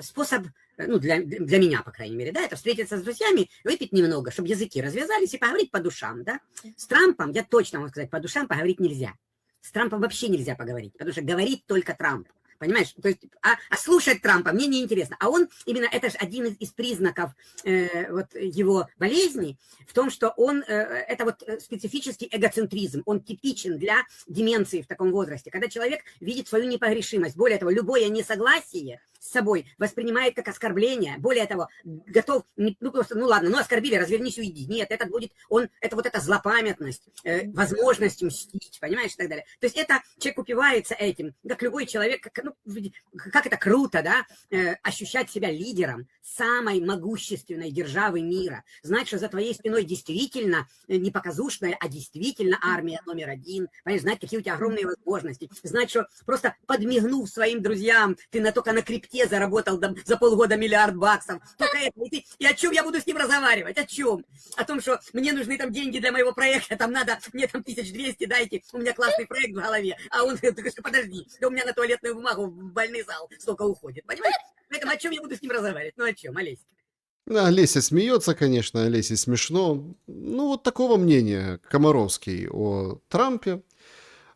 способ, ну, для меня, по крайней мере, да, это встретиться с друзьями, выпить немного, чтобы языки развязались и поговорить по душам, да. С Трампом, я точно могу сказать, по душам поговорить нельзя. С Трампом вообще нельзя поговорить, потому что говорит только Трамп. Понимаешь? То есть, а слушать Трампа мне неинтересно. А он, именно это же один из признаков вот его болезни, в том, что он, это вот специфический эгоцентризм. Он типичен для деменции в таком возрасте. Когда человек видит свою непогрешимость. Более того, любое несогласие с собой воспринимает как оскорбление. Более того, готов, ну просто, ну ладно, ну оскорбили, развернись, уйди. Нет, это будет, это вот эта злопамятность, возможность мстить, понимаешь, и так далее. То есть это человек упивается этим, как любой человек, как это круто, да, ощущать себя лидером самой могущественной державы мира. Знать, что за твоей спиной действительно не показушная, а действительно армия номер один. Понимаешь, знать, какие у тебя огромные возможности. Знать, что просто подмигнув своим друзьям, ты только на крипте заработал за полгода $1 миллиард. Только это. И о чем я буду с ним разговаривать? О чем? О том, что мне нужны там деньги для моего проекта, там надо, мне там 1200 дайте, у меня классный проект в голове. А он говорит, подожди, да у меня на туалетную бумагу в больный зал столько уходит. Понимаешь? Поэтому о чем я буду с ним разговаривать? Ну о чем, Олеся? Да, Леся смеется, конечно, Лесе смешно. Ну, вот такого мнения Комаровский о Трампе.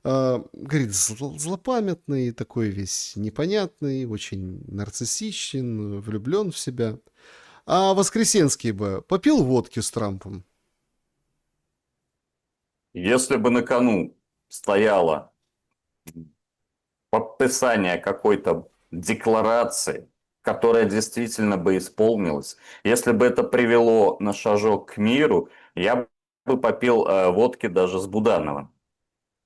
Говорит, злопамятный, такой весь непонятный, очень нарциссичен, влюблен в себя. А Воскресенский бы попил водки с Трампом? Если бы на кону стояло подписание какой-то декларации, которая действительно бы исполнилась, если бы это привело на шажок к миру, я бы попил водки даже с Будановым.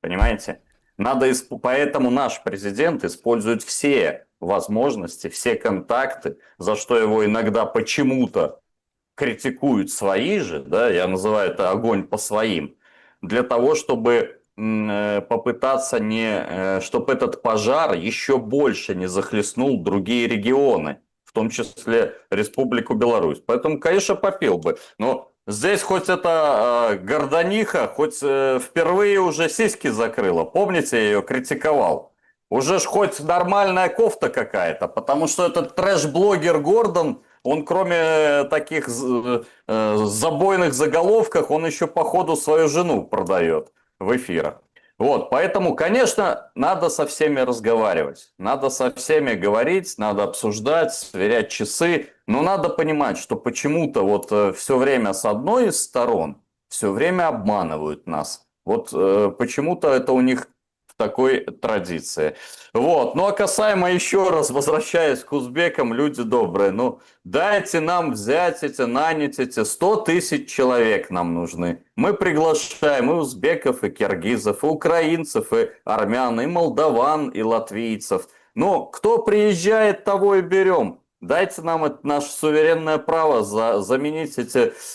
Понимаете? Поэтому наш президент использует все возможности, все контакты, за что его иногда почему-то критикуют свои же, да, я называю это огонь по своим, для того, чтобы попытаться чтобы этот пожар еще больше не захлестнул другие регионы, в том числе Республику Беларусь. Поэтому, конечно, попил бы. Но здесь хоть это гордониха, хоть впервые уже сиськи закрыла. Помните, я ее критиковал? Уже ж хоть нормальная кофта какая-то, потому что этот трэш-блогер Гордон, он кроме таких забойных заголовков, он еще по ходу свою жену продает в эфирах. Вот, поэтому, конечно, надо со всеми разговаривать, надо со всеми говорить, надо обсуждать, сверять часы, но надо понимать, что почему-то вот все время с одной из сторон все время обманывают нас. Вот почему-то это у них в такой традиции. Вот, ну а касаемо еще раз, возвращаясь к узбекам, люди добрые, ну дайте нам взять нанять эти 100 тысяч человек нам нужны. Мы приглашаем и узбеков, и киргизов, и украинцев, и армян, и молдаван, и латвийцев. Но кто приезжает, того и берем. Дайте нам это наше суверенное право заменить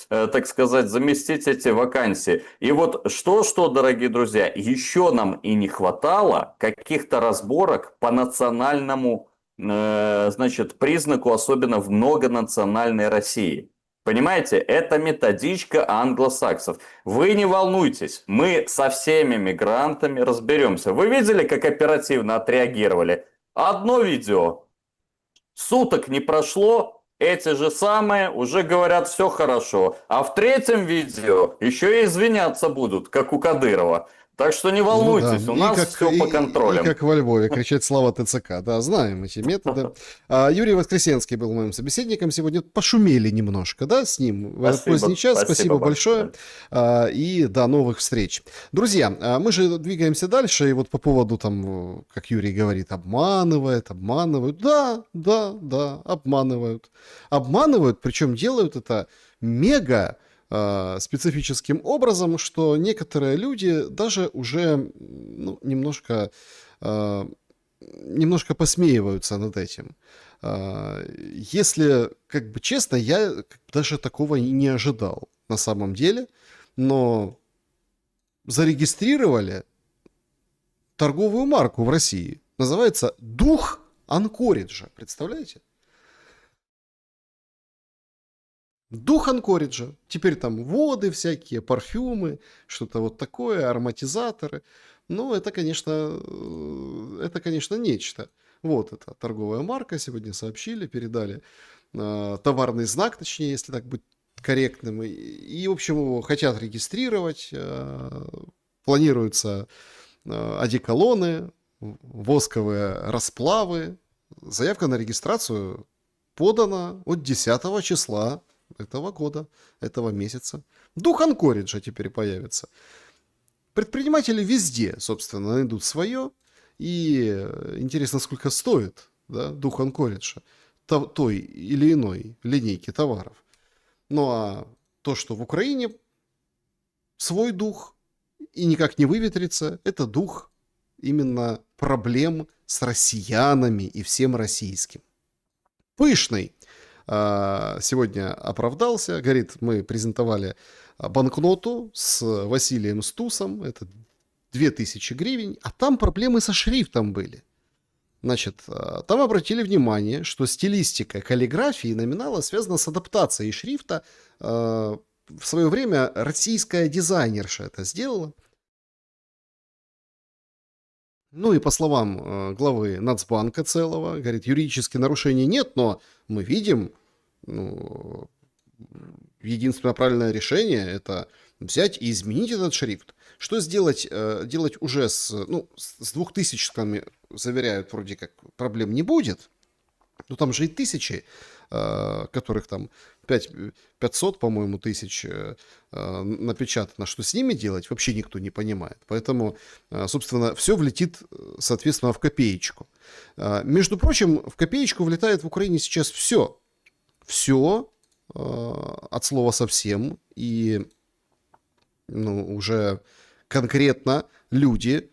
так сказать, заместить эти вакансии. И вот что, дорогие друзья, еще нам и не хватало каких-то разборок по национальному, значит, признаку, особенно в многонациональной России. Понимаете, это методичка англосаксов. Вы не волнуйтесь, мы со всеми мигрантами разберемся. Вы видели, как оперативно отреагировали? Одно видео. Суток не прошло, эти же самые уже говорят, все хорошо. А в третьем видео еще и извиняться будут, как у Кадырова. Так что не волнуйтесь, у нас все по контролям. И как во Львове кричать «Слава ТЦК». Да, знаем эти методы. Юрий Воскресенский был моим собеседником сегодня. Пошумели немножко, да, с ним. В поздний час. Спасибо большое. И до новых встреч. Друзья, мы же двигаемся дальше. И вот по поводу, там, как Юрий говорит, обманывают. Да, обманывают. Обманывают, причем делают это мега специфическим образом, что некоторые люди даже уже немножко посмеиваются над этим. Если, как бы честно, я даже такого и не ожидал на самом деле, но зарегистрировали торговую марку в России. Называется «Дух Анкориджа». Представляете? Дух Анкориджа. Теперь там воды всякие, парфюмы, что-то вот такое, ароматизаторы. Ну, это, конечно, нечто. Вот это торговая марка, сегодня сообщили, передали товарный знак, точнее, если так быть корректным. И, в общем, его хотят регистрировать, планируются одеколоны, восковые расплавы. Заявка на регистрацию подана от 10 числа этого года, этого месяца. Дух Анкориджа теперь появится. Предприниматели везде, собственно, найдут свое. И интересно, сколько стоит, да, дух Анкориджа той или иной линейки товаров. Ну а то, что в Украине свой дух и никак не выветрится, это дух именно проблем с россиянами и всем российским. Пышный сегодня оправдался, говорит, мы презентовали банкноту с Василием Стусом, это 2000 гривен, а там проблемы со шрифтом были. Значит, там обратили внимание, что стилистика каллиграфии и номинала связана с адаптацией шрифта. В свое время российская дизайнерша это сделала. Ну и по словам главы Нацбанка целого, говорит, юридических нарушений нет, но мы видим, единственное правильное решение – это взять и изменить этот шрифт. Что сделать уже с 2000-ками, заверяют, вроде как проблем не будет. Но там же и тысячи, которых там 500, по-моему, тысяч напечатано. Что с ними делать, вообще никто не понимает. Поэтому, собственно, все влетит, соответственно, в копеечку. Между прочим, в копеечку влетает в Украине сейчас все. Все от слова совсем. И уже конкретно люди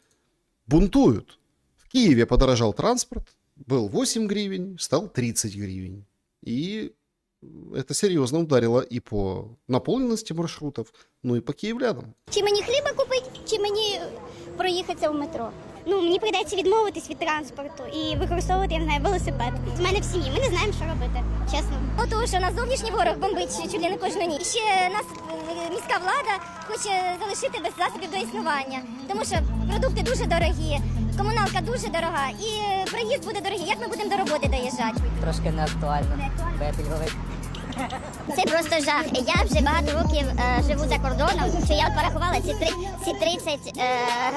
бунтуют. В Киеве подорожал транспорт, был 8 гривен, стал 30 гривен. И это серйозно ударило і по наповненості маршрутів, і по київлянам. Чи мені хліба купити, чи мені проїхатися в метро? Мені прийдеться відмовитись від транспорту і використовувати, я не знаю, велосипед. У мене в сім'ї, ми не знаємо, що робити, чесно. Тому що нас зовнішній ворог бомбить чуть ли не кожну ніч. Ще нас міська влада хоче залишити без засобів до існування. Тому що продукти дуже дорогі, комуналка дуже дорога і проїзд буде дорогий. Як ми будемо до роботи доїжджати? Трошки не актуально. Це просто жах. Я вже багато років живу за кордоном, що я порахувала ці 30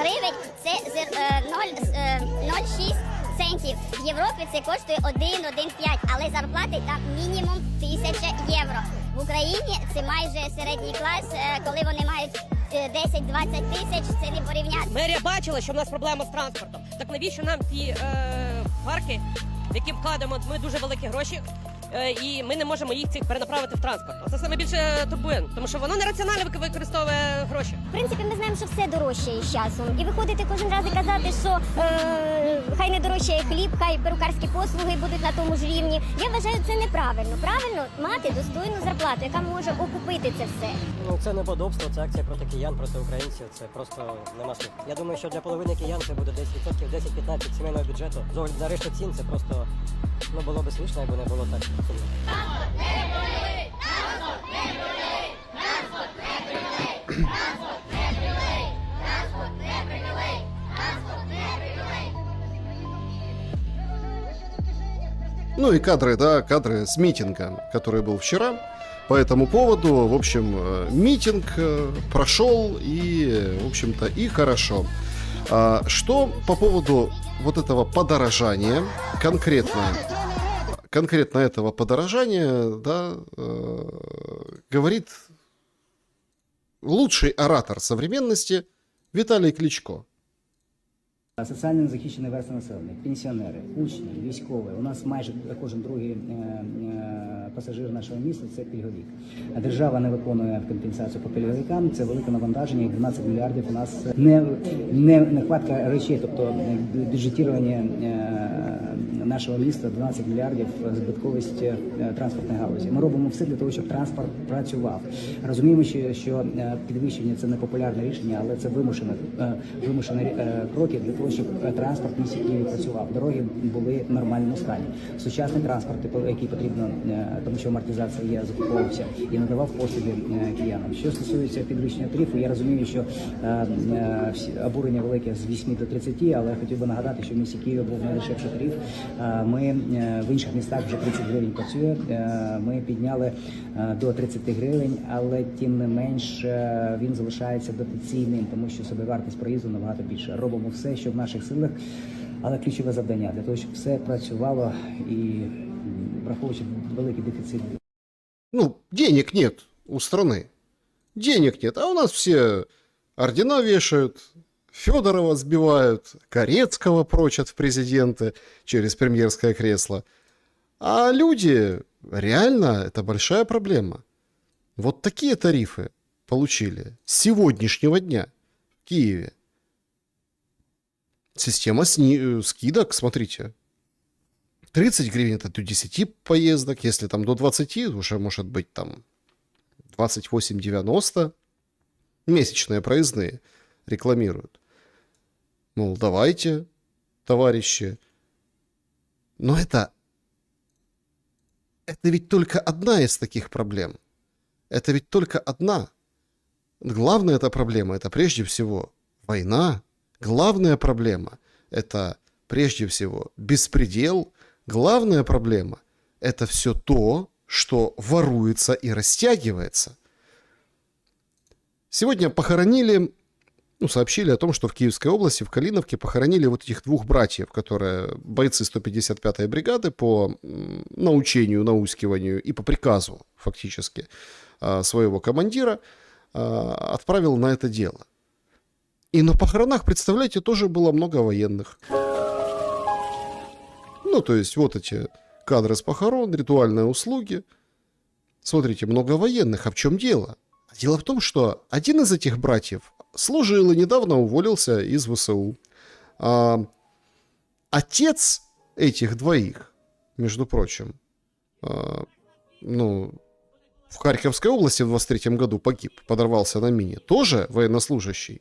гривень, це 0,6 центів. В Європі це коштує 1,5, але зарплати там мінімум 1000 євро. В Україні це майже середній клас, коли вони мають 10-20 тисяч, це не порівняти. Мерія бачила, що в нас проблема з транспортом. Так навіщо нам ті парки, в які вкладемо ми дуже великі гроші, і ми не можемо їх цих перенаправити в транспорт. Це саме більше турбує, тому що воно нераціонально використовує гроші. В принципі, ми знаємо, що все дорожчає з часом. І виходити кожен раз і казати, що хай не дорожчає хліб, хай перукарські послуги будуть на тому ж рівні. Я вважаю, це неправильно. Правильно мати достойну зарплату, яка може окупити це все. Це не подобство, це акція проти киян, проти українців. Це просто нема слів. Я думаю, що для половини киян це буде 10%, 10-15% сімейного бюджету. З огляду на решту цін це просто було б смішно, якби не було так. Ну и кадры с митинга, который был вчера. По этому поводу, в общем, митинг прошел и, в общем-то, и хорошо. Что по поводу вот этого подорожания, конкретно этого подорожания, да, говорит лучший оратор современности Виталий Кличко. Соціально захищені верстви населення, пенсіонери, учні, військові. У нас майже кожен другий пасажир нашого міста – це пільговик. А держава не виконує компенсацію по пільговикам. Це велике навантаження, і 12 мільярдів у нас нехватка речей, тобто бюджетування нашого міста 12 мільярдів збитковість транспортної галузі. Ми робимо все для того, щоб транспорт працював. Розуміємо, що підвищення – це не популярне рішення, але це вимушені кроки для того, щоб транспорт в місті Києві працював. Дороги були в нормальному стані. Сучасний транспорт, який потрібно, тому що амортизація є, закуповувався і надавав послуги киянам. Що стосується підвищення тарифу, я розумію, що або обурення велике з 8 до 30, але хотів би нагадати, що в місті Києві був найдешевший тариф. Ми в інших містах вже 30 гривень працює. Ми підняли до 30 гривень, але тим не менш він залишається дотаційним, тому що собівартість проїзду набагато більше. Робимо все, що в наших силах, але ключове завдання для того, щоб все працювало і враховуючи великий дефіцит. Ну, денег нет у страны. Денег нет. А у нас все ордена вешают, Федорова сбивают, Корецкого прочат в президенты через премьерское кресло. А люди, реально, это большая проблема. Вот такие тарифы получили с сегодняшнего дня в Киеве. Система скидок, смотрите. 30 гривен это до 10 поездок, если там до 20, уже может быть там 28,90. Месячные проездные рекламируют. Мол, давайте, товарищи. Но это ведь только одна из таких проблем. Это ведь только одна. Главная эта проблема, это прежде всего война. Главная проблема, это прежде всего беспредел. Главная проблема – это все то, что воруется и растягивается. Сегодня похоронили, сообщили о том, что в Киевской области, в Калиновке, похоронили вот этих двух братьев, которые бойцы 155-й бригады по научению, наускиванию и по приказу, фактически, своего командира отправил на это дело. И на похоронах, представляете, тоже было много военных. То есть вот эти кадры с похорон, ритуальные услуги. Смотрите, много военных. А в чем дело? Дело в том, что один из этих братьев служил и недавно уволился из ВСУ. Отец этих двоих, между прочим, в Харьковской области в 23 году погиб, подорвался на мине. Тоже военнослужащий.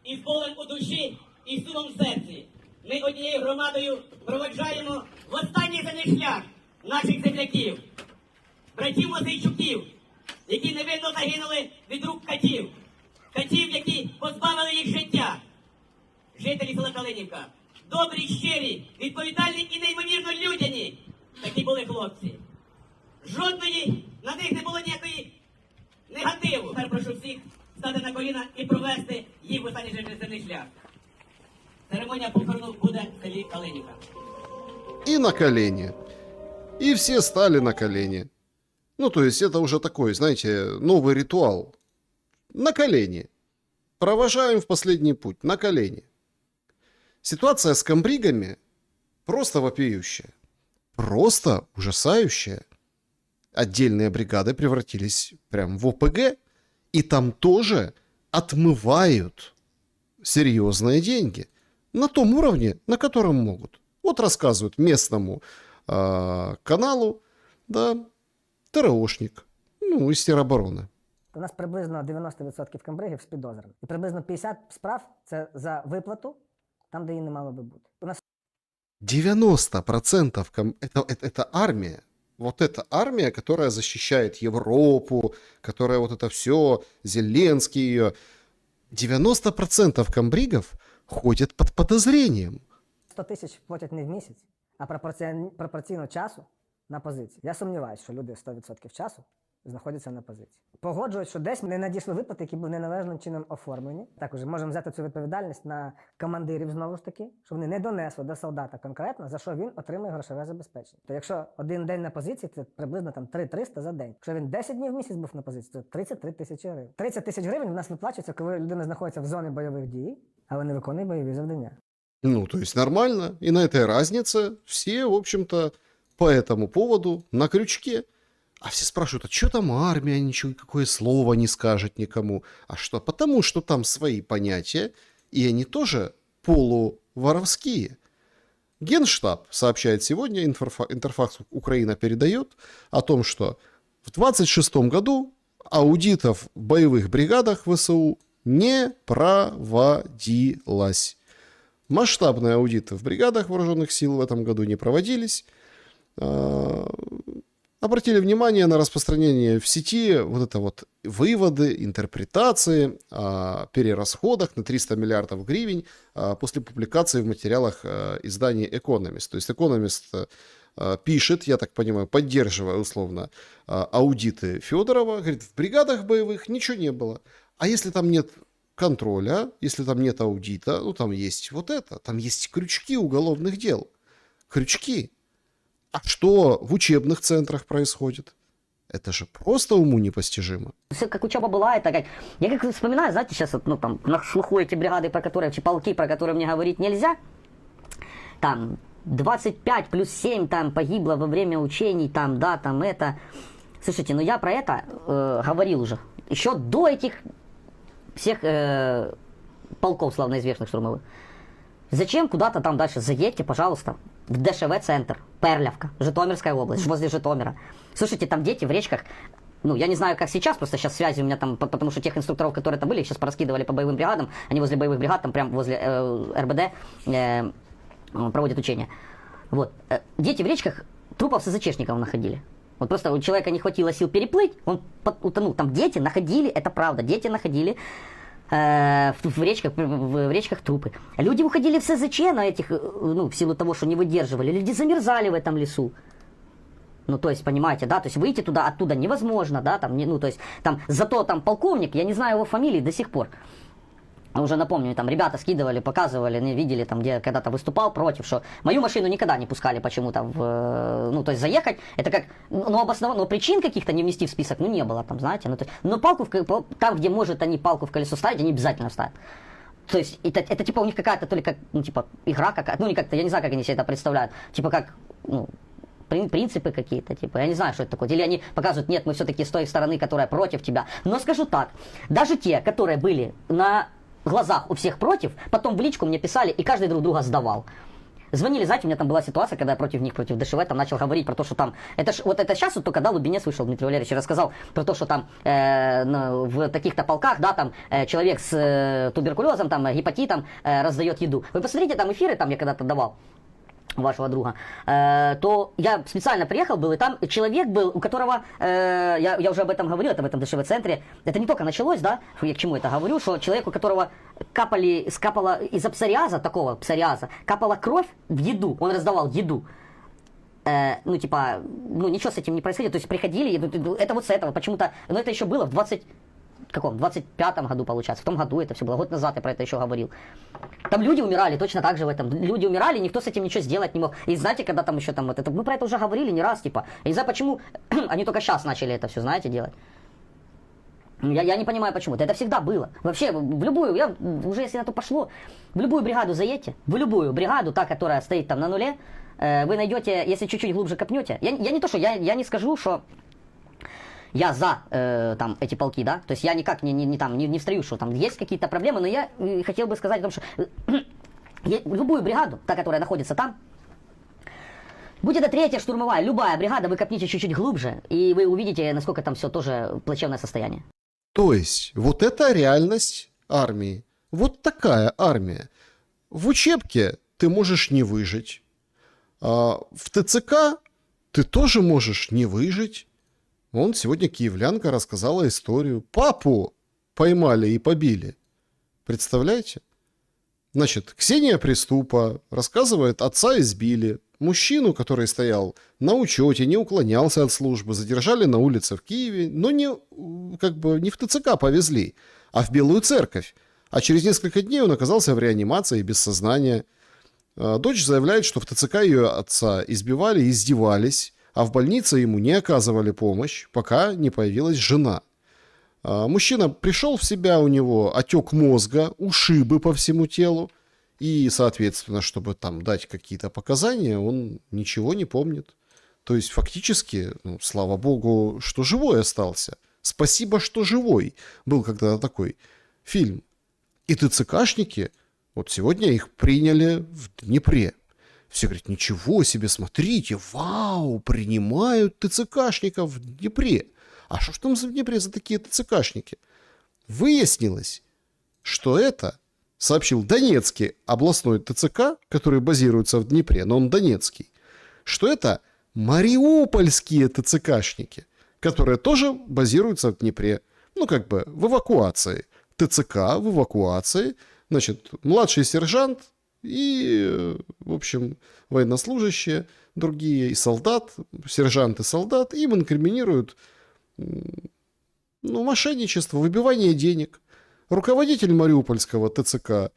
І з болем у душі, і з сумом в серці. Ми однією громадою проводжаємо в останній земний шлях наших земляків, братів Мосейчуків, які невинно загинули від рук катів. Катів, які позбавили їх життя. Жителі села Калинівка. Добрі, щирі, відповідальні і неймовірно людяні. Такі були хлопці. Жодної, на них не було ніякої негативу. Тепер прошу всіх стати на коліна і провести їх в останній земний шлях. Церемония похорону буде в селі Калинівка. И на колени. И все стали на колени. То есть это уже такой, знаете, новый ритуал. На колени. Провожаем в последний путь. На колени. Ситуация с комбригами просто вопиющая. Просто ужасающая. Отдельные бригады превратились прям в ОПГ. И там тоже отмывают серьезные деньги. На том уровне, на котором могут. Вот рассказывают местному каналу, да, ТРОшник, из тероборони. У нас приблизно 90% комбригів з підозрами. І приблизно 50 справ – це за виплату, там, де її не мало би бути. У нас 90% это армия. Вот эта армия, которая защищает Европу, которая вот это все, Зеленский ее. 90% комбригов ходят под подозрением. 100 тисяч платять не в місяць, а пропорційно часу на позиції. Я сумніваюся, що люди 100% часу знаходяться на позиції. Погоджують, що десь не надійшли виплати, які були неналежним чином оформлені. Також можемо взяти цю відповідальність на командирів, знову ж таки, що вони не донесли до солдата конкретно, за що він отримує грошове забезпечення. То якщо один день на позиції, це приблизно 3-300 за день. Якщо він 10 днів в місяць був на позиції, то 33 тисячі гривень. 30 тисяч гривень в нас виплачується, коли людина знаходиться в зоні бойових дій, але не виконує бойові завдання. То есть нормально. И на этой разнице все, в общем-то, по этому поводу на крючке. А все спрашивают, а что там армия, ничего, какое слово не скажет никому. А что? Потому что там свои понятия, и они тоже полуваровские. Генштаб сообщает сегодня, Интерфакс Украина передает, о том, что в 26 году аудитов в боевых бригадах ВСУ не проводилось. Масштабные аудиты в бригадах вооруженных сил в этом году не проводились. обратили внимание на распространение в сети вот это вот выводы, интерпретации о перерасходах на 300 миллиардов гривен после публикации в материалах издания Economist. То есть Economist пишет, я так понимаю, поддерживая условно аудиты Федорова, говорит, в бригадах боевых ничего не было. А если там нет контроля, если там нет аудита, ну там есть вот это, там есть крючки уголовных дел. Крючки. А что в учебных центрах происходит? Это же просто уму непостижимо. Все как учеба была, это как... Я как вспоминаю, знаете, сейчас вот, ну, там, на слуху эти бригады, про которые, полки, про которые мне говорить нельзя. Там 25 плюс 7 там погибло во время учений, там, да, там это. Слушайте, ну я про это говорил уже. Еще до этих всех полков славноизвестных штурмовых. Зачем куда-то там дальше? Заедьте, пожалуйста, в ДШВ-центр, Перлявка, Житомирская область, возле Житомира. Слушайте, там дети в речках, ну, я не знаю, как сейчас, просто сейчас связи у меня там, потому что тех инструкторов, которые там были, их сейчас пораскидывали по боевым бригадам, они возле боевых бригад, там прям возле РБД проводят учения. Вот. Дети в речках трупов СЗЧшников находили. Вот просто у человека не хватило сил переплыть, он утонул. Там дети находили, это правда, дети находили в речках трупы. Люди уходили в СЗЧ на этих, ну, в силу того, что не выдерживали. Люди замерзали в этом лесу. Ну, то есть, понимаете, да, то есть выйти туда, оттуда невозможно, да, там, ну, то есть, там, зато там полковник, я не знаю его фамилии до сих пор. Уже напомню, там ребята скидывали, показывали, видели, там, где когда-то выступал против, что мою машину никогда не пускали почему-то, ну, то есть заехать, это как, ну, обоснованно, но причин каких-то не внести в список, ну, не было там, знаете, ну, то есть, но палку, там, где может они палку в колесо ставить, они обязательно ставят. То есть, это типа у них какая-то, то ли как, ну, типа, игра какая-то, ну, не как-то, я не знаю, как они себе это представляют, типа, как, ну, принципы какие-то, типа, я не знаю, что это такое. Или они показывают, нет, мы все-таки с той стороны, которая против тебя. Но скажу так, даже те, которые были на глазах у всех против, потом в личку мне писали, и каждый друг друга сдавал. Звонили, знаете, у меня там была ситуация, когда я против них, против ДШВ, там начал говорить про то, что там... Вот это сейчас вот только, да, Лубенец вышел, Дмитрий Валерьевич, рассказал про то, что там в таких-то полках, да, там человек с туберкулезом, там, гепатитом раздает еду. Вы посмотрите, там эфиры, там я когда-то давал вашего друга, то я специально приехал был, и там человек был, у которого, я уже об этом говорил, это в этом ДШВ-центре, это не только началось, да, я к чему это говорю, что человек, у которого скапала из-за псориаза, такого псориаза, капала кровь в еду, он раздавал еду, ну, типа, ну, ничего с этим не происходило, то есть приходили, это вот с этого, почему-то, но это еще было в 25-м году, получается, в том году это все было, год назад я про это еще говорил. Там люди умирали точно так же в этом. Люди умирали, никто с этим ничего сделать не мог. И знаете, когда там еще там вот это, мы про это уже говорили не раз, типа. Я не знаю, почему они только сейчас начали это все, знаете, делать. Я не понимаю, почему. Это всегда было. Вообще, в любую, уже если на то пошло, в любую бригаду заедьте, в любую бригаду, та, которая стоит там на нуле, вы найдете, если чуть-чуть глубже копнете. Я не то, что я не скажу, что я за там эти полки, да, то есть я никак не встрою, что там есть какие-то проблемы, но я хотел бы сказать о том, что любую бригаду, та, которая находится там, будь это 3-я штурмовая, любая бригада, вы копните чуть-чуть глубже, и вы увидите, насколько там все тоже плачевное состояние. То есть, вот это реальность армии. Вот такая армия. В учебке ты можешь не выжить, а в ТЦК ты тоже можешь не выжить. Вон сегодня киевлянка рассказала историю. Папу поймали и побили. Представляете? Значит, Ксения Приступа рассказывает, отца избили. Мужчину, который стоял на учете, не уклонялся от службы, задержали на улице в Киеве, но не в ТЦК повезли, а в Белую Церковь. А через несколько дней он оказался в реанимации без сознания. Дочь заявляет, что в ТЦК ее отца избивали и издевались, а в больнице ему не оказывали помощь, пока не появилась жена. Мужчина пришел в себя, у него отек мозга, ушибы по всему телу, и, соответственно, чтобы там дать какие-то показания, он ничего не помнит. То есть, фактически, слава богу, что живой остался. Спасибо, что живой. Был когда-то такой фильм. И ТЦКшники, вот сегодня их приняли в Днепре. Все говорят, ничего себе, смотрите, вау, принимают ТЦКшников в Днепре. А что ж там в Днепре за такие ТЦКшники? Выяснилось, что это, сообщил Донецкий областной ТЦК, который базируется в Днепре, но он донецкий, что это мариупольские ТЦКшники, которые тоже базируются в Днепре. Ну, как бы в эвакуации. ТЦК в эвакуации. Значит, младший сержант и, в общем, военнослужащие, другие, и солдат, сержант и солдат, им инкриминируют мошенничество, выбивание денег. Руководитель Мариупольского ТЦК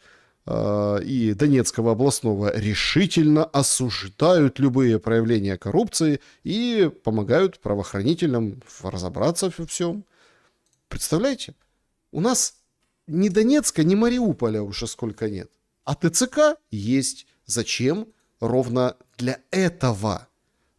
и Донецкого областного решительно осуждают любые проявления коррупции и помогают правоохранителям разобраться во всем. Представляете? У нас ни Донецка, ни Мариуполя уже сколько нет. А ТЦК есть. Зачем? Ровно для этого.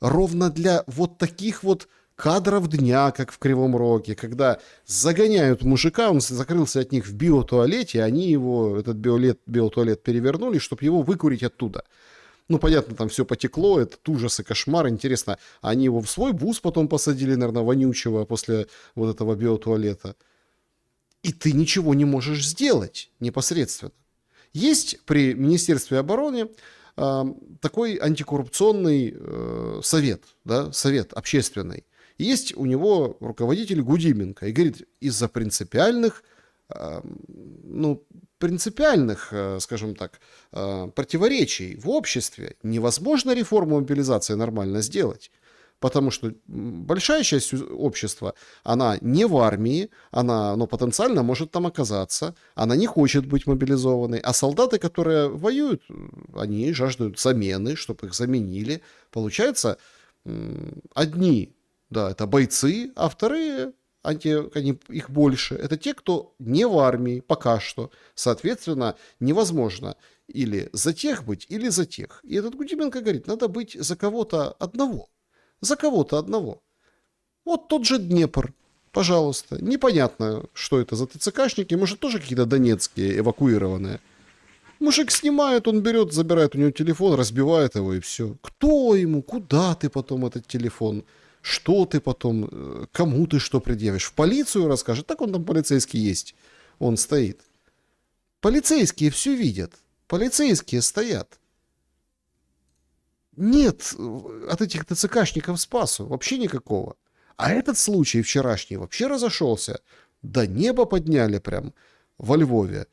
Ровно для вот таких вот кадров дня, как в Кривом Роге, когда загоняют мужика, он закрылся от них в биотуалете, они его, этот биотуалет перевернули, чтобы его выкурить оттуда. Ну, понятно, там все потекло, этот ужас и кошмар. Интересно, они его в свой бус потом посадили, наверное, вонючего после вот этого биотуалета. И ты ничего не можешь сделать непосредственно. Есть при Министерстве обороны такой антикоррупционный совет, да, совет общественный. Есть у него руководитель Гудименко и говорит, из-за принципиальных, скажем так, противоречий в обществе невозможно реформу мобилизации нормально сделать. Потому что большая часть общества, она не в армии, она потенциально может там оказаться, она не хочет быть мобилизованной, а солдаты, которые воюют, они жаждут замены, чтобы их заменили. Получается, одни, да, это бойцы, а вторые, их больше, это те, кто не в армии пока что. Соответственно, невозможно или за тех быть, или за тех. И этот Гудименко говорит, надо быть за кого-то одного. За кого-то одного. Вот тот же Днепр, пожалуйста. Непонятно, что это за ТЦКшники. Может, тоже какие-то донецкие эвакуированные. Мужик снимает, он берет, забирает у него телефон, разбивает его и все. Кто ему? Куда ты потом этот телефон? Что ты потом? Кому ты что предъявишь? В полицию расскажет? Так он там полицейский есть. Он стоит. Полицейские все видят. Полицейские стоят. Нет от этих ТЦКшников спасу, вообще никакого. А этот случай вчерашний вообще разошелся. До неба подняли прям во Львове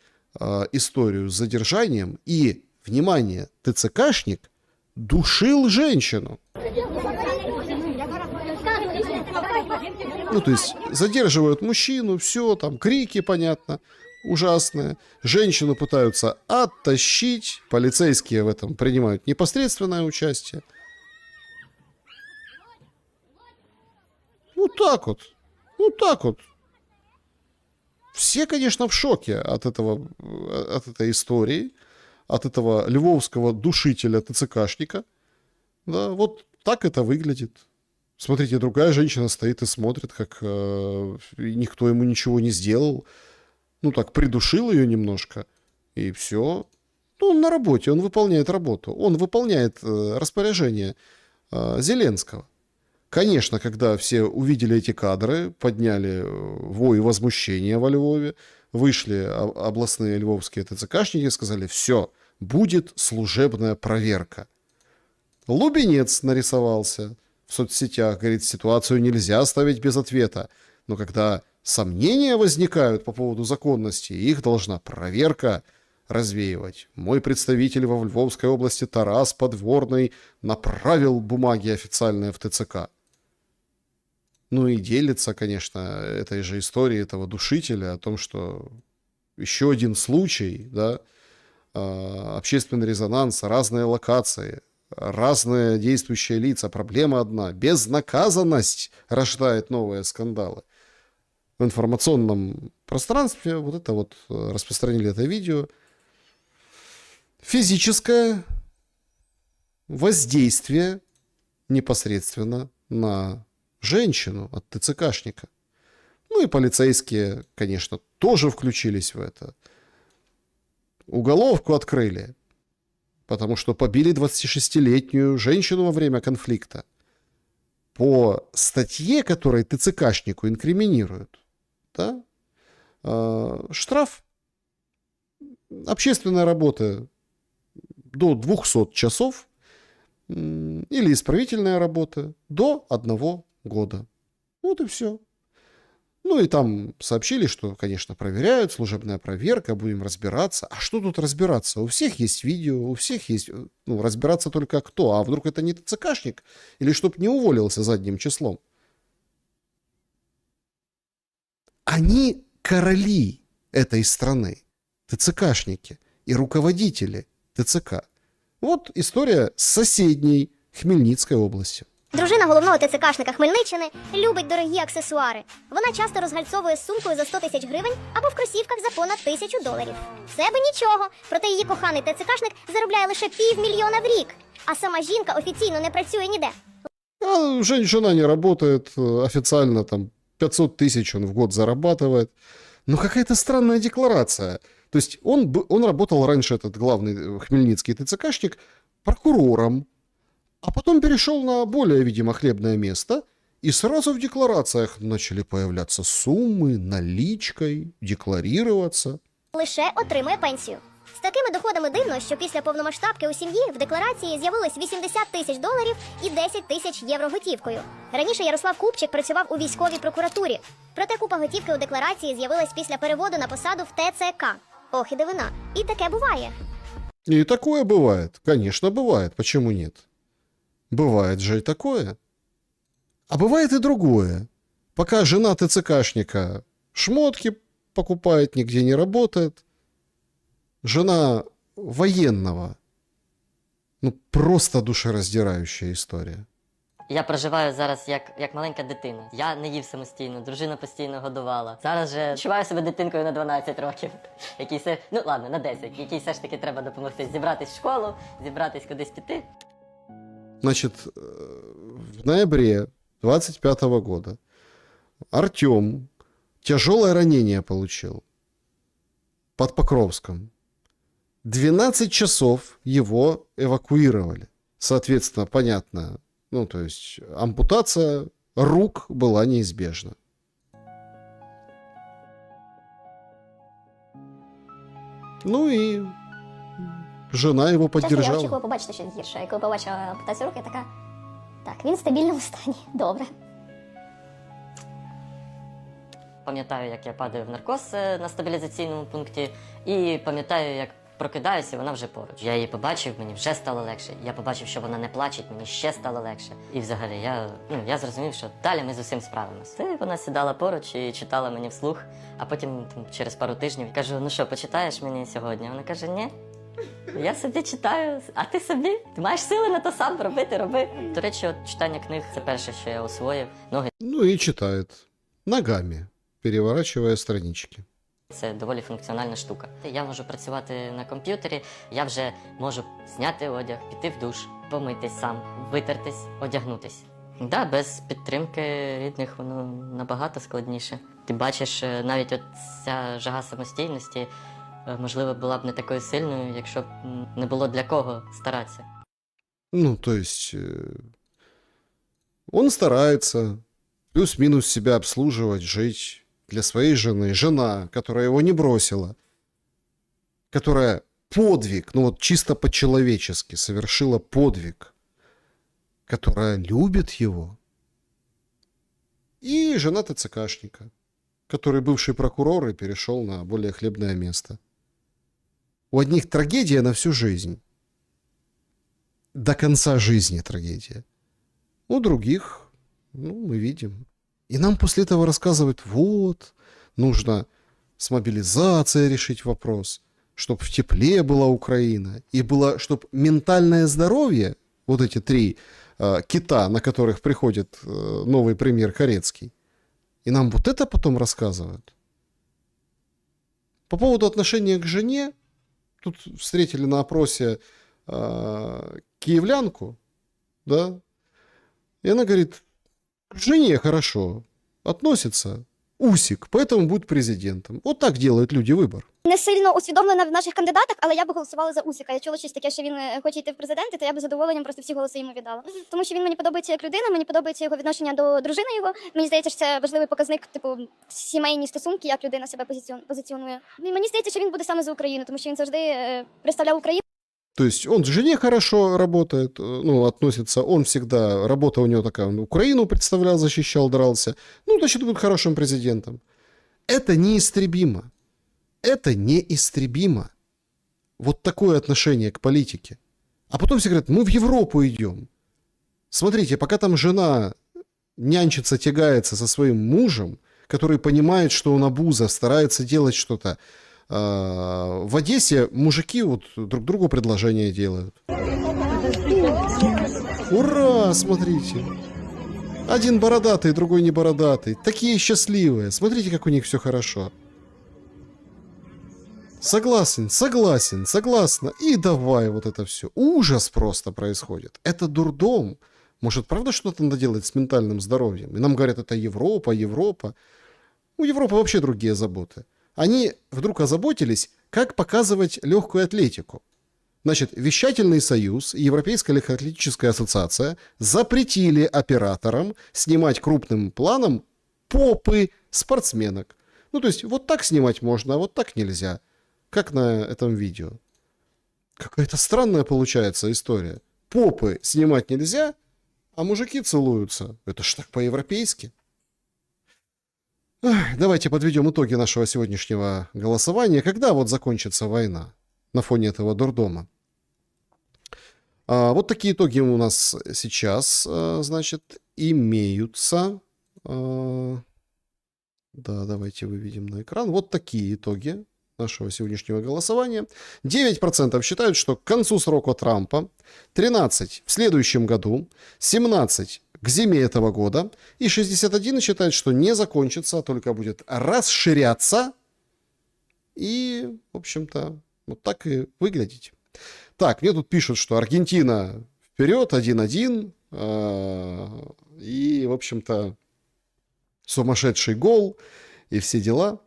историю с задержанием. И, внимание, ТЦКшник душил женщину. Ну, то есть задерживают мужчину, все, там крики, понятно. Ужасное. Женщину пытаются оттащить. Полицейские в этом принимают непосредственное участие. Вот так вот. Вот так вот. Все, конечно, в шоке от этой истории, от этого львовского душителя ТЦКшника. Да, вот так это выглядит. Смотрите, другая женщина стоит и смотрит, как никто ему ничего не сделал. Ну так, придушил ее немножко, и все. Ну, он на работе, он выполняет работу. Он выполняет распоряжение Зеленского. Конечно, когда все увидели эти кадры, подняли вой и возмущение во Львове, вышли областные львовские ТЦКшники и сказали, все, будет служебная проверка. Лубенец нарисовался в соцсетях, говорит, ситуацию нельзя оставить без ответа. Но когда сомнения возникают по поводу законности, их должна проверка развеивать. Мой представитель во Львовской области Тарас Подворный направил бумаги официальные в ТЦК. Ну и делится, конечно, этой же историей этого душителя о том, что еще один случай, да, общественный резонанс, разные локации, разные действующие лица. Проблема одна. Безнаказанность рождает новые скандалы. В информационном пространстве вот это вот распространили это видео. Физическое воздействие непосредственно на женщину от ТЦКшника. Ну и полицейские, конечно, тоже включились в это. Уголовку открыли, потому что побили 26-летнюю женщину во время конфликта. По статье, которой ТЦКшнику инкриминируют, да, штраф, общественная работа до 200 часов, или исправительная работа до 1 года. Вот и все. Ну и там сообщили, что, конечно, проверяют, служебная проверка, будем разбираться. А что тут разбираться? У всех есть видео, у всех есть... Ну, разбираться только кто? А вдруг это не ТЦКшник? Или чтоб не уволился задним числом? Они короли этой страны, ТЦКшники и руководители ТЦК. Вот история с соседней Хмельницкой области. Дружина головного ТЦКшника Хмельниччини любить дорогі аксесуари. Вона часто розгальцовує з сумкою за 100 тисяч гривень або в кросівках за понад $1000. Це би нічого, проте її коханий ТЦКшник заробляє лише $500 000 в рік. А сама жінка офіційно не працює ніде. А жена не работает официально, там 500 тысяч он в год зарабатывает. Но какая-то странная декларация. То есть он работал раньше, этот главный хмельницкий ТЦКшник, прокурором, а потом перешел на более, видимо, хлебное место, и сразу в декларациях начали появляться суммы, наличкой, декларироваться. Лише отримує пенсію. З такими доходами дивно, що після повномасштабки у сім'ї в декларації з'явилось $80 тисяч і 10 тисяч євро готівкою. Раніше Ярослав Купчик працював у військовій прокуратурі. Проте купа готівки у декларації з'явилась після переводу на посаду в ТЦК. Ох і дивина. І таке буває. И такое бывает. Конечно, бывает. Почему нет? Бывает же и такое. А бывает и другое. Пока жена ТЦКшника шмотки покупает, нигде не работает, жена военного, ну просто душераздирающая история. Я проживаю зараз як маленька дитина. Я не їв самостійно, дружина постійно годувала. Зараз же відчуваю себе дитинкою на 12 років. Ну ладно, на 10, якій все ж таки треба допомогти зібратись в школу, зібратись кудись піти. Значит, в ноябре 25 года Артем тяжелое ранение получил под Покровском. 12 часов его эвакуировали. Соответственно, понятно, ну, то есть ампутация рук была неизбежна. Ну и жена его поддержала. Я очікувала побачити щось гірше. І коли побачила ампутацію рук, я така, так, він в стабільному стані, добре. Пам'ятаю, як я падаю в наркоз на стабілізаційному пункті, і пам'ятаю, як прокидаюся, вона вже поруч. Я її побачив, мені вже стало легше. Я побачив, що вона не плаче, мені ще стало легше. І взагалі я зрозумів, що далі ми з усім справимося. І вона сідала поруч і читала мені вслух, а потім через пару тижнів кажу, ну що, почитаєш мені сьогодні? Вона каже, ні. Я собі читаю, а ти собі? Ти маєш сили на то сам роби. До речі, от читання книг – це перше, що я освоїв. Ну и читает ногами, переворачивая странички. Це доволі функціональна штука. Я можу працювати на комп'ютері, я вже можу зняти одяг, піти в душ, помитись сам, витертись, одягнутись. Да, без підтримки рідних воно набагато складніше. Ти бачиш, навіть от ця жага самостійності, можливо, була б не такою сильною, якщо б не було для кого старатися. Ну, то есть он старается плюс-минус себя обслуживать, жить для своей жены. Жена, которая его не бросила, которая подвиг, ну вот чисто по-человечески совершила подвиг, которая любит его. И жена ТЦКшника, который бывший прокурор и перешел на более хлебное место. У одних трагедия на всю жизнь. До конца жизни трагедия. У других, ну, мы видим. И нам после этого рассказывают, вот, нужно с мобилизацией решить вопрос, чтобы в тепле была Украина, и было, чтобы ментальное здоровье, вот эти 3 кита, на которых приходит новый премьер Корецкий, и нам вот это потом рассказывают. По поводу отношения к жене, тут встретили на опросе киевлянку, да, и она говорит, к жене хорошо относится Усик, поэтому будет президентом. Вот так делают люди выбор. Не сильно усвідомлена в наших кандидатах, але я би голосувала за Усика. Я чула щось таке, що він хоче йти в президенти, то я би з задоволенням просто всі голоси йому віддала. Тому що він мені подобається як людина, мені подобається його відношення до дружини його. Мені здається, що це важливий показник, типу, сімейні стосунки, як людина себе позиціонує. І мені здається, що він буде саме за Україну, тому що він завжди представляв Україну. То есть он к жене хорошо работает, ну, относится, он всегда, работа у него такая, он Украину представлял, защищал, дрался. Ну, значит, будет хорошим президентом. Это неистребимо. Это неистребимо. Вот такое отношение к политике. А потом все говорят, мы в Европу идем. Смотрите, пока там жена нянчится, тягается со своим мужем, который понимает, что он обуза, старается делать что-то, в Одессе мужики вот друг другу предложения делают. Ура, смотрите. Один бородатый, другой не бородатый. Такие счастливые. Смотрите, как у них все хорошо. Согласен, согласен, согласна. И давай вот это все. Ужас просто происходит. Это дурдом. Может, правда что-то надо делать с ментальным здоровьем? И нам говорят, это Европа, Европа. У Европы вообще другие заботы. Они вдруг озаботились, как показывать легкую атлетику. Значит, Вещательный союз и Европейская легкоатлетическая ассоциация запретили операторам снимать крупным планом попы спортсменок. Ну, то есть, вот так снимать можно, а вот так нельзя. Как на этом видео. Какая-то странная получается история. Попы снимать нельзя, а мужики целуются. Это ж так по-европейски. Давайте подведем итоги нашего сегодняшнего голосования. Когда вот закончится война на фоне этого дурдома? Вот такие итоги у нас сейчас, значит, имеются. Да, давайте выведем на экран. Вот такие итоги нашего сегодняшнего голосования. 9% считают, что к концу срока Трампа, 13% в следующем году, 17% к зиме этого года, и 61% считают, что не закончится, а только будет расширяться и, в общем-то, вот так и выглядеть. Так, мне тут пишут, что Аргентина вперед, 1-1, и, в общем-то, сумасшедший гол и все дела.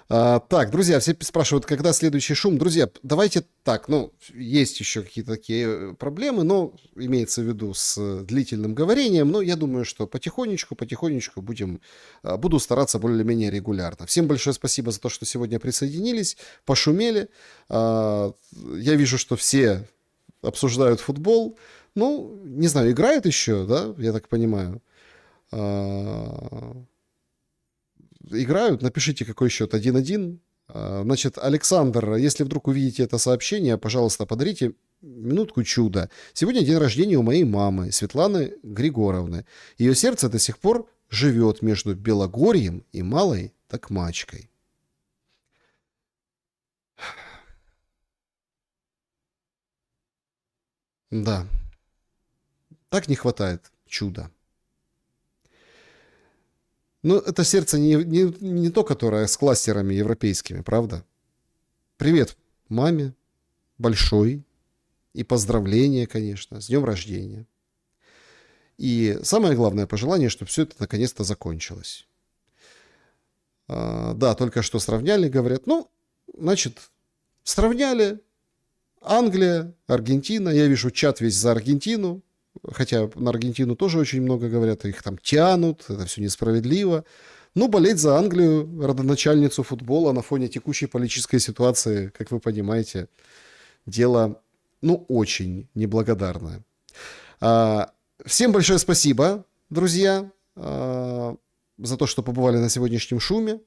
Так, друзья, все спрашивают, когда следующий шум. Друзья, давайте так, ну, есть еще какие-то такие проблемы, но имеется в виду с длительным говорением, но я думаю, что потихонечку буду стараться более-менее регулярно. Всем большое спасибо за то, что сегодня присоединились, пошумели. Я вижу, что все обсуждают футбол. Ну, не знаю, играют еще, да, я так понимаю. Играют, напишите, какой счет, 1-1. Значит, Александр, если вдруг увидите это сообщение, пожалуйста, подарите минутку чуда. Сегодня день рождения у моей мамы, Светланы Григоровны. Ее сердце до сих пор живет между Белогорьем и Малой Токмачкой. Да, так не хватает чуда. Но это сердце не то, которое с кластерами европейскими, правда? Привет маме, большой, и поздравления, конечно, с днем рождения. И самое главное пожелание, чтобы все это наконец-то закончилось. Да, только что сравняли, говорят, ну, значит, сравняли Англия, Аргентина, я вижу чат весь за Аргентину. Хотя на Аргентину тоже очень много говорят, их там тянут, это все несправедливо. Но болеть за Англию, родоначальницу футбола на фоне текущей политической ситуации, как вы понимаете, дело, ну, очень неблагодарное. Всем большое спасибо, друзья, за то, что побывали на сегодняшнем шуме.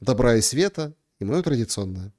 Добра и света, и мое традиционное.